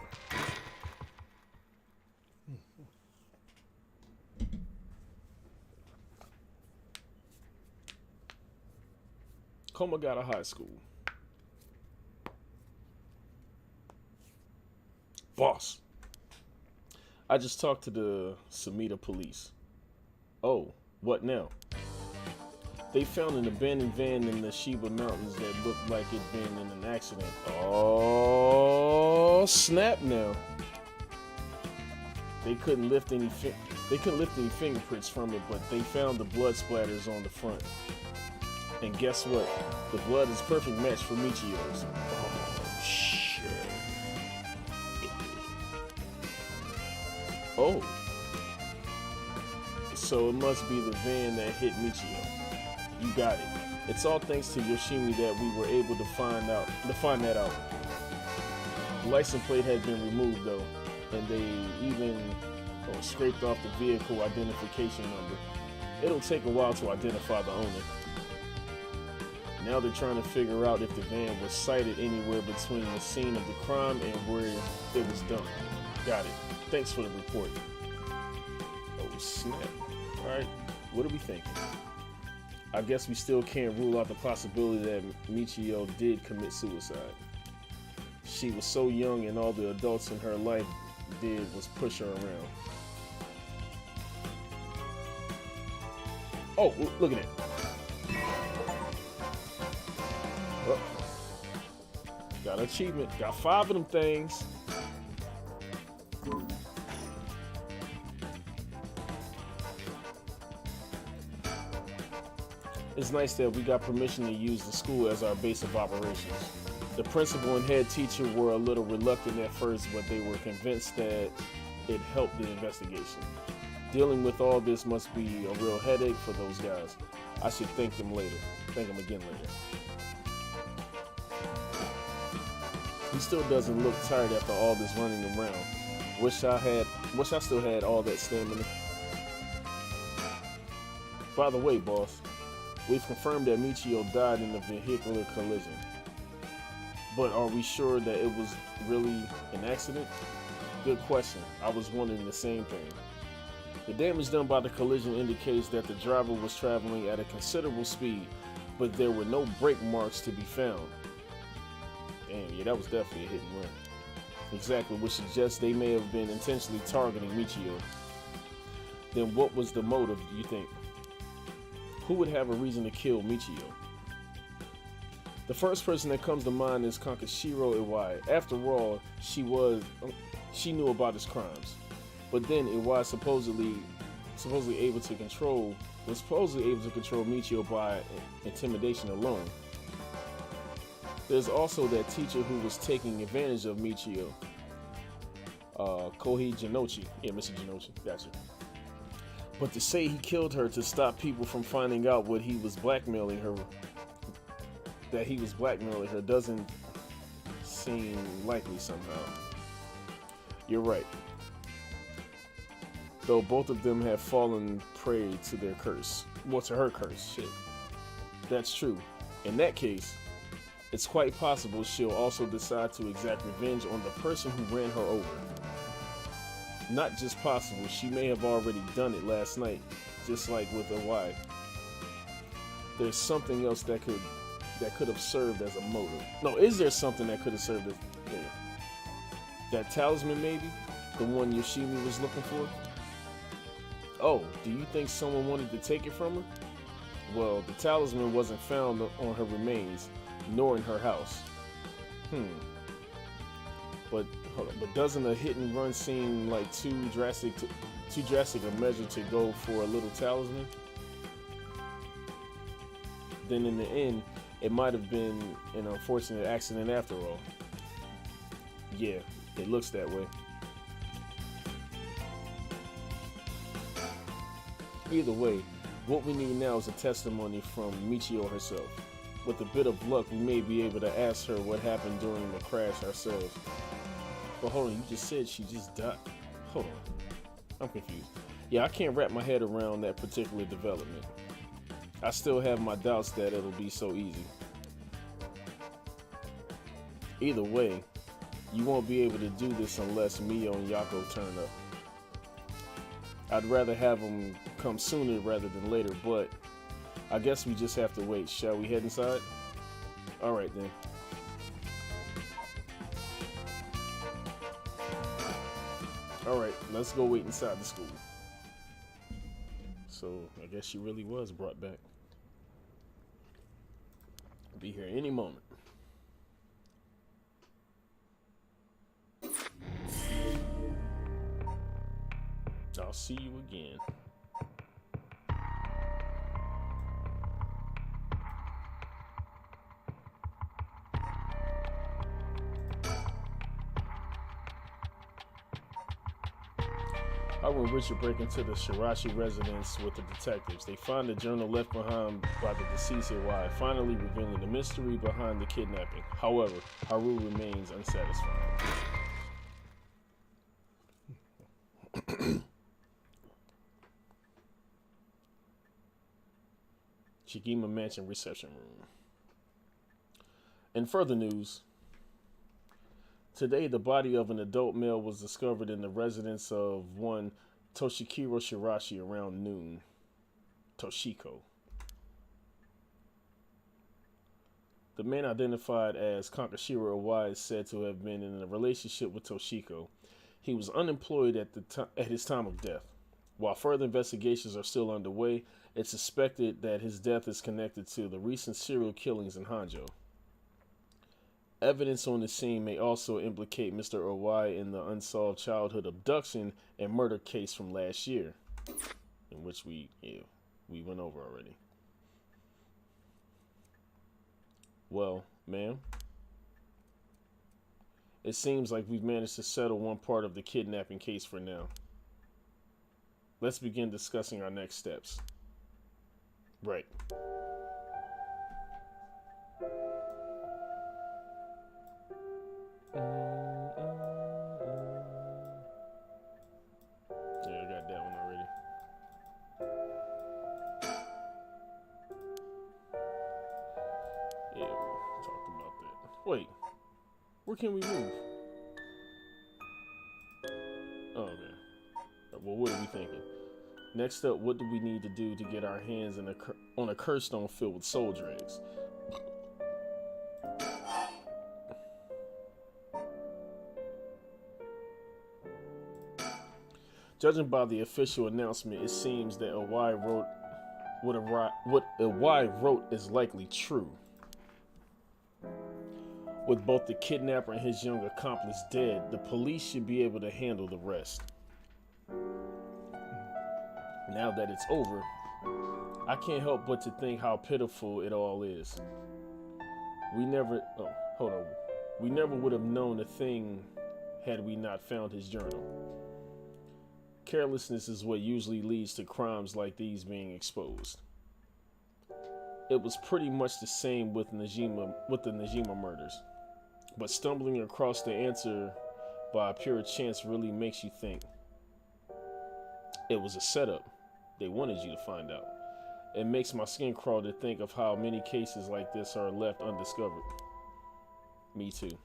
Komagata High School. Boss. I just talked to the Sumida police. Oh, what now? They found an abandoned van in the Shiba Mountains that looked like it'd been in an accident. Oh, snap now. They couldn't lift any fingerprints from it, but they found the blood splatters on the front. And guess what? The blood is a perfect match for Michio's. Oh, shit. Oh. So it must be the van that hit Michio. You got it. It's all thanks to Yoshimi that we were able to find that out. The license plate had been removed though, and they even scraped off the vehicle identification number. It'll take a while to identify the owner. Now they're trying to figure out if the van was sighted anywhere between the scene of the crime and where it was dumped. Got it. Thanks for the report. Oh snap. Alright. What are we thinking? I guess we still can't rule out the possibility that Michio did commit suicide. She was so young and all the adults in her life did was push her around. Oh, look at it. Oh, got an achievement. Got 5 of them things. It's nice that we got permission to use the school as our base of operations. The principal and head teacher were a little reluctant at first, but they were convinced that it helped the investigation. Dealing with all this must be a real headache for those guys. I should thank them later. Thank them again later. He still doesn't look tired after all this running around. Wish I still had all that stamina. By the way, boss, we've confirmed that Michio died in a vehicular collision. But are we sure that it was really an accident? Good question. I was wondering the same thing. The damage done by the collision indicates that the driver was traveling at a considerable speed, but there were no brake marks to be found. Damn, yeah, that was definitely a hit and run. Exactly, which suggests they may have been intentionally targeting Michio. Then what was the motive, do you think? Who would have a reason to kill Michio? The first person that comes to mind is Kankashiro Iwai. After all, she knew about his crimes. But then Iwai was supposedly able to control Michio by intimidation alone. There's also that teacher who was taking advantage of Michio. Kohei Jinochi. Yeah, Mr. Jinochi, gotcha. But to say he killed her to stop people from finding out that he was blackmailing her doesn't seem likely somehow. You're right. Though both of them have fallen prey to their curse. Well, to her curse, shit. That's true. In that case, it's quite possible she'll also decide to exact revenge on the person who ran her over. Not just possible, she may have already done it last night, just like with Iwai. There's something else that could have served as a motive. No, is there something that could have served as that talisman maybe? The one Yoshimi was looking for? Oh, do you think someone wanted to take it from her? Well, the talisman wasn't found on her remains, nor in her house. But doesn't a hit and run seem like too drastic a measure to go for a little talisman? Then in the end, it might have been an unfortunate accident after all. Yeah, it looks that way. Either way, what we need now is a testimony from Michio herself. With a bit of luck, we may be able to ask her what happened during the crash ourselves. But hold on, you just said she just died. Hold on, I'm confused. Yeah, I can't wrap my head around that particular development. I still have my doubts that it'll be so easy. Either way, you won't be able to do this unless Mio and Yako turn up. I'd rather have them come sooner rather than later, but I guess we just have to wait. Shall we head inside? Alright then. Alright, let's go wait inside the school. So, I guess she really was brought back. I'll be here any moment. I'll see you again. Howard and Richard break into the Shirashi residence with the detectives. They find a journal left behind by the deceased Iwai, finally revealing the mystery behind the kidnapping. However, Haru remains unsatisfied. Shigima Mansion reception room. In further news, today the body of an adult male was discovered in the residence of one Toshikiro Shirashi around noon. Toshiko. The man identified as Kankashiro Owai is said to have been in a relationship with Toshiko. He was unemployed at his time of death. While further investigations are still underway, it's suspected that his death is connected to the recent serial killings in Hanjo. Evidence on the scene may also implicate Mr. Owai in the unsolved childhood abduction and murder case from last year, in which we went over already. Well, ma'am, it seems like we've managed to settle one part of the kidnapping case for now. Let's begin discussing our next steps. Right. Yeah, I got that one already. Yeah, we talked about that. Wait, where can we move? Oh, okay. Well, what are we thinking? Next up, what do we need to do to get our hands on a curse stone filled with soul dregs? Judging by the official announcement, it seems that Owai wrote what Owai wrote is likely true. With both the kidnapper and his young accomplice dead, the police should be able to handle the rest. Now that it's over, I can't help but to think how pitiful it all is. We never would have known a thing had we not found his journal. Carelessness is what usually leads to crimes like these being exposed. It was pretty much the same with the Najima murders, but stumbling across the answer by pure chance really makes you think. It was a setup. They wanted you to find out. It makes my skin crawl to think of how many cases like this are left undiscovered. Me too.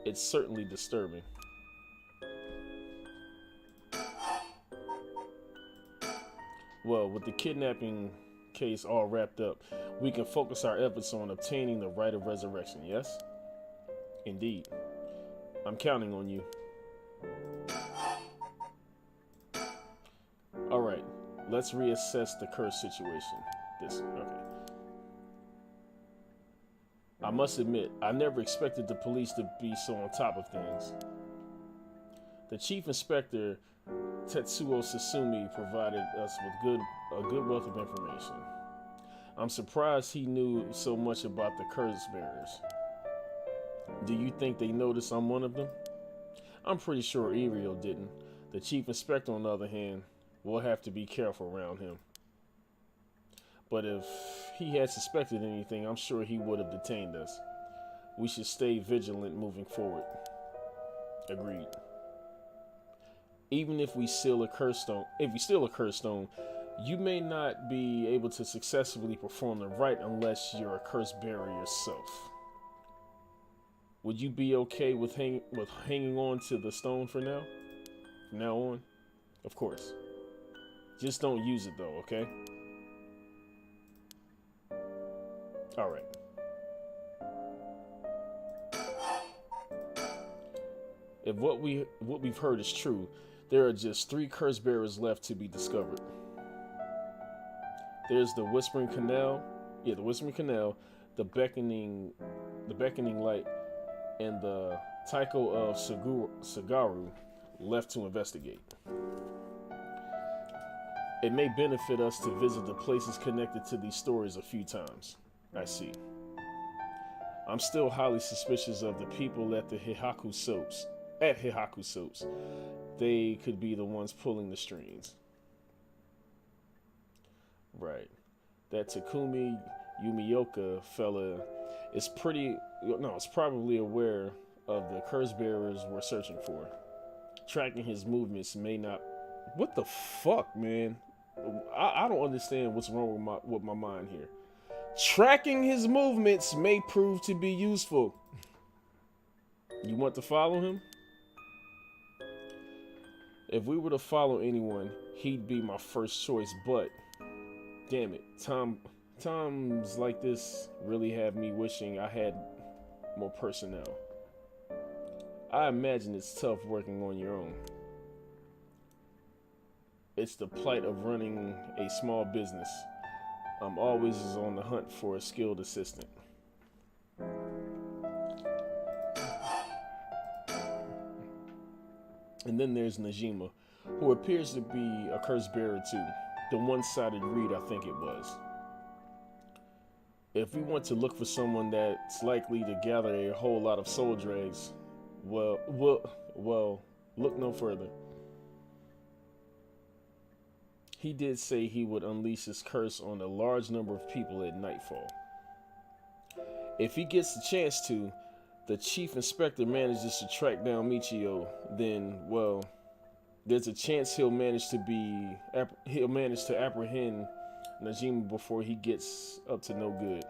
It's certainly disturbing. Well, with the kidnapping case all wrapped up, we can focus our efforts on obtaining the right of resurrection, yes? Indeed. I'm counting on you. Alright, let's reassess the curse situation. Okay. I must admit, I never expected the police to be so on top of things. The Chief Inspector, Tetsuo Sasumi, provided us with a good wealth of information. I'm surprised he knew so much about the curse bearers. Do you think they noticed I'm one of them? I'm pretty sure Irio didn't. The Chief Inspector, on the other hand, we'll have to be careful around him. But if he had suspected anything, I'm sure he would have detained us. We should stay vigilant moving forward. Agreed. Even if we steal a curse stone, you may not be able to successfully perform the rite unless you're a curse bearer yourself. Would you be okay with hanging on to the stone for now? From now on? Of course. Just don't use it though, okay? Alright. If what we've heard is true, there are just 3 curse bearers left to be discovered. There's the Whispering Canal, the Beckoning Light, and the Taiko of Sagaru left to investigate. It may benefit us to visit the places connected to these stories a few times. I see. I'm still highly suspicious of the people at the Hihaku Soaps. They could be the ones pulling the strings. Right. That Takumi Yumioka fella is probably aware of the curse bearers we're searching for. Tracking his movements may not... What the fuck, man? I don't understand what's wrong with my mind here. Tracking his movements may prove to be useful. You want to follow him? If we were to follow anyone, he'd be my first choice, but Damn it. Times like this really have me wishing I had more personnel. I imagine it's tough working on your own. It's the plight of running a small business. I'm always on the hunt for a skilled assistant. And then there's Najima, who appears to be a curse bearer too. The one-sided read, I think it was. If we want to look for someone that's likely to gather a whole lot of soul drags, well, look no further. He did say he would unleash his curse on a large number of people at nightfall. If he gets the chance to, the chief inspector manages to track down Michio, then, well, there's a chance he'll manage to apprehend Najima before he gets up to no good.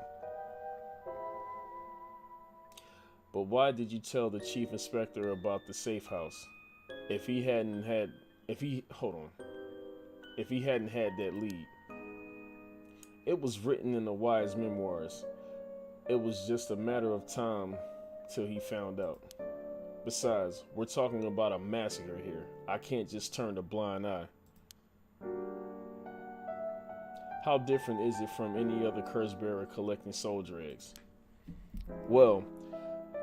But why did you tell the chief inspector about the safe house? If he hadn't had that lead. It was written in the wise memoirs. It was just a matter of time till he found out. Besides, we're talking about a massacre here. I can't just turn a blind eye. How different is it from any other curse bearer collecting soul dregs? Well,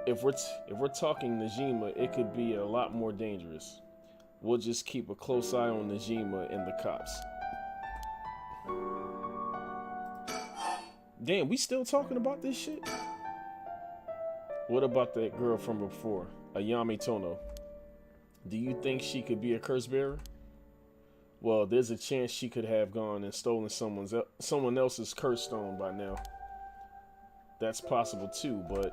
if we're talking Najima, it could be a lot more dangerous. We'll just keep a close eye on Najima and the cops. Damn, we still talking about this shit? What about that girl from before, Ayami Tono? Do you think she could be a curse bearer? Well, there's a chance she could have gone and stolen someone else's curse stone by now. That's possible too, but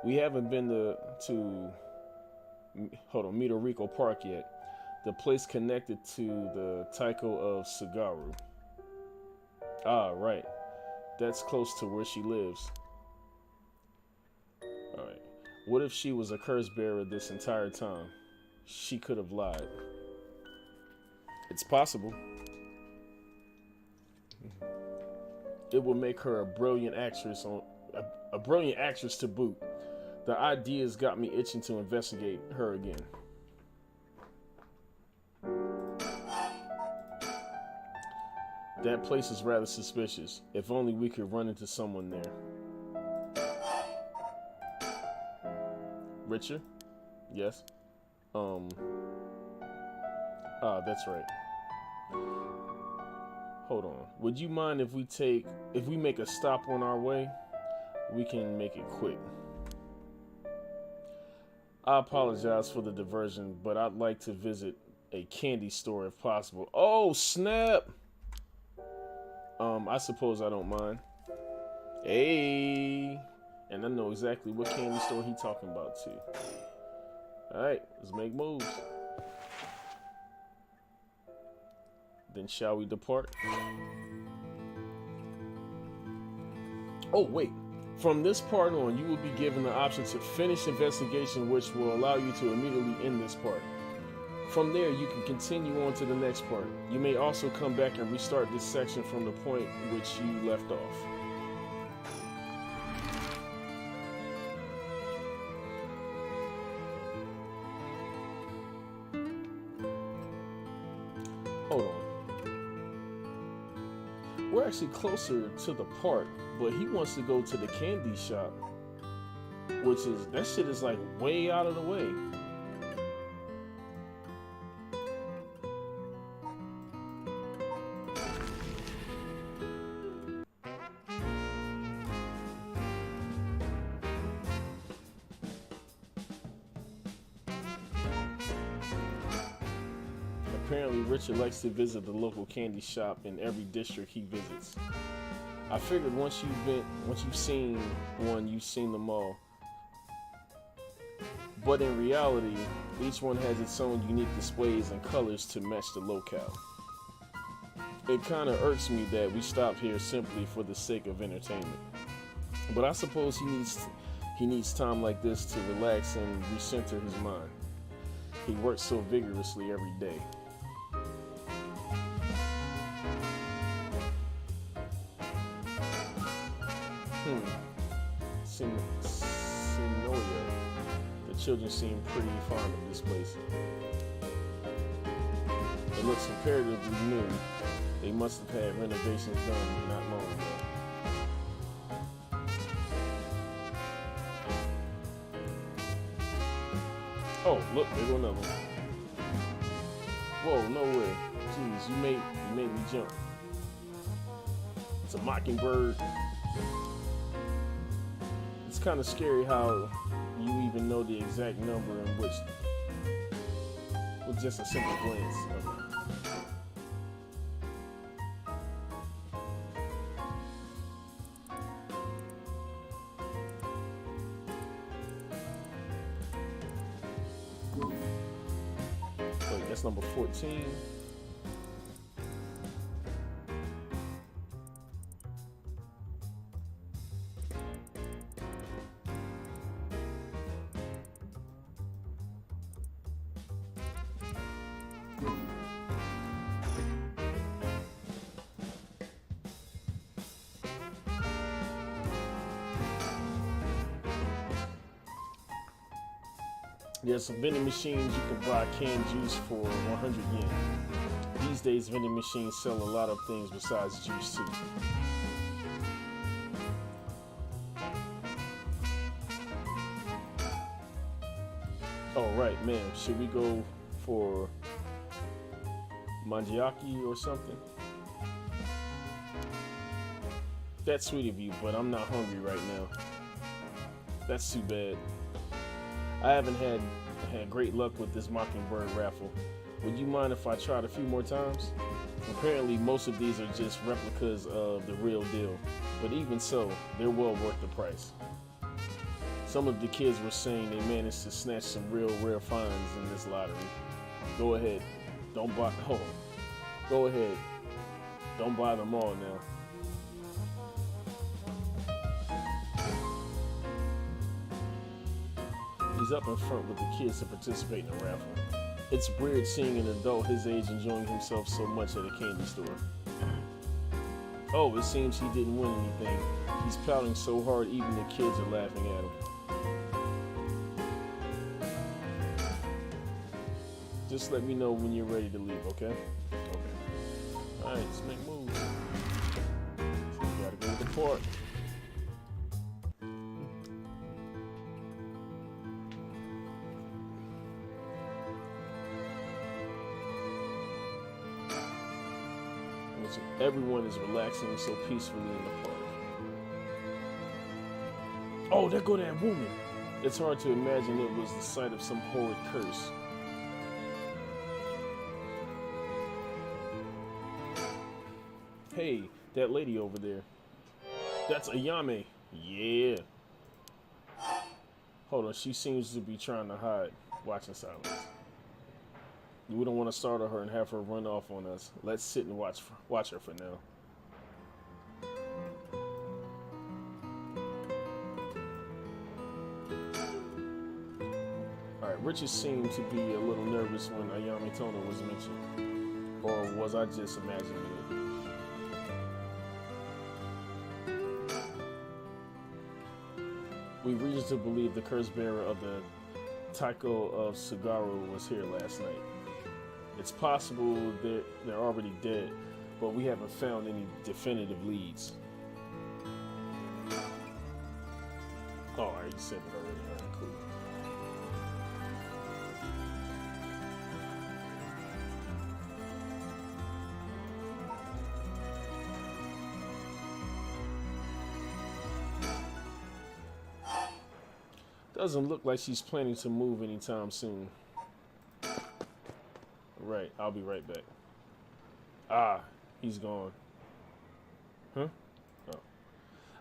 we haven't been to Midoriko Park yet, the place connected to the Taiko of Sugaru. Ah, right. That's close to where she lives. Alright. What if she was a curse bearer this entire time? She could have lied. It's possible. It would make her a brilliant actress to boot. The ideas got me itching to investigate her again. That place is rather suspicious. If only we could run into someone there. Richard? Yes? That's right. Hold on. Would you mind if we make a stop on our way? We can make it quick. I apologize for the diversion, but I'd like to visit a candy store if possible. Oh, snap! I suppose I don't mind. Hey! And I know exactly what candy store he's talking about, too. Alright, let's make moves. Then shall we depart? Oh, wait. From this part on, you will be given the option to finish investigation, which will allow you to immediately end this part. From there, you can continue on to the next part. You may also come back and restart this section from the point which you left off. Hold on. We're actually closer to the park, but he wants to go to the candy shop, which is, that shit is like way out of the way. Apparently, Richard likes to visit the local candy shop in every district he visits. I figured once you've seen one, you've seen them all. But in reality, each one has its own unique displays and colors to match the locale. It kind of irks me that we stopped here simply for the sake of entertainment. But I suppose he needs time like this to relax and recenter his mind. He works so vigorously every day. Sinoia. The children seem pretty fond of this place. It looks comparatively new. They must have had renovations done not long ago. Oh, look, there go another one. Whoa, no way. Jeez, you made me jump. It's a mockingbird. It's kind of scary how you even know the exact number in which with just a simple glance of it. Wait, that's number 14. There's some vending machines you can buy canned juice for 100 yen. These days, vending machines sell a lot of things besides juice too. Oh right, man, should we go for mangiaki or something? That's sweet of you, but I'm not hungry right now. That's too bad. I haven't had great luck with this mockingbird raffle. Would you mind if I tried a few more times? Apparently most of these are just replicas of the real deal, but even so, they're well worth the price. Some of the kids were saying they managed to snatch some real rare finds in this lottery. Go ahead, don't buy, go ahead, don't buy them all now. He's up in front with the kids to participate in the raffle. It's weird seeing an adult his age enjoying himself so much at a candy store. Oh, it seems he didn't win anything. He's pouting so hard even the kids are laughing at him. Just let me know when you're ready to leave, okay? Okay. Alright, let's make moves. So we gotta go to the park. Everyone is relaxing so peacefully in the park. Oh, there go that woman. It's hard to imagine it was the site of some horrid curse. Hey, that lady over there. That's Ayame. Yeah. Hold on, she seems to be trying to hide. Watch in silence. We don't want to startle her and have her run off on us. Let's sit and watch her for now. Alright, Richard seemed to be a little nervous when Ayame Tono was mentioned. Or was I just imagining it? We reason to believe the curse bearer of the Taiko of Sugaru was here last night. It's possible that they're already dead, but we haven't found any definitive leads. Oh, I already said that already. Alright, cool. Doesn't look like she's planning to move anytime soon. Right, I'll be right back. Ah, he's gone. Huh? Oh.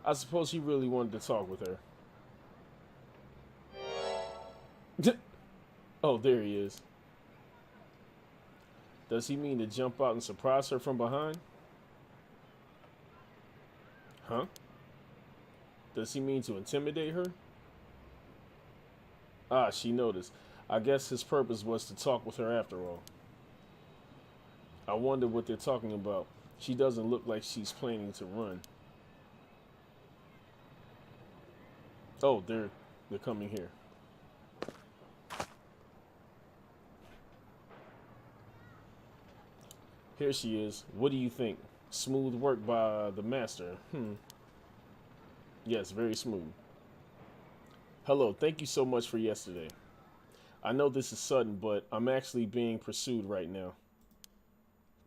I suppose he really wanted to talk with her. Oh, there he is. Does he mean to jump out and surprise her from behind? Huh? Does he mean to intimidate her? Ah, she noticed. I guess his purpose was to talk with her after all. I wonder what they're talking about. She doesn't look like she's planning to run. Oh, they're coming here. Here she is. What do you think? Smooth work by the master. Yes, very smooth. Hello, thank you so much for yesterday. I know this is sudden, but I'm actually being pursued right now.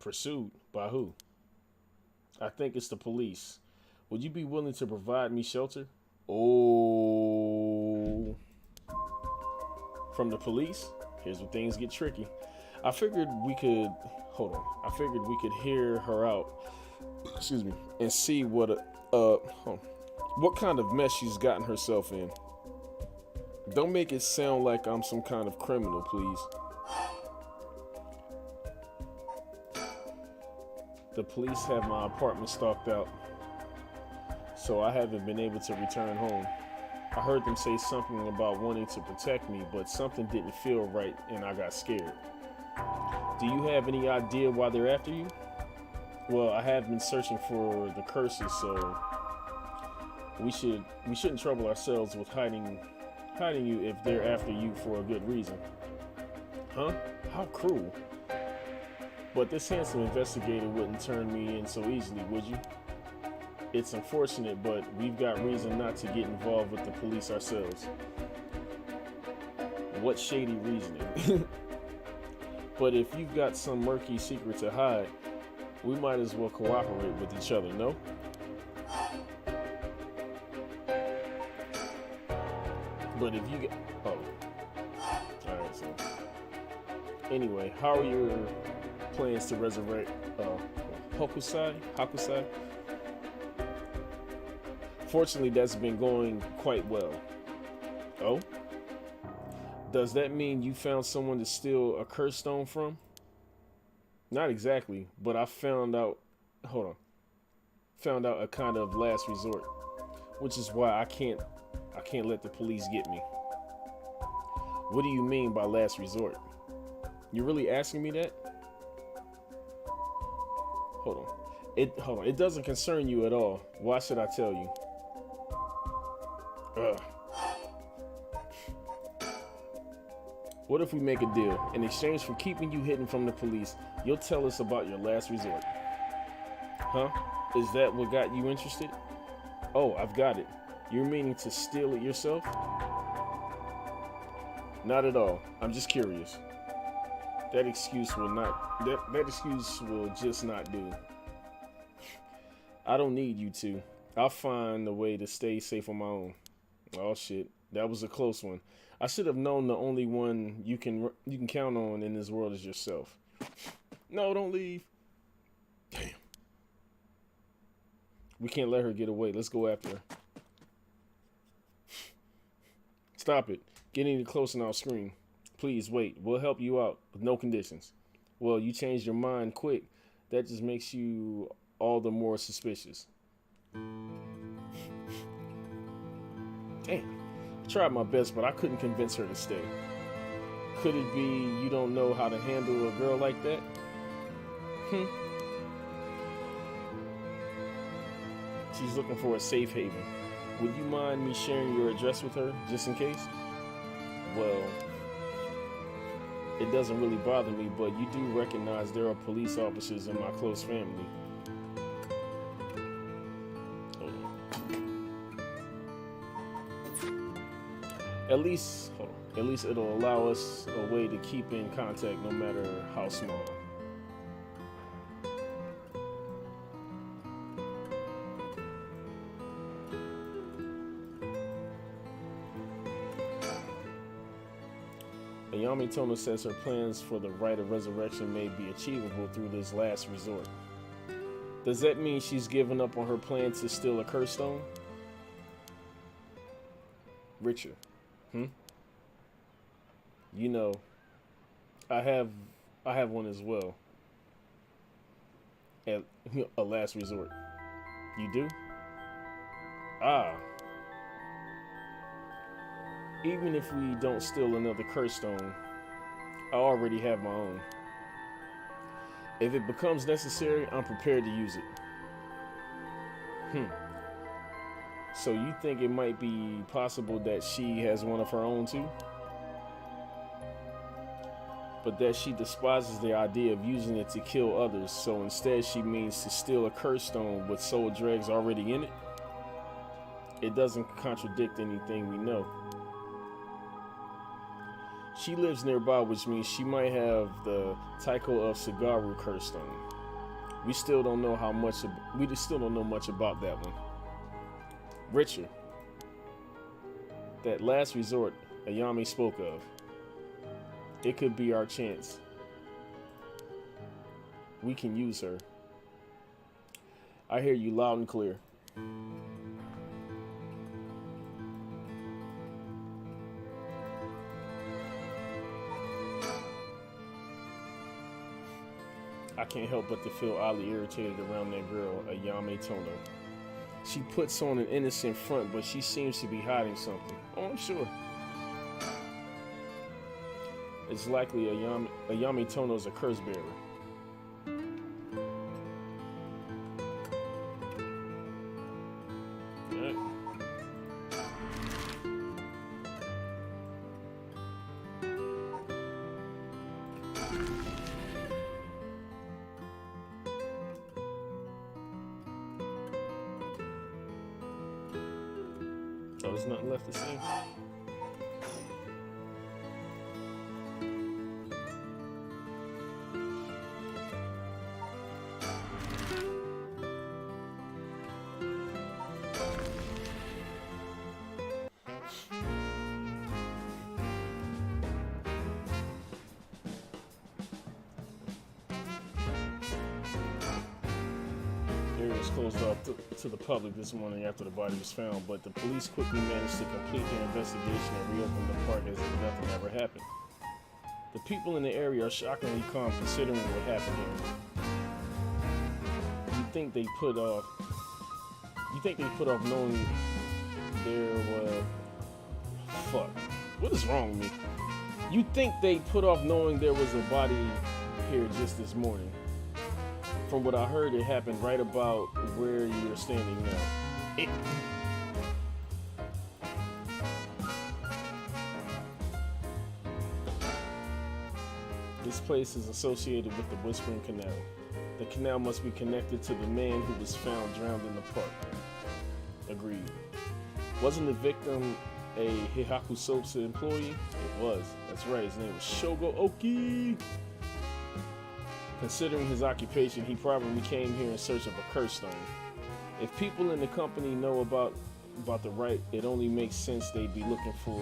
Pursued? By who? I think it's the police. Would you be willing to provide me shelter? Oh. From the police? Here's where things get tricky. I figured we could. Hold on. I figured we could hear her out. Excuse me. And see what kind of mess she's gotten herself in. Don't make it sound like I'm some kind of criminal, please. The police have my apartment stalked out, so I haven't been able to return home. I heard them say something about wanting to protect me, but something didn't feel right and I got scared. Do you have any idea why they're after you? Well, I have been searching for the curses, so we shouldn't trouble ourselves with hiding you if they're after you for a good reason. Huh? How cruel. But this handsome investigator wouldn't turn me in so easily, would you? It's unfortunate, but we've got reason not to get involved with the police ourselves. What shady reasoning? But if you've got some murky secret to hide, we might as well cooperate with each other, no? But if you get... Oh. Alright, so... Anyway, how are your plans to resurrect Hakusai? Fortunately, that's been going quite well. Oh? Does that mean you found someone to steal a curse stone from? Not exactly, but I found out... Hold on. Found out a kind of last resort. Which is why I can't let the police get me. What do you mean by last resort? You really asking me that? Hold on. It doesn't concern you at all. Why should I tell you? Ugh. What if we make a deal? In exchange for keeping you hidden from the police, you'll tell us about your last resort. Huh? Is that what got you interested? Oh, I've got it. You're meaning to steal it yourself? Not at all. I'm just curious. That excuse will just not do. I don't need you to. I'll find a way to stay safe on my own. Oh shit, that was a close one. I should have known the only one you can count on in this world is yourself. No, don't leave. Damn. We can't let her get away. Let's go after her. Stop it. Get any closer and I'll scream. Please wait. We'll help you out with no conditions. Well, you changed your mind quick. That just makes you all the more suspicious. Damn. I tried my best, but I couldn't convince her to stay. Could it be you don't know how to handle a girl like that? She's looking for a safe haven. Would you mind me sharing your address with her, just in case? Well, it doesn't really bother me, but you do recognize there are police officers in my close family. At least it'll allow us a way to keep in contact no matter how small. Ayami Tono says her plans for the rite of resurrection may be achievable through this last resort. Does that mean she's given up on her plan to steal a curse stone? Richard. You know, I have one as well. At a last resort. You do? Ah. Even if we don't steal another curse stone, I already have my own. If it becomes necessary, I'm prepared to use it. So you think it might be possible that she has one of her own too? But that she despises the idea of using it to kill others, so instead she means to steal a curse stone with soul dregs already in it? It doesn't contradict anything we know. She lives nearby, which means she might have the Taiko of Sagaru curse stone. We still don't know much about that one. Richard, that last resort Ayami spoke of. It could be our chance. We can use her. I hear you loud and clear. I can't help but to feel oddly irritated around that girl, Ayame Tono. She puts on an innocent front, but she seems to be hiding something. Oh, I'm sure. It's likely Ayame Tono's a curse bearer. Alright. Oh, there's nothing left to say. The area was closed off to the public this morning after the body was found, but the police quickly managed to complete their investigation and reopen the park as if nothing ever happened. The people in the area are shockingly calm considering what happened here. You think they put off knowing there was... Fuck. What is wrong with me? You think they put off knowing there was a body here just this morning? From what I heard, it happened right about where you're standing now. This place is associated with the Whispering Canal. The canal must be connected to the man who was found drowned in the park. Agreed. Wasn't the victim a Heihaku Soaps employee? It was. That's right, his name was Shogo Oki. Considering his occupation, he probably came here in search of a curse stone. If people in the company know about the rite, it only makes sense they'd be looking for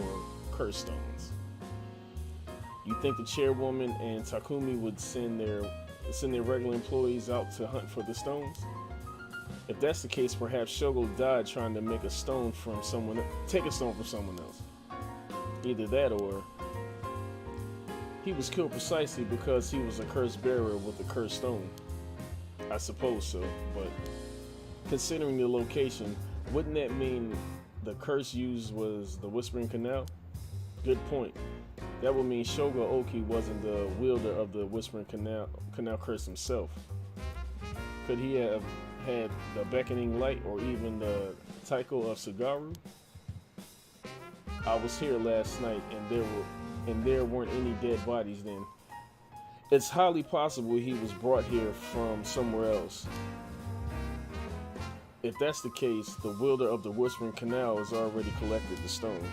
curse stones. You think the chairwoman and Takumi would send their regular employees out to hunt for the stones? If that's the case, perhaps Shogo died trying to make a stone from take a stone from someone else. Either that or he was killed precisely because he was a curse bearer with a cursed stone. I suppose so, but considering the location, wouldn't that mean the curse used was the Whispering Canal? Good point. That would mean Shogo Oki wasn't the wielder of the Whispering Canal curse himself. Could he have had the Beckoning Light or even the Taiko of Sagaru? I was here last night and there weren't any dead bodies then. It's highly possible he was brought here from somewhere else. If that's the case, the wielder of the Whispering Canal has already collected the stone.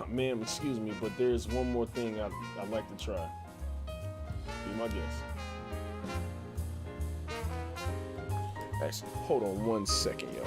Ma'am, excuse me, but there's one more thing I'd like to try. Be my guest. Actually, hold on 1 second, y'all.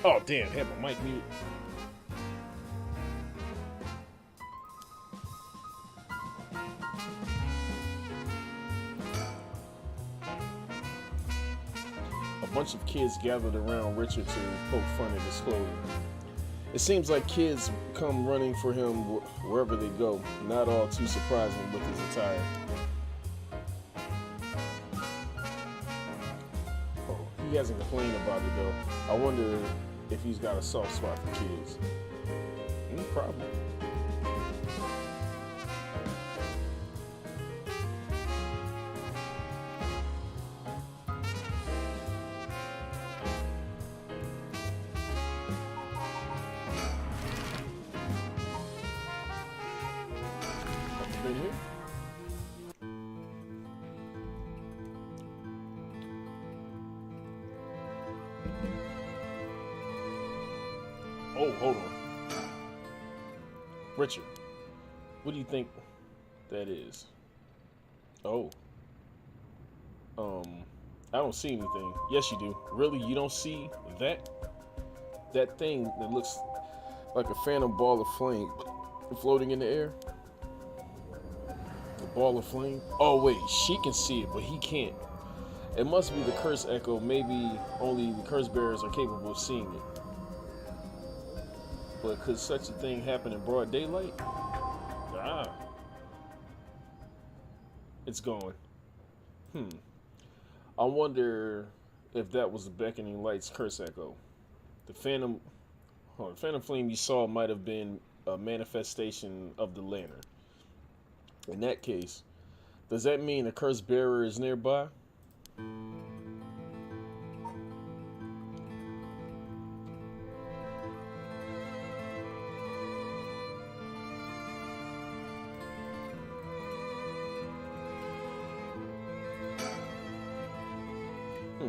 Oh, damn. Had my mic mute. A bunch of kids gathered around Richard to poke fun at his clothing. It seems like kids come running for him wherever they go, not all too surprising with his attire. Oh, he hasn't complained about it though. I wonder if he's got a soft spot for kids. Probably. Been here? Oh, hold on. Richard, what do you think that is? Oh. I don't see anything. Yes, you do. Really? You don't see that? That thing that looks like a phantom ball of flame floating in the air? The ball of flame? Oh, wait. She can see it, but he can't. It must be the curse echo. Maybe only the curse bearers are capable of seeing it. But could such a thing happen in broad daylight? Ah. It's gone. I wonder if that was the beckoning light's curse echo. The phantom flame you saw might have been a manifestation of the lantern. In that case, does that mean a curse bearer is nearby?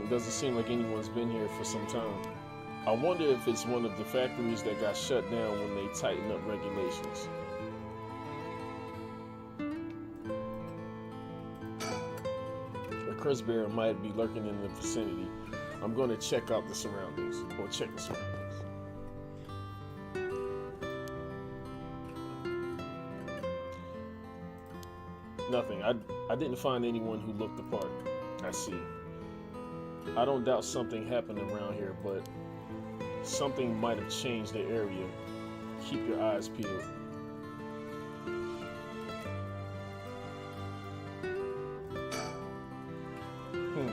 Doesn't seem like anyone's been here for some time. I wonder if it's one of the factories that got shut down when they tightened up regulations. A curse bearer might be lurking in the vicinity. I'm going to check out the surroundings. Or check the surroundings. Nothing. I didn't find anyone who looked the part. I see. I don't doubt something happened around here, but something might have changed the area. Keep your eyes peeled.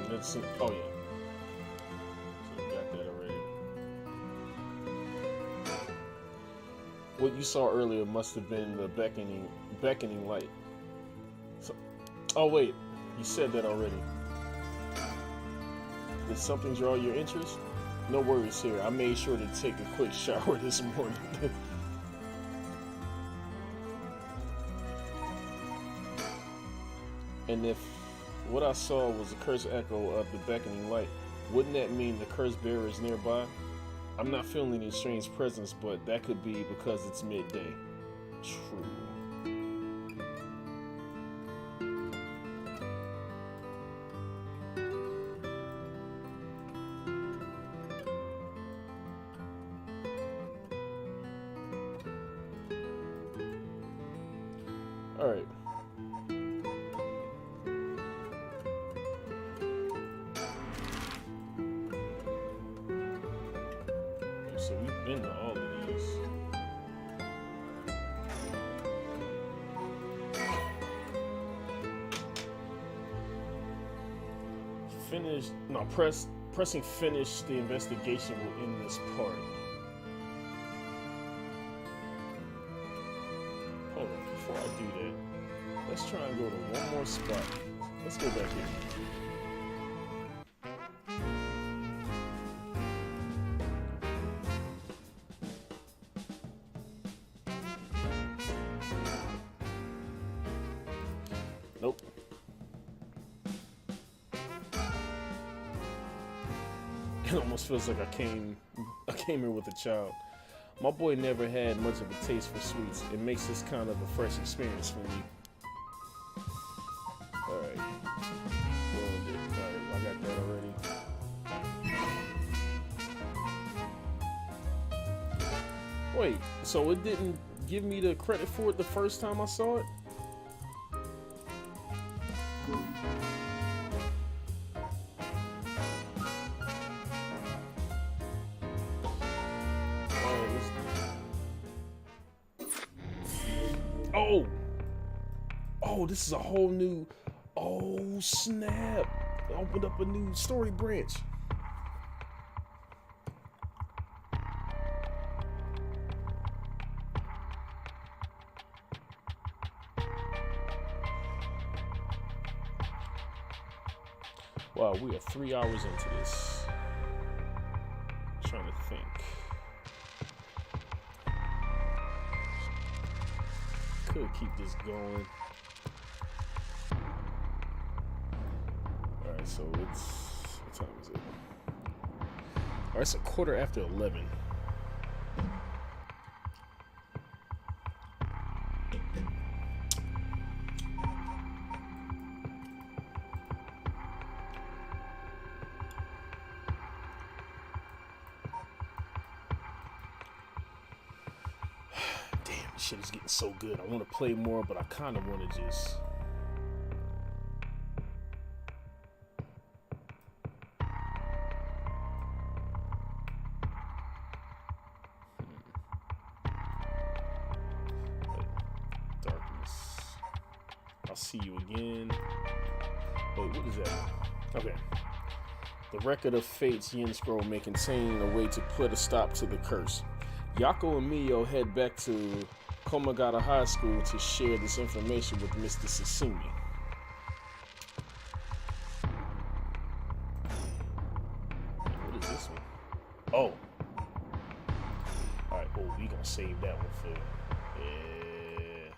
Let's see. Oh yeah. So we got that already. What you saw earlier must have been the beckoning light. So, oh wait, you said that already. Did something draw your interest? No worries here. I made sure to take a quick shower this morning. And if what I saw was a curse echo of the beckoning light, wouldn't that mean the curse bearer is nearby? I'm not feeling any strange presence, but that could be because it's midday. True. All right. So we've been to all of these. Pressing finish the investigation will end this part. Hold on, before I do that, let's try and go to one more spot. Let's go back here. Nope. It almost feels like I came here with a child. My boy never had much of a taste for sweets. It makes this kind of a fresh experience for me. Alright. Alright, I got that already. Wait, so it didn't give me the credit for it the first time I saw it? Oh! Oh, this is a whole new... Oh, snap! It opened up a new story branch. Wow, we are 3 hours into this. I'm trying to think. Could keep this going. Alright, so it's... What time is it? Alright, it's a 11:15. This shit is getting so good. I want to play more, but I kind of want to just... Darkness. I'll see you again. Wait, what is that? Okay. The record of fate's yin scroll may contain a way to put a stop to the curse. Yako and Mio head back to Komagata High School to share this information with Mr. Sasumi. What is this one? Oh. Alright, oh, we gonna save that one for... Yeah.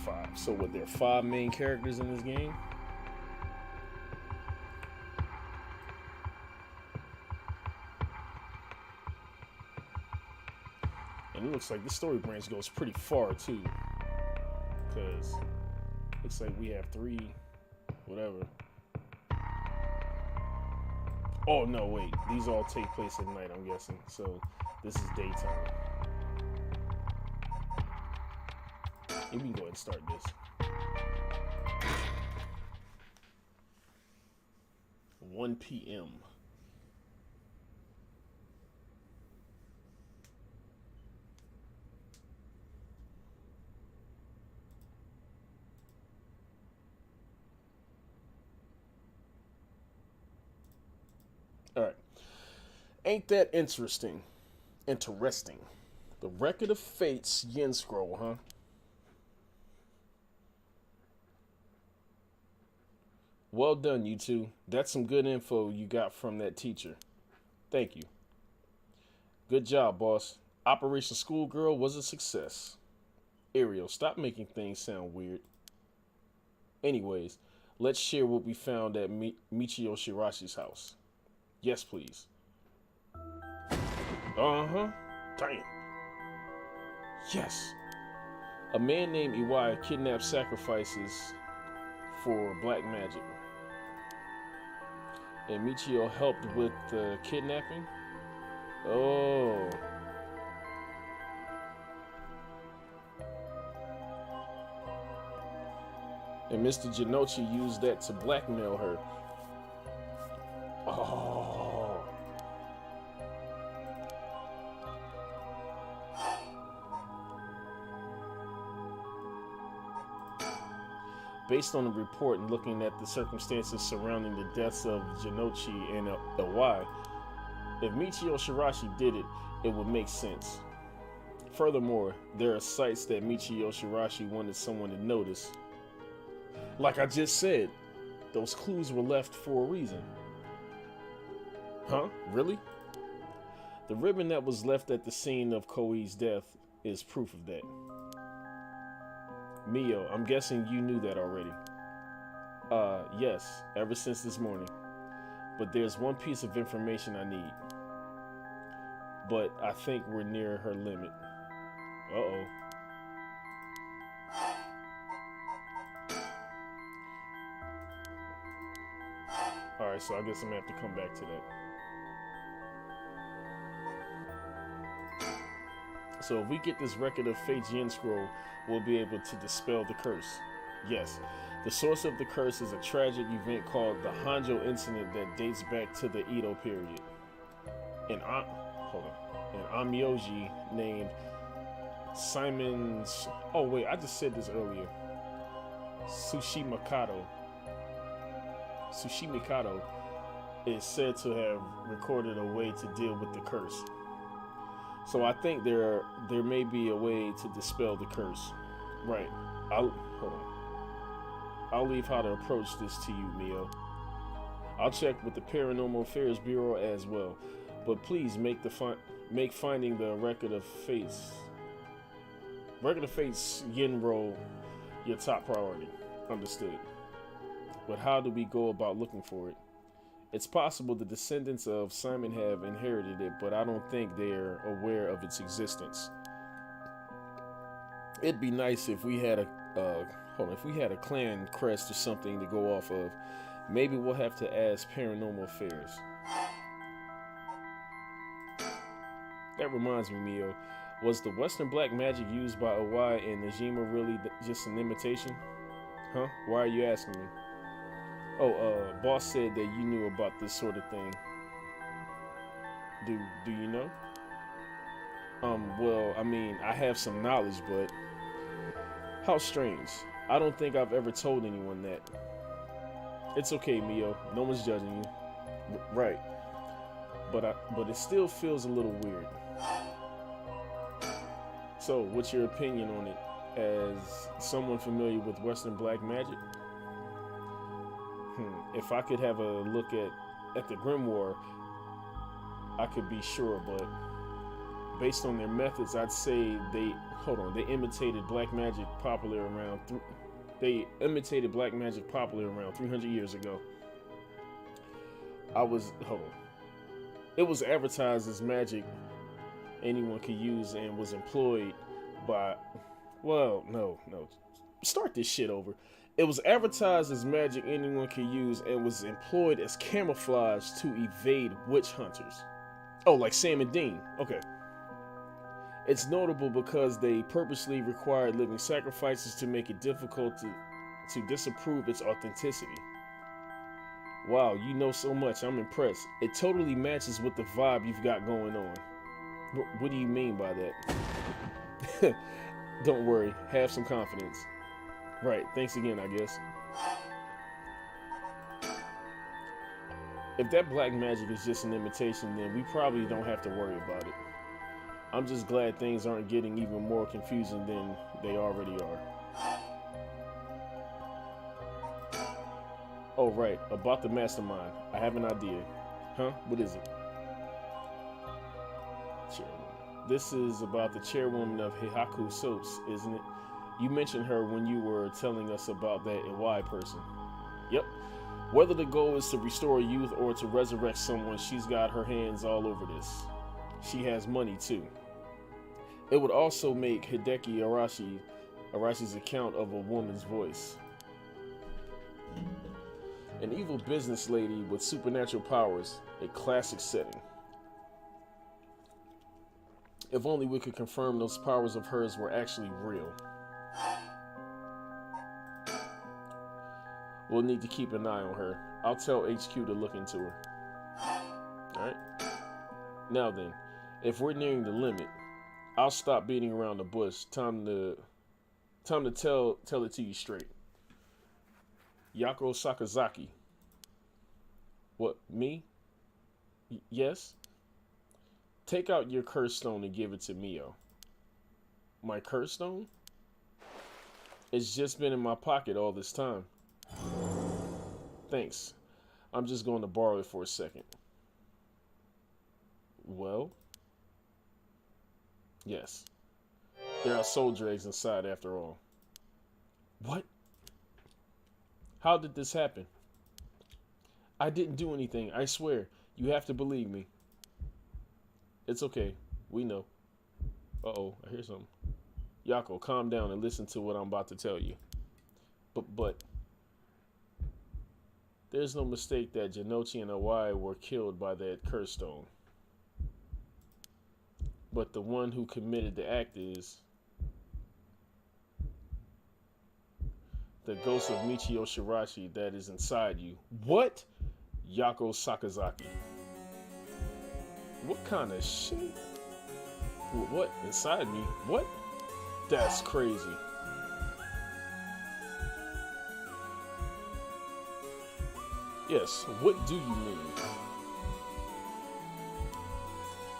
4, 5. So what, there are 5 main characters in this game? And it looks like this story branch goes pretty far too, because looks like we have 3, whatever. Oh no, wait, these all take place at night, I'm guessing. So this is daytime. And we can go ahead and start this. 1 p.m. All right. Ain't that interesting? Interesting. The record of fate's yin scroll, huh? Well done, you two. That's some good info you got from that teacher. Thank you. Good job, boss. Operation Schoolgirl was a success. Ariel, stop making things sound weird. Anyways, let's share what we found at Michio Shirashi's house. Yes, please. Uh-huh. Damn. Yes. A man named Iwai kidnapped sacrifices for black magic. And Michio helped with the kidnapping? Oh. And Mr. Jinochi used that to blackmail her. Oh. Based on the report and looking at the circumstances surrounding the deaths of Jinochi and Iwai, if Michio Shirashi did it, it would make sense. Furthermore, there are sites that Michio Shirashi wanted someone to notice. Like I just said, those clues were left for a reason. Huh? Really? The ribbon that was left at the scene of Koi's death is proof of that. Mio, I'm guessing you knew that already. Yes, ever since this morning. But there's one piece of information I need. But I think we're near her limit. Uh-oh. Alright, so I guess I'm gonna have to come back to that. So if we get this record of fate's yin scroll, we'll be able to dispel the curse. Yes, the source of the curse is a tragic event called the Hanjo incident that dates back to the Edo period. Hold on. An Amyoji named Simon's. Oh wait, I just said this earlier. Tsushimikado is said to have recorded a way to deal with the curse. So I think there may be a way to dispel the curse. Right. Hold on. I'll leave how to approach this to you, Mio. I'll check with the Paranormal Affairs Bureau as well. But please make finding the Record of Fate's yin roll your top priority. Understood. But how do we go about looking for it? It's possible the descendants of Simon have inherited it, but I don't think they're aware of its existence. It'd be nice if we had a clan crest or something to go off of. Maybe we'll have to ask Paranormal Affairs. That reminds me, Mio. Was the Western black magic used by Owai and Najima really just an imitation? Huh? Why are you asking me? Oh, boss said that you knew about this sort of thing. Do you know? Well, I mean, I have some knowledge, but how strange. I don't think I've ever told anyone that. It's okay, Mio. No one's judging you. Right. But it still feels a little weird. So, what's your opinion on it as someone familiar with Western black magic? If I could have a look at the grimoire, I could be sure, but based on their methods, I'd say they imitated black magic popular around 300 years ago. It was advertised as magic anyone could use and was employed by, start this shit over. It was advertised as magic anyone could use and was employed as camouflage to evade witch hunters. Oh, like Sam and Dean. Okay. It's notable because they purposely required living sacrifices to make it difficult to disprove its authenticity. Wow, you know so much. I'm impressed. It totally matches with the vibe you've got going on. What do you mean by that? Don't worry. Have some confidence. Right, thanks again, I guess. If that black magic is just an imitation, then we probably don't have to worry about it. I'm just glad things aren't getting even more confusing than they already are. Oh, right, about the mastermind. I have an idea. Huh? What is it? Chairwoman. This is about the chairwoman of Heihaku Soaps, isn't it? You mentioned her when you were telling us about that Iwai person. Yep. Whether the goal is to restore youth or to resurrect someone, she's got her hands all over this. She has money too. It would also make Hideki Arashi's account of a woman's voice. An evil business lady with supernatural powers, a classic setting. If only we could confirm those powers of hers were actually real. We'll need to keep an eye on her. I'll tell HQ to look into her. Alright? Now then, if we're nearing the limit, I'll stop beating around the bush. Time to tell it to you straight. Yako Sakazaki. What, me? Yes? Take out your curse stone and give it to Mio. My curse stone? It's just been in my pocket all this time. Thanks. I'm just going to borrow it for a second. Well? Yes. There are soldier eggs inside after all. What? How did this happen? I didn't do anything, I swear. You have to believe me. It's okay. We know. Uh-oh, I hear something. Yako, calm down and listen to what I'm about to tell you. But there's no mistake that Janochi and Awai were killed by that curse stone. but the one who committed the act is the ghost of Michio Shirashi that is inside you. What? Yako Sakazaki. What kind of shit? What? Inside me? What? That's crazy. Yes, what do you mean?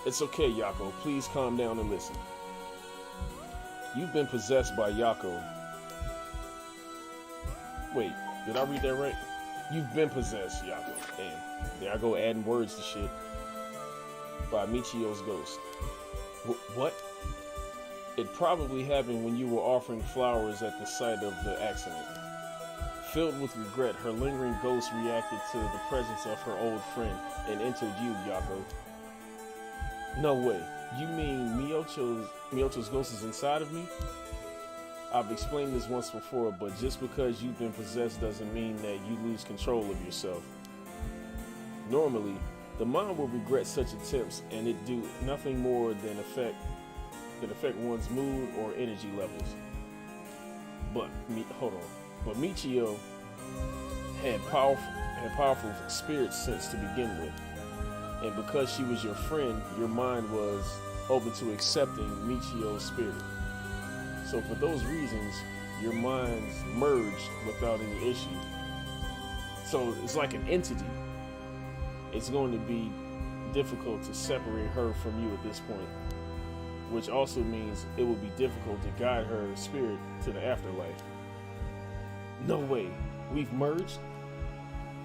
It's okay, Yako. Please calm down and listen. You've been possessed by Yako. Wait, did I read that right? You've been possessed, Yako. Damn. There I go adding words to shit. By Michio's ghost. What? It probably happened when you were offering flowers at the site of the accident. Filled with regret, her lingering ghost reacted to the presence of her old friend and entered you, Yako. No way. You mean Miyocho's ghost is inside of me? I've explained this once before, but just because you've been possessed doesn't mean that you lose control of yourself. Normally, the mind will regret such attempts and it do nothing more than affect one's mood or energy levels. But Michio had powerful spirit sense to begin with. And because she was your friend, your mind was open to accepting Michio's spirit. So for those reasons, your minds merged without any issue. So it's like an entity. It's going to be difficult to separate her from you at this point, which also means it will be difficult to guide her spirit to the afterlife. No way, we've merged?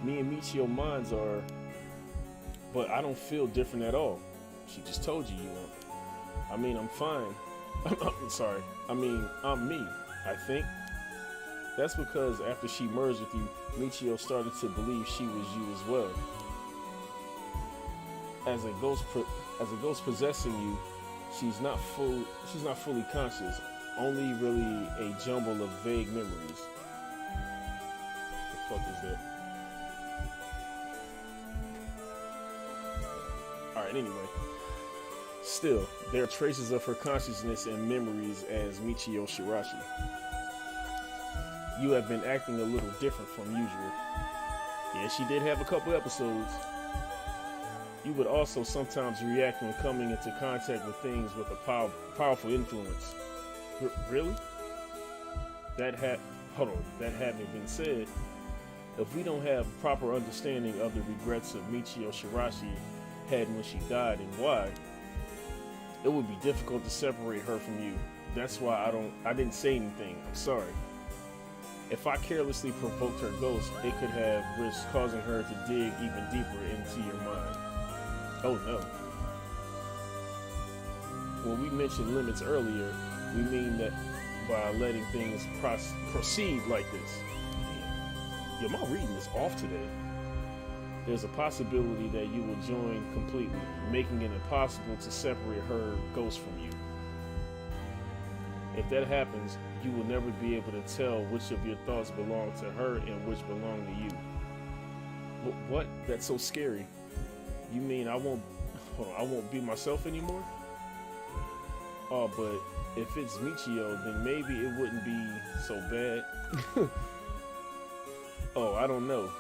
Me and Michio minds are, but I don't feel different at all. She just told you, I mean, I'm fine. I'm sorry. I mean, I'm me, I think. That's because after she merged with you, Michio started to believe she was you as well. As a ghost possessing you, she's not fully conscious, only really a jumble of vague memories. What the fuck is that? Alright, anyway. Still, there are traces of her consciousness and memories as Michio Shirashi. You have been acting a little different from usual. Yeah, she did have a couple episodes. You would also sometimes react when coming into contact with things with a powerful influence. Really? That having been said, if we don't have proper understanding of the regrets of Michio Shirashi had when she died and why, it would be difficult to separate her from you. That's why I didn't say anything. I'm sorry. If I carelessly provoked her ghost, it could have risked causing her to dig even deeper into your mind. Oh no. When we mentioned limits earlier, we mean that by letting things proceed like this. Yo, my reading is off today. There's a possibility that you will join completely, making it impossible to separate her ghost from you. If that happens, you will never be able to tell which of your thoughts belong to her and which belong to you. What? That's so scary. You mean I won't be myself anymore? Oh, but if it's Michio, then maybe it wouldn't be so bad. Oh, I don't know.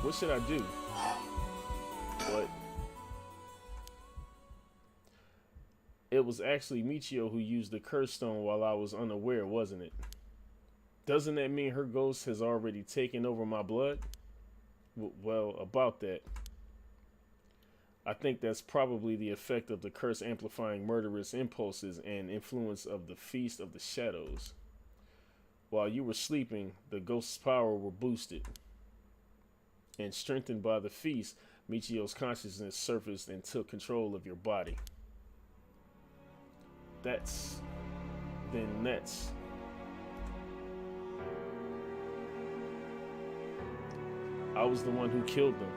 What should I do? What? It was actually Michio who used the curse stone while I was unaware, wasn't it? Doesn't that mean her ghost has already taken over my blood? Well, about that. I think that's probably the effect of the curse amplifying murderous impulses and influence of the Feast of the Shadows. While you were sleeping, the ghost's power were boosted. And strengthened by the feast, Michio's consciousness surfaced and took control of your body. That's... I was the one who killed them.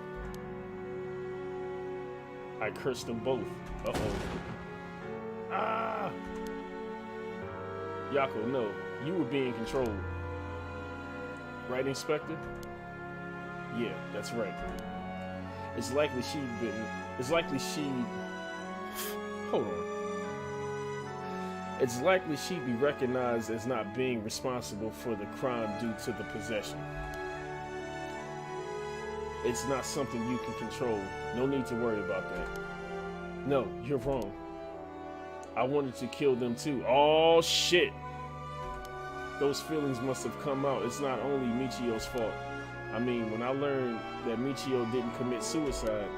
I cursed them both. Uh-oh. Ah! Yako, no. You were being controlled. Right, Inspector? Yeah, that's right. It's likely she'd... Hold on. It's likely she'd be recognized as not being responsible for the crime due to the possession. It's not something you can control. No need to worry about that. No, you're wrong. I wanted to kill them too. Oh shit! Those feelings must have come out. It's not only Michio's fault. I mean, when I learned that Michio didn't commit suicide,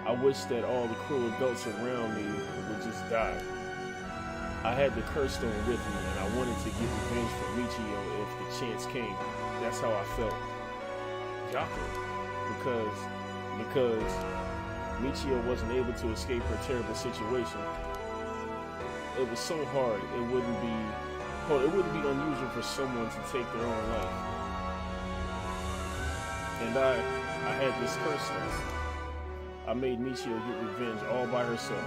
I wish that all the cruel adults around me would just die. I had the curse stone with me, and I wanted to get revenge for Michio if the chance came. That's how I felt. Yako. Because Michio wasn't able to escape her terrible situation. It was so hard, it wouldn't be unusual for someone to take their own life. And I had this curse stone. I made Michio get revenge all by herself.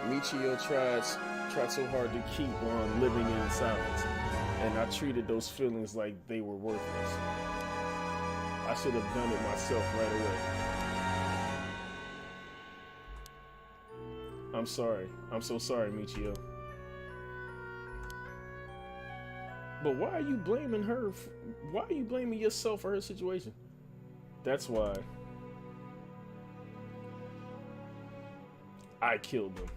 Michio tried so hard to keep on living in silence, and I treated those feelings like they were worthless. I should have done it myself right away. I'm sorry. I'm so sorry, Michio. But why are you blaming her? Why are you blaming yourself for her situation? That's why I killed them.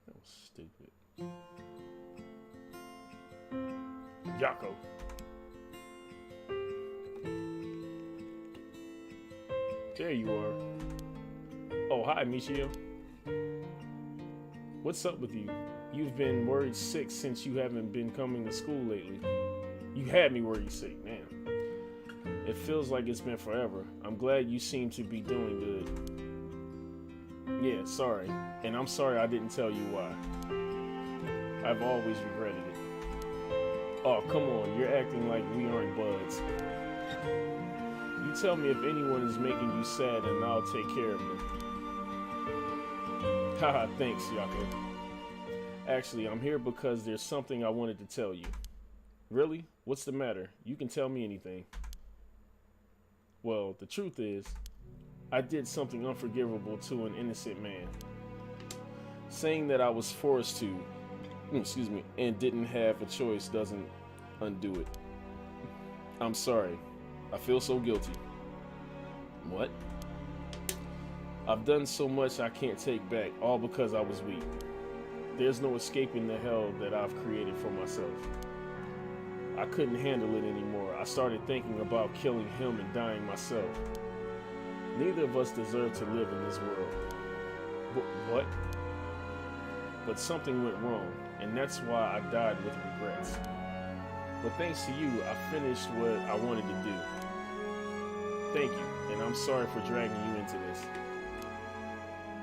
That was stupid. Yako. There you are. Oh, hi, Michio. What's up with you? You've been worried sick since you haven't been coming to school lately. You had me worried sick, man. It feels like it's been forever. I'm glad you seem to be doing good. Yeah, sorry. And I'm sorry I didn't tell you why. I've always regretted it. Oh, come on. You're acting like we aren't buds. You tell me if anyone is making you sad and I'll take care of them. Haha, thanks, Yako. Actually, I'm here because there's something I wanted to tell you. Really? What's the matter? You can tell me anything. Well, the truth is, I did something unforgivable to an innocent man. Saying that I was forced to, and didn't have a choice doesn't undo it. I'm sorry. I feel so guilty. What? I've done so much I can't take back, all because I was weak. There's no escaping the hell that I've created for myself. I couldn't handle it anymore. I started thinking about killing him and dying myself. Neither of us deserve to live in this world. What? But something went wrong, and that's why I died with regrets. But thanks to you, I finished what I wanted to do. Thank you, and I'm sorry for dragging you into this.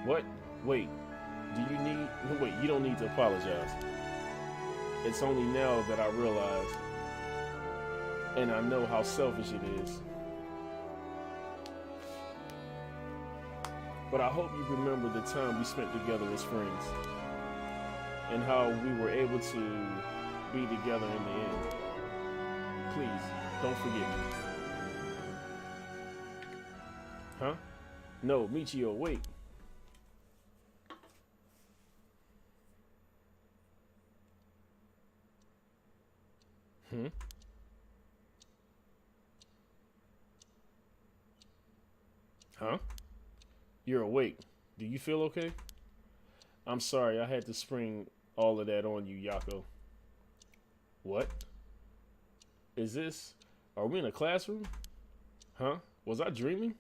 What? Wait, you don't need to apologize. It's only now that I realize, and I know how selfish it is. But I hope you remember the time we spent together as friends, and how we were able to be together in the end. Please, don't forget me. Huh? No, Michio, wait. Huh? You're awake. Do you feel okay? I'm sorry, I had to spring all of that on you, Yako. What? Are we in a classroom? Huh? Was I dreaming?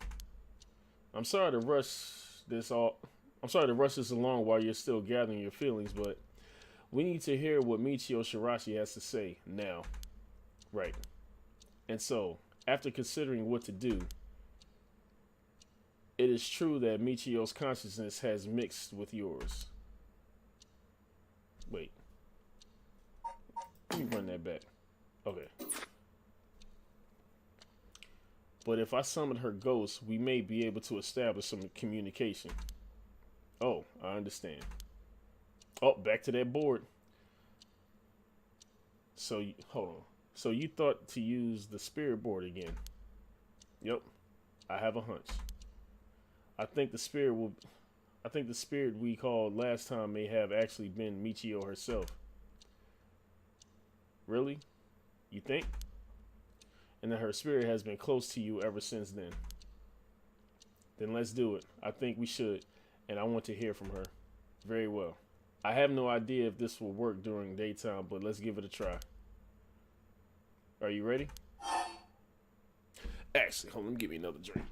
I'm sorry to rush this along while you're still gathering your feelings, but we need to hear what Michio Shirashi has to say now. Right. And so, after considering what to do, it is true that Michio's consciousness has mixed with yours. Wait. Let me run that back. Okay. But if I summon her ghost, we may be able to establish some communication. Oh, I understand. Oh, back to that board. So, hold on. So you thought to use the spirit board again? Yep. I have a hunch. I think the spirit will. I think the spirit we called last time may have actually been Michio herself. Really? You think? And that her spirit has been close to you ever since then. Then let's do it. I think we should. And I want to hear from her. Very well. I have no idea if this will work during daytime, but let's give it a try. Are you ready? Actually, hold on, give me another drink.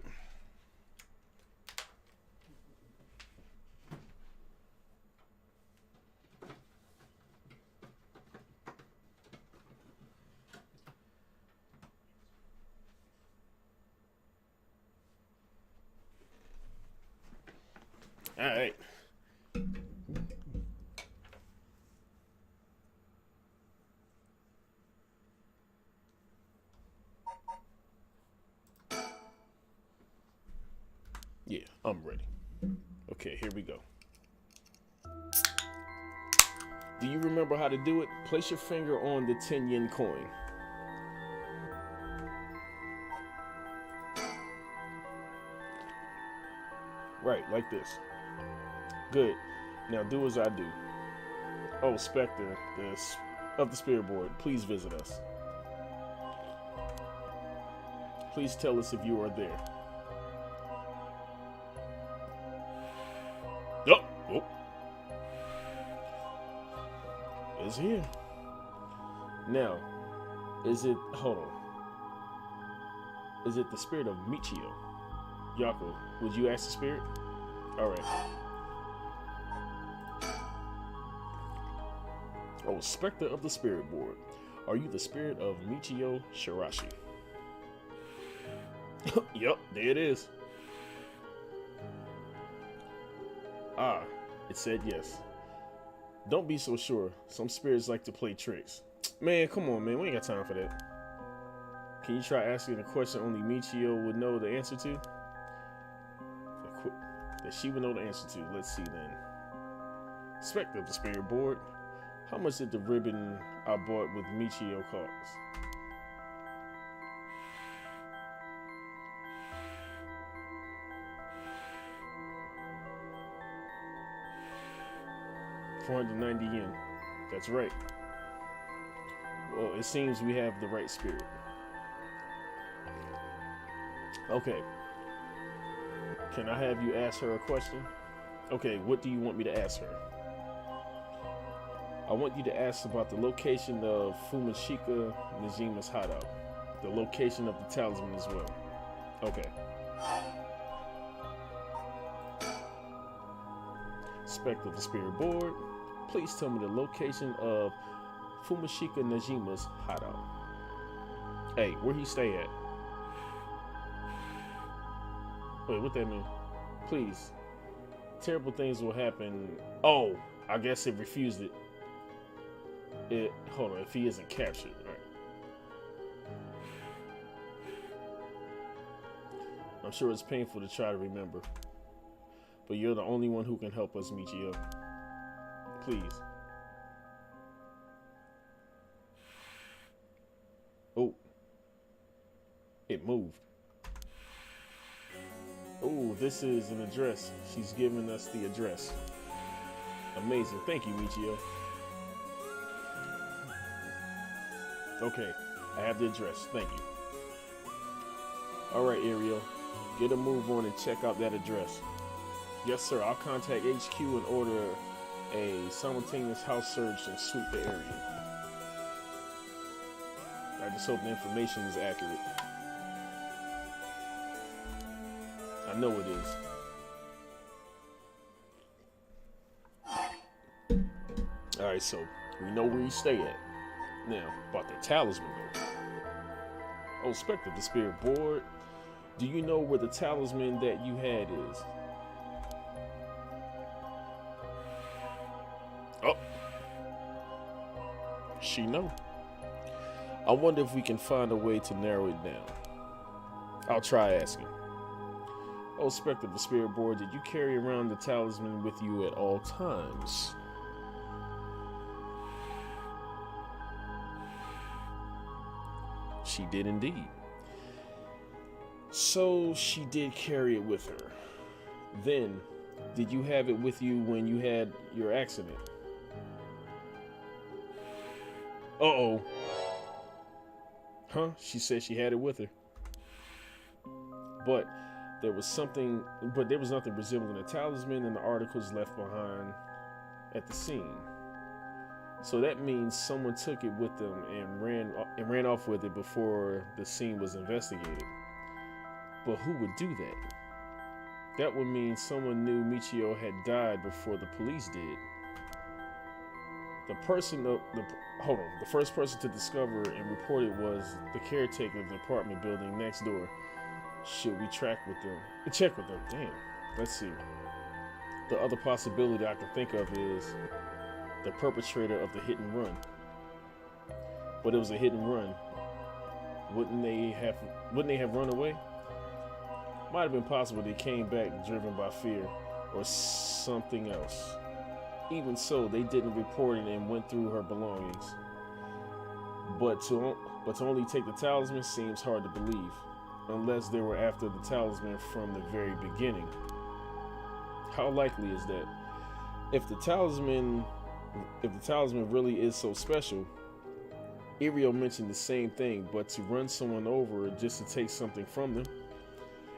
All right. Yeah, I'm ready. Okay, here we go. Do you remember how to do it? Place your finger on the 10 yen coin. Right, like this. Good. Now do as I do. Oh, Spectre, of the Spirit Board, please visit us. Please tell us if you are there. Oh, oh. It's here. Now, hold on. Is it the spirit of Michio? Yako, would you ask the spirit? Alright. Oh, Spectre of the Spirit Board. Are you the spirit of Michio Shirashi? Yup, there it is. Ah, it said yes. Don't be so sure. Some spirits like to play tricks. Man, come on, man. We ain't got time for that. Can you try asking a question only Michio would know the answer to? That she would know the answer to. Let's see then. Spectre of the Spirit Board. How much did the ribbon I bought with Michio cost? $490 yen. That's right. Well, it seems we have the right spirit. Okay. Can I have you ask her a question? Okay, what do you want me to ask her? I want you to ask about the location of Fumashika Nijima's hideout. The location of the talisman as well. Okay. Spectre of the Spirit Board. Please tell me the location of Fumashika Nijima's hideout. Hey, where he stay at? Wait, what that mean? Please. Terrible things will happen. Oh, I guess it refused it. Hold on, if he isn't captured, right? I'm sure it's painful to try to remember. But you're the only one who can help us, Michio. Please. Oh. It moved. Oh, this is an address. She's giving us the address. Amazing. Thank you, Michio. Okay, I have the address. Thank you. All right, Ariel. Get a move on and check out that address. Yes, sir. I'll contact HQ and order a simultaneous house search and sweep the area. I just hope the information is accurate. I know it is. Alright, so we know where you stay at. Now, about the talisman though. Oh, Spectre of the Spirit Board. Do you know where the talisman that you had is? Oh. She know. I wonder if we can find a way to narrow it down. I'll try asking. Oh, Spectre of the Spirit Board, did you carry around the talisman with you at all times? She did indeed. So she did carry it with her. Then, did you have it with you when you had your accident? Uh-oh. Huh? She said she had it with her. But there was nothing resembling a talisman in the articles left behind at the scene. So that means someone took it with them and ran off with it before the scene was investigated. But who would do that? That would mean someone knew Michio had died before the police did. The first person to discover and report it was the caretaker of the apartment building next door. Should we check with them? Damn. Let's see. The other possibility I can think of is the perpetrator of the hit and run. But it was a hit and run. Wouldn't they have run away? Might have been possible they came back driven by fear or something else. Even so, they didn't report it and went through her belongings. But to only take the talisman seems hard to believe, unless they were after the talisman from the very beginning. How likely is that? If the talisman really is so special, Irio mentioned the same thing, but to run someone over just to take something from them,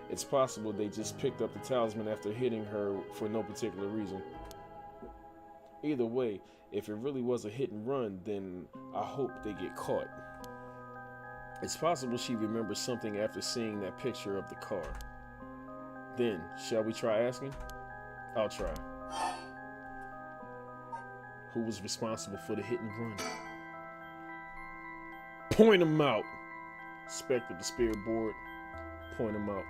it's possible they just picked up the talisman after hitting her for no particular reason. Either way, if it really was a hit and run, then I hope they get caught. It's possible she remembers something after seeing that picture of the car. Then, shall we try asking? I'll try. Who was responsible for the hit and run? Point him out! Spectre the spirit board. Point him out.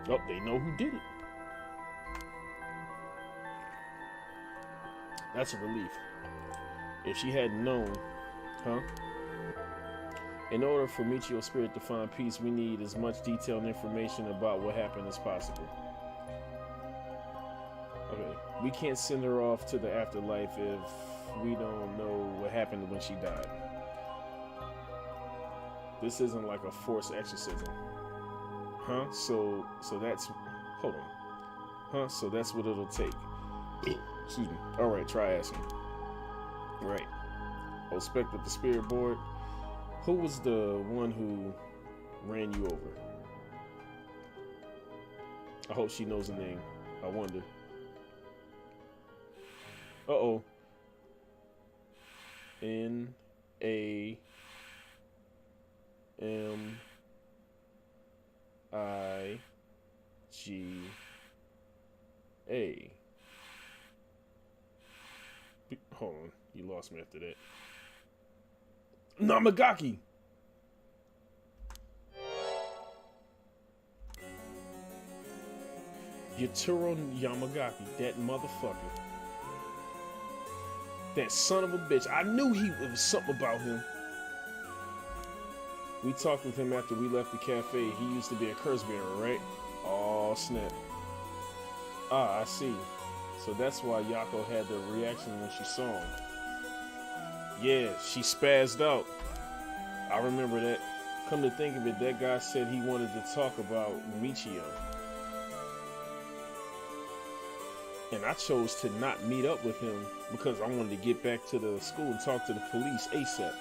Oh, they know who did it. That's a relief. If she hadn't known, huh? In order for Michio's spirit to find peace, we need as much detailed information about what happened as possible. Okay, we can't send her off to the afterlife if we don't know what happened when she died. This isn't like a forced exorcism. Huh? So that's, hold on. Huh? So that's what it'll take. Excuse me. Alright, try asking. Right. I'll spec with the spirit board. Who was the one who ran you over? I hope she knows the name. I wonder. Uh-oh. N-A-M-I-G-A. Hold on. You lost me after that. Namagaki! Yaturo Yamagaki, that motherfucker. That son of a bitch. I knew it was something about him. We talked with him after we left the cafe. He used to be a curse bearer, right? Oh, snap. Ah, I see. So that's why Yako had the reaction when she saw him. Yeah, she spazzed out. I remember that. Come to think of it, that guy said he wanted to talk about Michio. And I chose to not meet up with him because I wanted to get back to the school and talk to the police ASAP.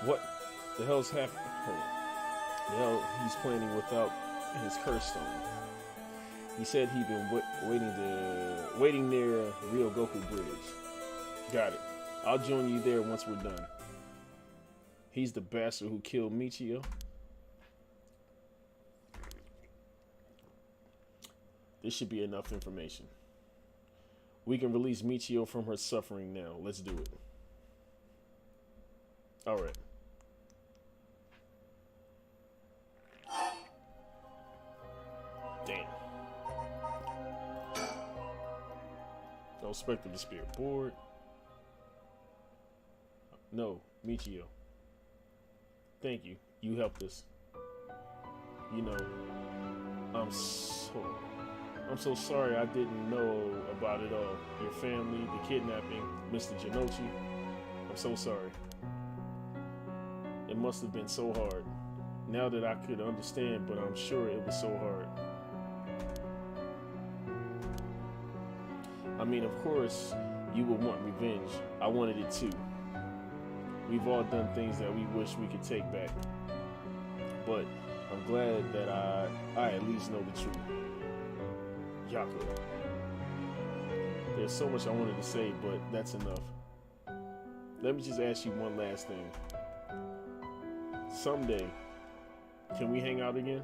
What the hell's happening? Hold on. The hell he's planning without his curse stone. He said he'd been waiting near Ryogoku Bridge. Got it. I'll join you there once we're done. He's the bastard who killed Michio. This should be enough information. We can release Michio from her suffering now. Let's do it. All right. Damn. No Spectre the Spirit board. No, Michio. Thank you. You helped us. You know, I'm so sorry I didn't know about it all. Your family, the kidnapping, Mr. Janochi. I'm so sorry. It must have been so hard. now that I could understand, but I'm sure it was so hard. I mean, of course, you would want revenge. I wanted it too. We've all done things that we wish we could take back. But I'm glad that I at least know the truth. Yako. There's so much I wanted to say, but that's enough. Let me just ask you one last thing. Someday, can we hang out again?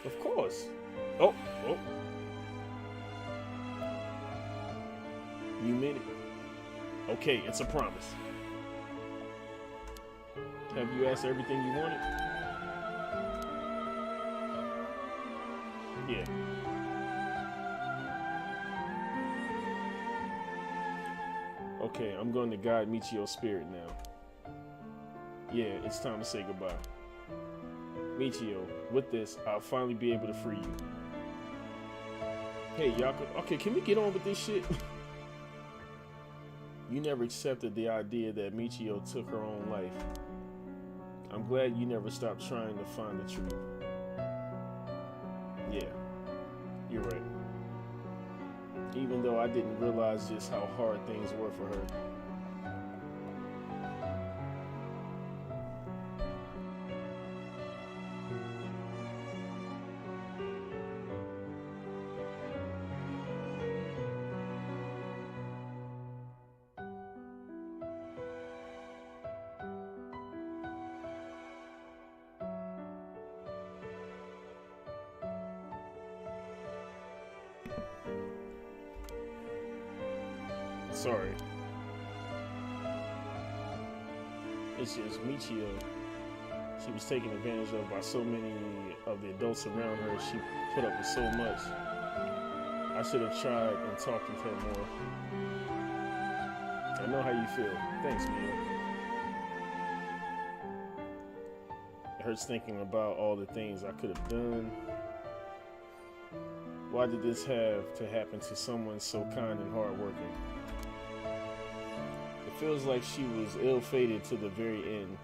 Of course. Oh. You mean it? Okay, it's a promise. Have you asked everything you wanted? Yeah. Okay, I'm going to guide Michio's spirit now. Yeah, it's time to say goodbye. Michio, with this, I'll finally be able to free you. Hey, Yako. Okay, can we get on with this shit? You never accepted the idea that Michio took her own life. I'm glad you never stopped trying to find the truth. Yeah, you're right. Even though I didn't realize just how hard things were for her. Sorry. It's just Michio. She was taken advantage of by so many of the adults around her. She put up with so much. I should have tried and talked with her more. I know how you feel. Thanks, Mio. It hurts thinking about all the things I could have done. Why did this have to happen to someone so kind and hardworking? It feels like she was ill-fated to the very end.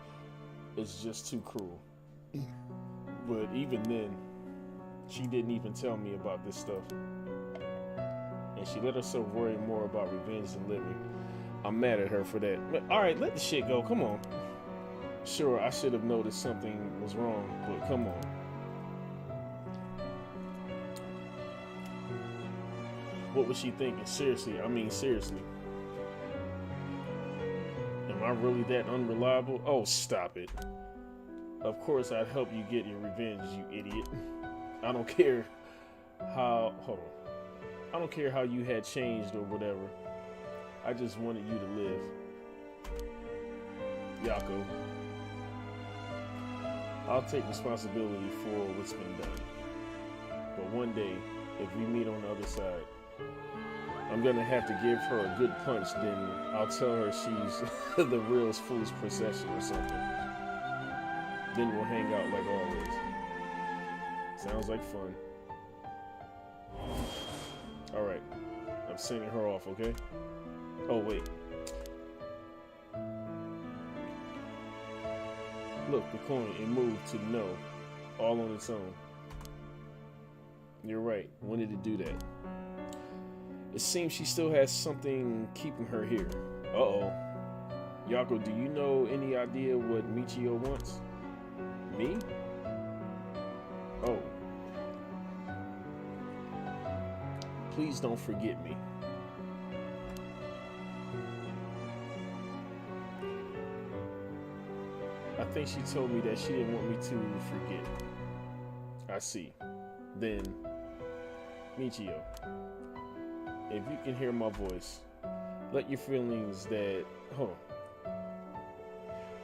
It's just too cruel. But even then, she didn't even tell me about this stuff. And she let herself worry more about revenge than living. I'm mad at her for that. Alright, let the shit go. Come on. Sure, I should have noticed something was wrong, but come on. What was she thinking? Seriously, I mean seriously. Am I really that unreliable? Oh, stop it. Of course I'd help you get your revenge, you idiot. I don't care how... Hold on. I don't care how you had changed or whatever. I just wanted you to live. Yako. I'll take responsibility for what's been done. But one day, if we meet on the other side, I'm gonna have to give her a good punch, then I'll tell her she's the real fool's procession or something. Then we'll hang out like always. Sounds like fun. Alright, I'm sending her off, okay? Oh, wait. Look, the coin, it moved to no, all on its own. You're right, when did it do that? It seems she still has something keeping her here. Uh-oh. Yako, do you know any idea what Michio wants? Me? Oh. Please don't forget me. I think she told me that she didn't want me to forget. I see. Then, Michio, if you can hear my voice, let your feelings that,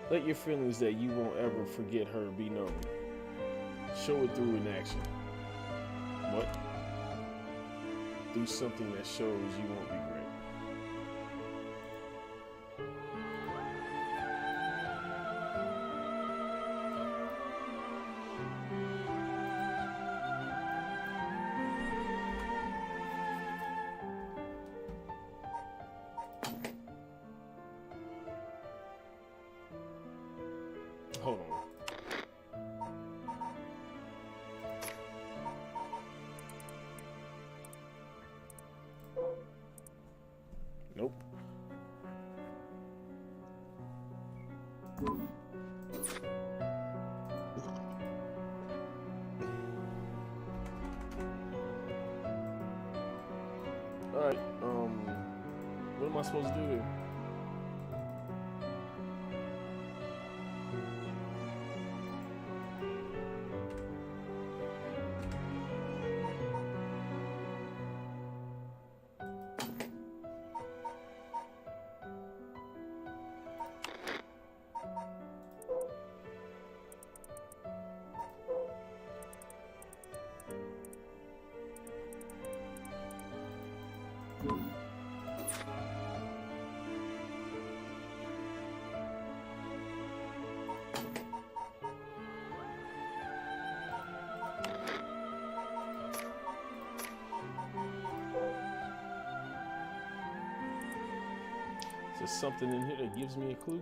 let your feelings that you won't ever forget her be known. Show it through in action. What? Do something that shows you won't regret. Alright, what am I supposed to do here? Is there something in here that gives me a clue?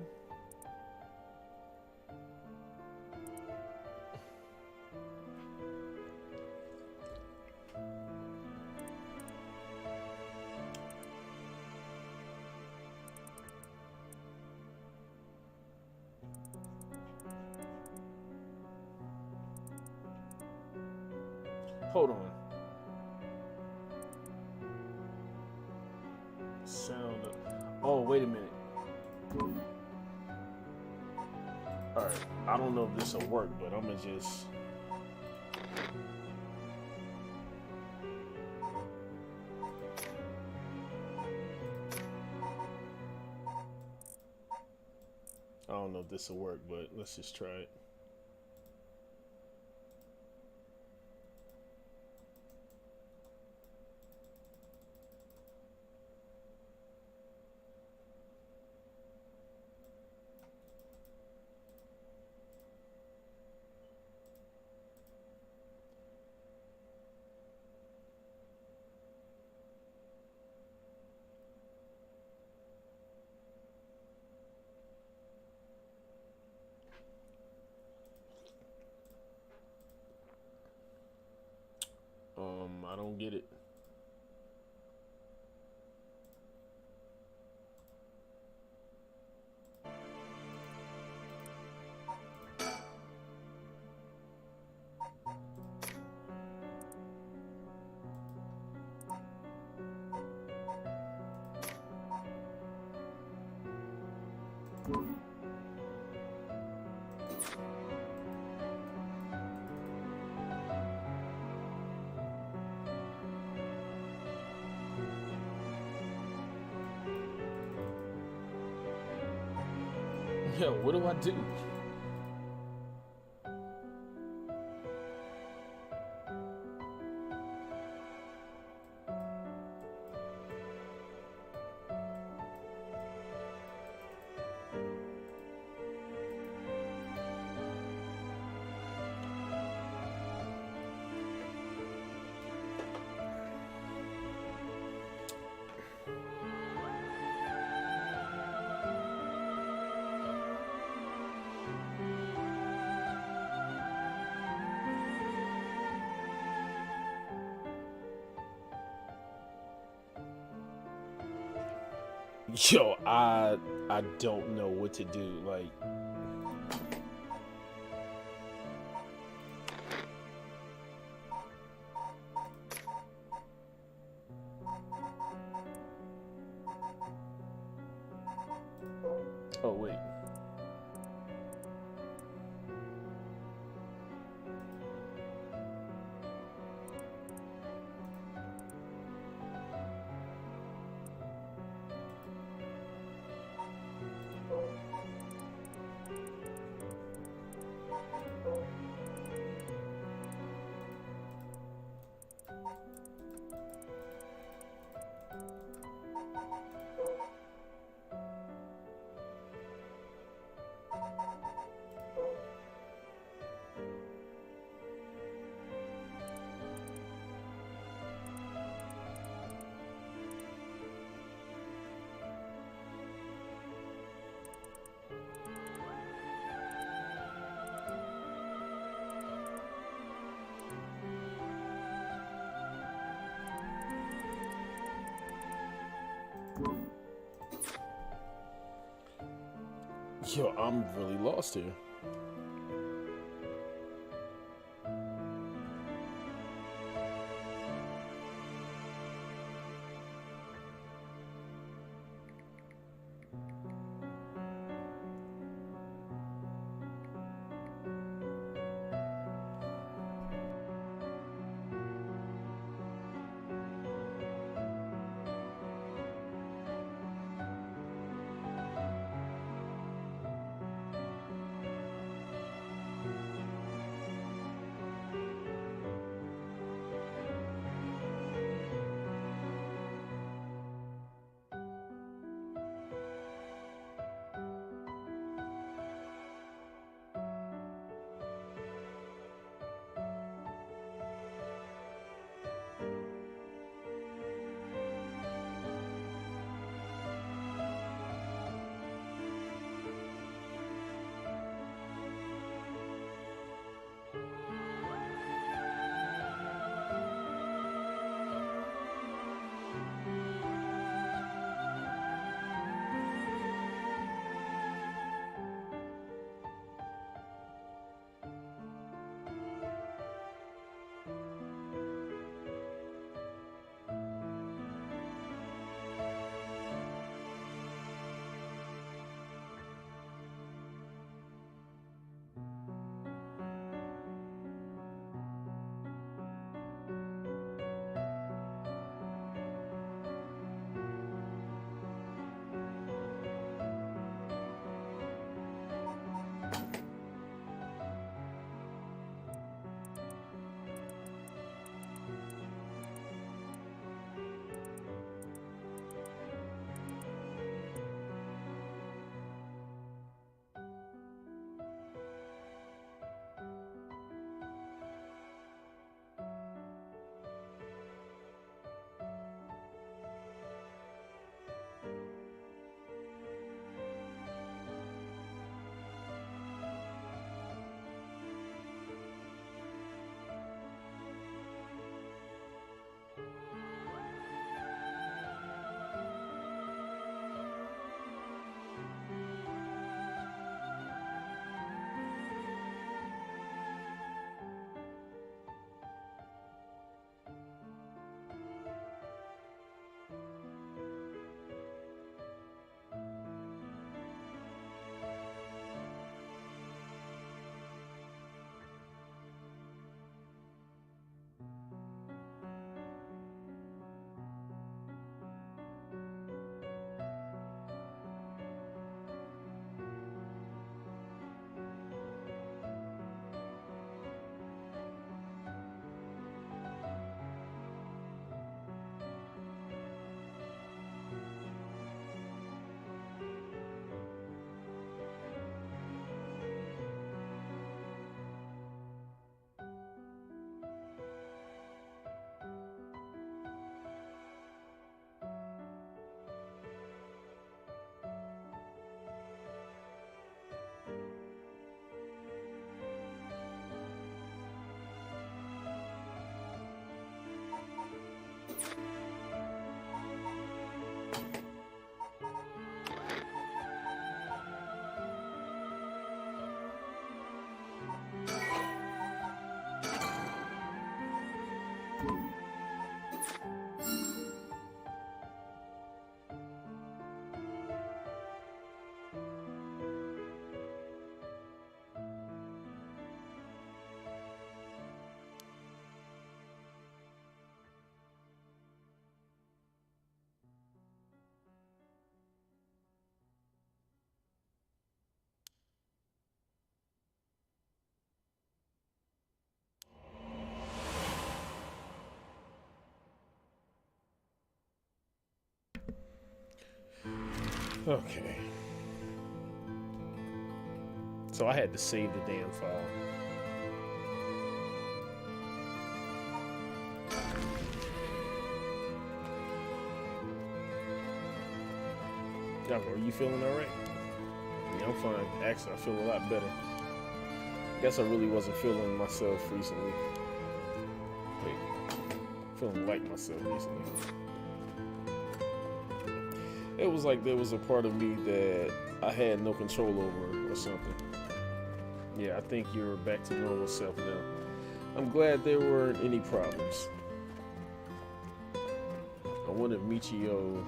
Hold on. Sound of, oh, wait a minute. Alright, I don't know if this will work, but I'm gonna just... I don't know if this will work, but let's just try it. I don't get it. Yo, what do I do? Yo, I don't know what to do. Like, oh wait. Yo, I'm really lost here. Okay. So I had to save the damn file. Are you feeling alright? Yeah, I'm fine. Actually, I feel a lot better. Guess I really wasn't feeling myself recently. Wait, feeling like myself recently. It was like there was a part of me that I had no control over her or something. Yeah, I think you're back to normal self now. I'm glad there weren't any problems. I wonder if Michio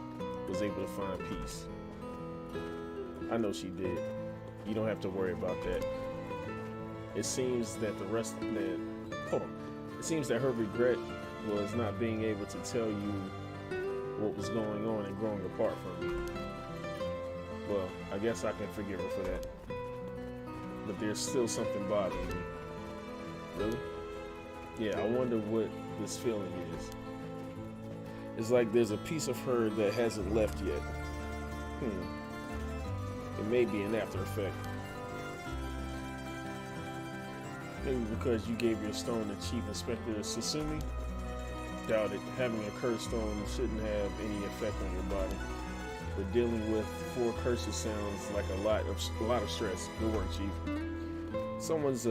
was able to find peace. I know she did. You don't have to worry about that. It seems that It seems that her regret was not being able to tell you what was going on and growing apart from you. Well, I guess I can forgive her for that. But there's still something bothering me. Really? Yeah, I wonder what this feeling is. It's like there's a piece of her that hasn't left yet. It may be an after effect. Maybe because you gave your stone to Chief Inspector Susumi? Doubt it. Having a cursed stone shouldn't have any effect on your body. But dealing with 4 curses sounds like a lot of stress. Good work, Chief. Someone's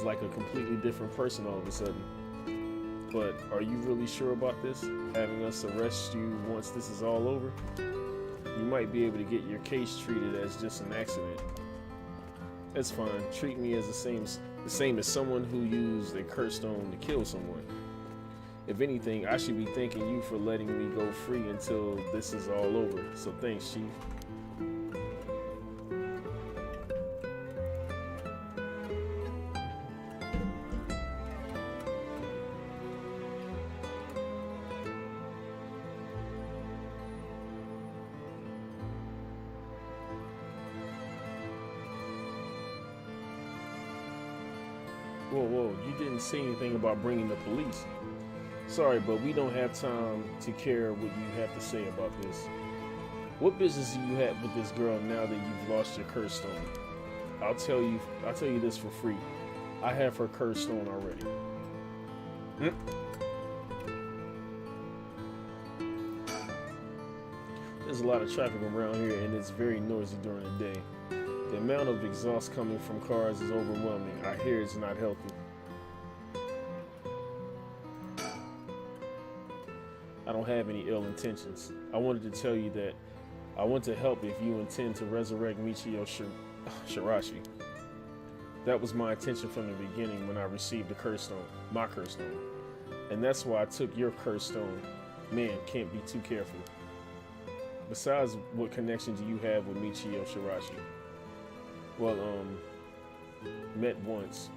like a completely different person all of a sudden. But are you really sure about this? Having us arrest you once this is all over? You might be able to get your case treated as just an accident. That's fine. Treat me as the same as someone who used a cursed stone to kill someone. If anything, I should be thanking you for letting me go free until this is all over. So thanks, Chief. Whoa, you didn't say anything about bringing the police. Sorry, but we don't have time to care what you have to say about this. What business do you have with this girl now that you've lost your curse stone? I'll tell you this for free. I have her curse stone already. There's a lot of traffic around here and it's very noisy during the day. The amount of exhaust coming from cars is overwhelming. I hear it's not healthy. I don't have any ill intentions. I wanted to tell you that I want to help if you intend to resurrect Michio Shirashi. That was my intention from the beginning when I received the curse stone, my curse stone. And that's why I took your curse stone. Man, can't be too careful. Besides, what connection do you have with Michio Shirashi? Well, met once.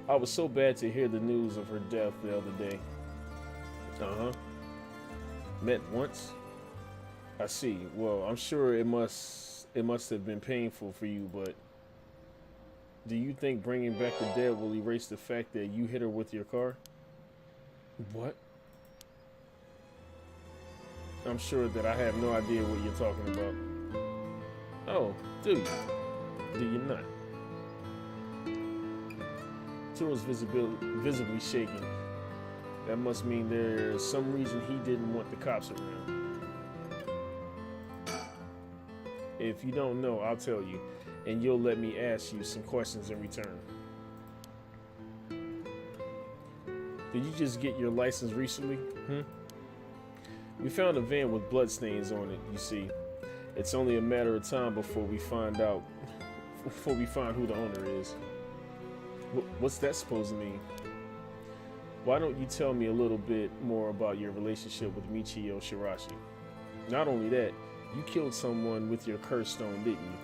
I was so bad to hear the news of her death the other day. Met once? I see. Well, I'm sure it must have been painful for you, but do you think bringing back the dead will erase the fact that you hit her with your car? What? I'm sure that I have no idea what you're talking about. Oh, do you? Do you not? Turo's visibly shaking. That must mean there's some reason he didn't want the cops around. If you don't know, I'll tell you, and you'll let me ask you some questions in return. Did you just get your license recently? We found a van with bloodstains on it, you see. It's only a matter of time before we find who the owner is. What's that supposed to mean? Why don't you tell me a little bit more about your relationship with Michio Shirashi? Not only that, you killed someone with your curse stone, didn't you?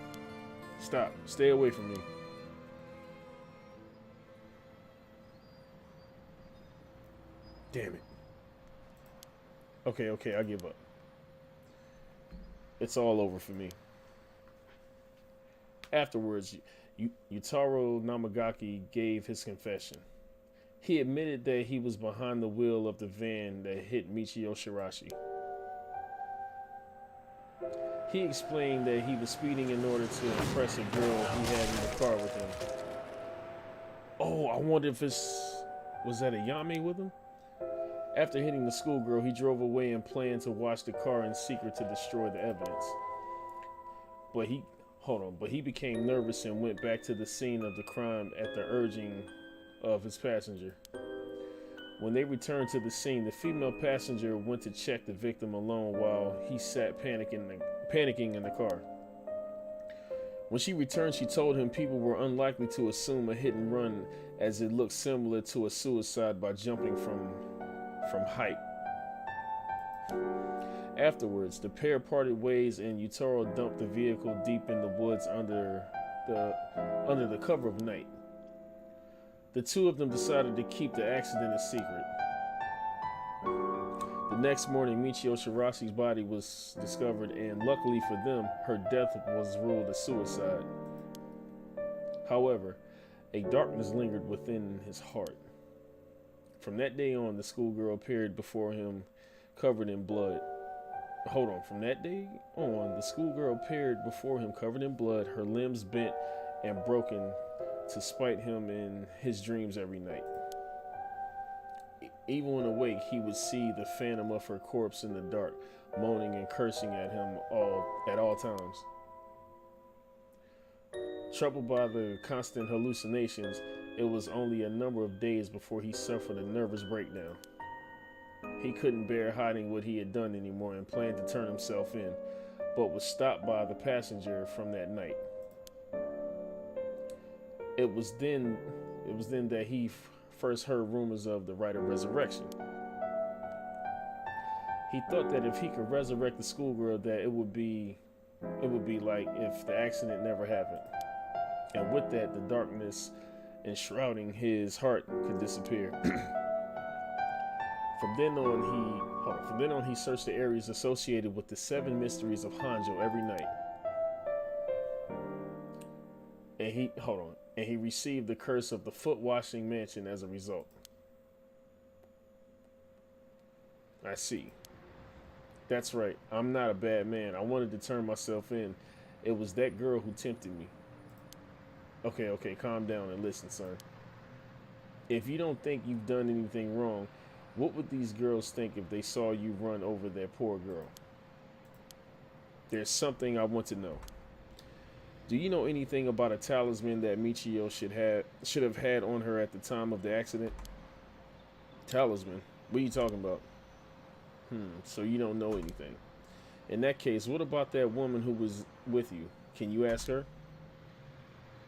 Stop. Stay away from me. Damn it. Okay, I give up. It's all over for me. Afterwards, Yutaro Namagaki gave his confession. He admitted that he was behind the wheel of the van that hit Michio Shirashi. He explained that he was speeding in order to impress a girl he had in the car with him. Oh, I wonder if was that a Yame with him? After hitting the schoolgirl, he drove away and planned to watch the car in secret to destroy the evidence. But he became nervous and went back to the scene of the crime at the urging of his passenger. When they returned to the scene, the female passenger went to check the victim alone while he sat panicking in the car. When she returned, she told him people were unlikely to assume a hit and run, as it looked similar to a suicide by jumping from height. Afterwards, the pair parted ways and Yutaro dumped the vehicle deep in the woods under the cover of night. The two of them decided to keep the accident a secret. The next morning, Michio Shirazi's body was discovered, and luckily for them, her death was ruled a suicide. However, a darkness lingered within his heart. From that day on, the schoolgirl appeared before him covered in blood. From that day on, the schoolgirl appeared before him covered in blood, her limbs bent and broken, to spite him in his dreams every night. Even when awake, he would see the phantom of her corpse in the dark, moaning and cursing at him at all times. Troubled by the constant hallucinations, it was only a number of days before he suffered a nervous breakdown. He couldn't bear hiding what he had done anymore and planned to turn himself in, but was stopped by the passenger from that night. It was then that he first heard rumors of the rite of resurrection. He thought that if he could resurrect the schoolgirl, that it would be like if the accident never happened. And with that, the darkness enshrouding his heart could disappear. From then on, he searched the areas associated with the 7 mysteries of Hanjo every night. And he received the curse of the foot-washing mansion as a result. I see. That's right. I'm not a bad man. I wanted to turn myself in. It was that girl who tempted me. Okay, calm down and listen, son. If you don't think you've done anything wrong, what would these girls think if they saw you run over that poor girl? There's something I want to know. Do you know anything about a talisman that Michio should have had on her at the time of the accident? Talisman? What are you talking about? So you don't know anything. In that case, what about that woman who was with you? Can you ask her?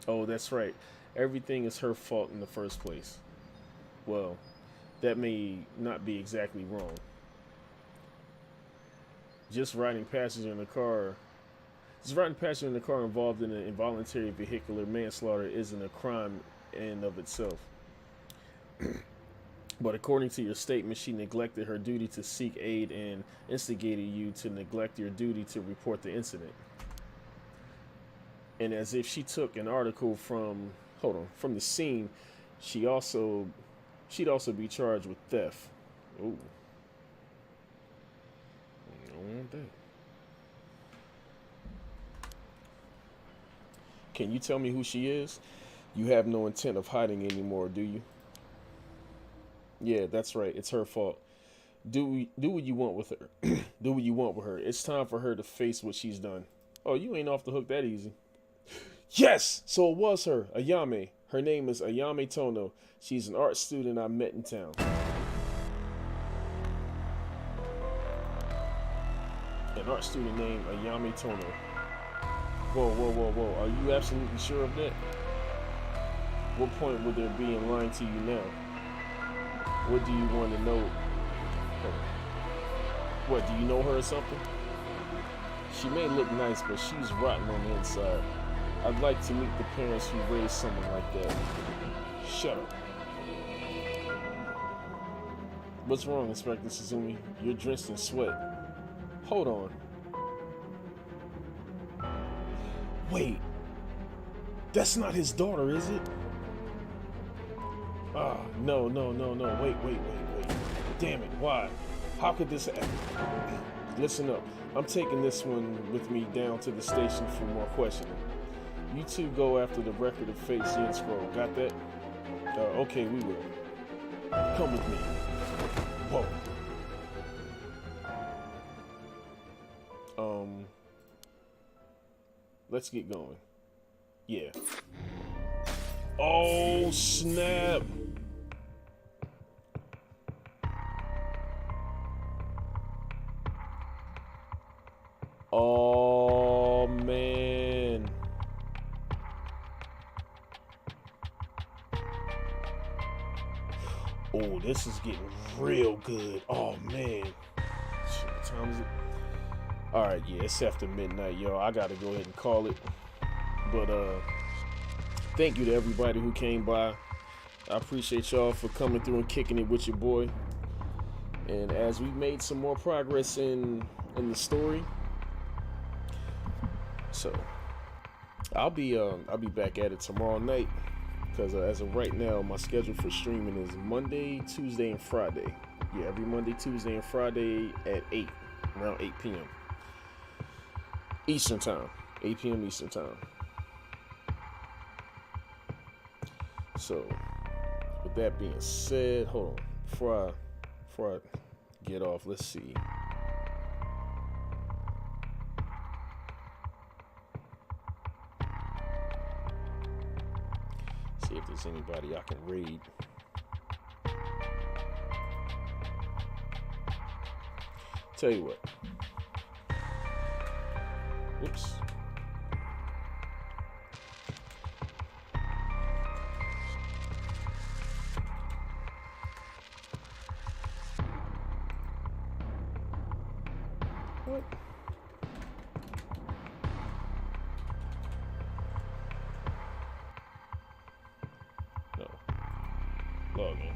Oh, that's right. Everything is her fault in the first place. Well, that may not be exactly wrong. Just riding passenger in the car involved in an involuntary vehicular manslaughter isn't a crime in of itself. But according to your statement, she neglected her duty to seek aid and instigated you to neglect your duty to report the incident. And as if she took an article from the scene, she'd also be charged with theft. Ooh. I don't want that. Can you tell me who she is? You have no intent of hiding anymore, do you? Yeah, that's right. It's her fault. Do what you want with her. Do what you want with her. It's time for her to face what she's done. Oh, you ain't off the hook that easy. Yes! So it was her, Ayame. Her name is Ayame Tono. She's an art student I met in town. An art student named Ayame Tono. Whoa. Are you absolutely sure of that? What point would there be in lying to you now? What do you want to know? What, do you know her or something? She may look nice, but she's rotten on the inside. I'd like to meet the parents who raised someone like that. Shut up. What's wrong, Inspector Suzumi? You're drenched in sweat. Hold on. Wait. That's not his daughter, is it? No. Wait. Damn it, why? How could this happen? Listen up. I'm taking this one with me down to the station for more questioning. You two go after the record of fate Yen Scroll. Got that? Okay, we will. Come with me. Whoa. Let's get going. Yeah. Oh, snap. this is getting real good. Oh man. Shit, what time is it? Alright, yeah, it's after midnight, yo. I gotta go ahead and call it. But thank you to everybody who came by. I appreciate y'all for coming through and kicking it with your boy. And as we made some more progress in the story, so I'll be back at it tomorrow night. Because as of right now, my schedule for streaming is Monday, Tuesday, and Friday. Yeah, every Monday, Tuesday, and Friday at 8, around 8 p.m. Eastern Time. 8 p.m. Eastern Time. So, with that being said, hold on. Before I get off, let's see. See if there's anybody I can raid. Tell you what. Whoops. What? No. Log in.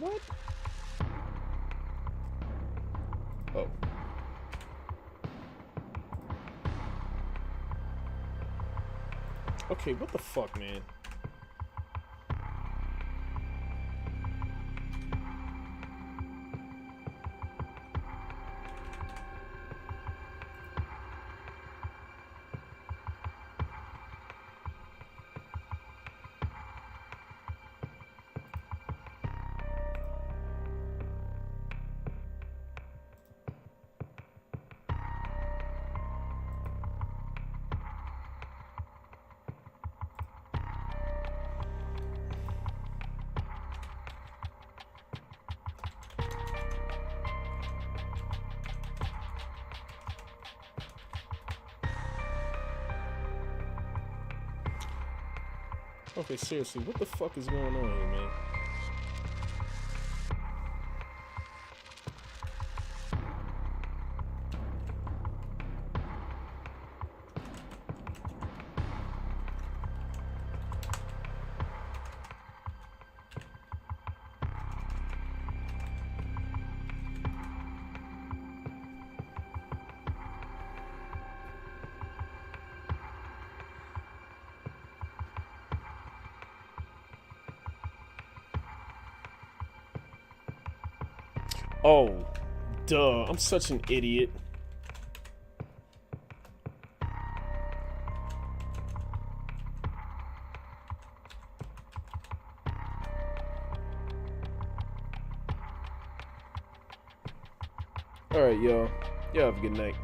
What? Oh. Okay, what the fuck, man? Okay, seriously, what the fuck is going on here, man? Oh, duh, I'm such an idiot. Alright, y'all. Y'all have a good night.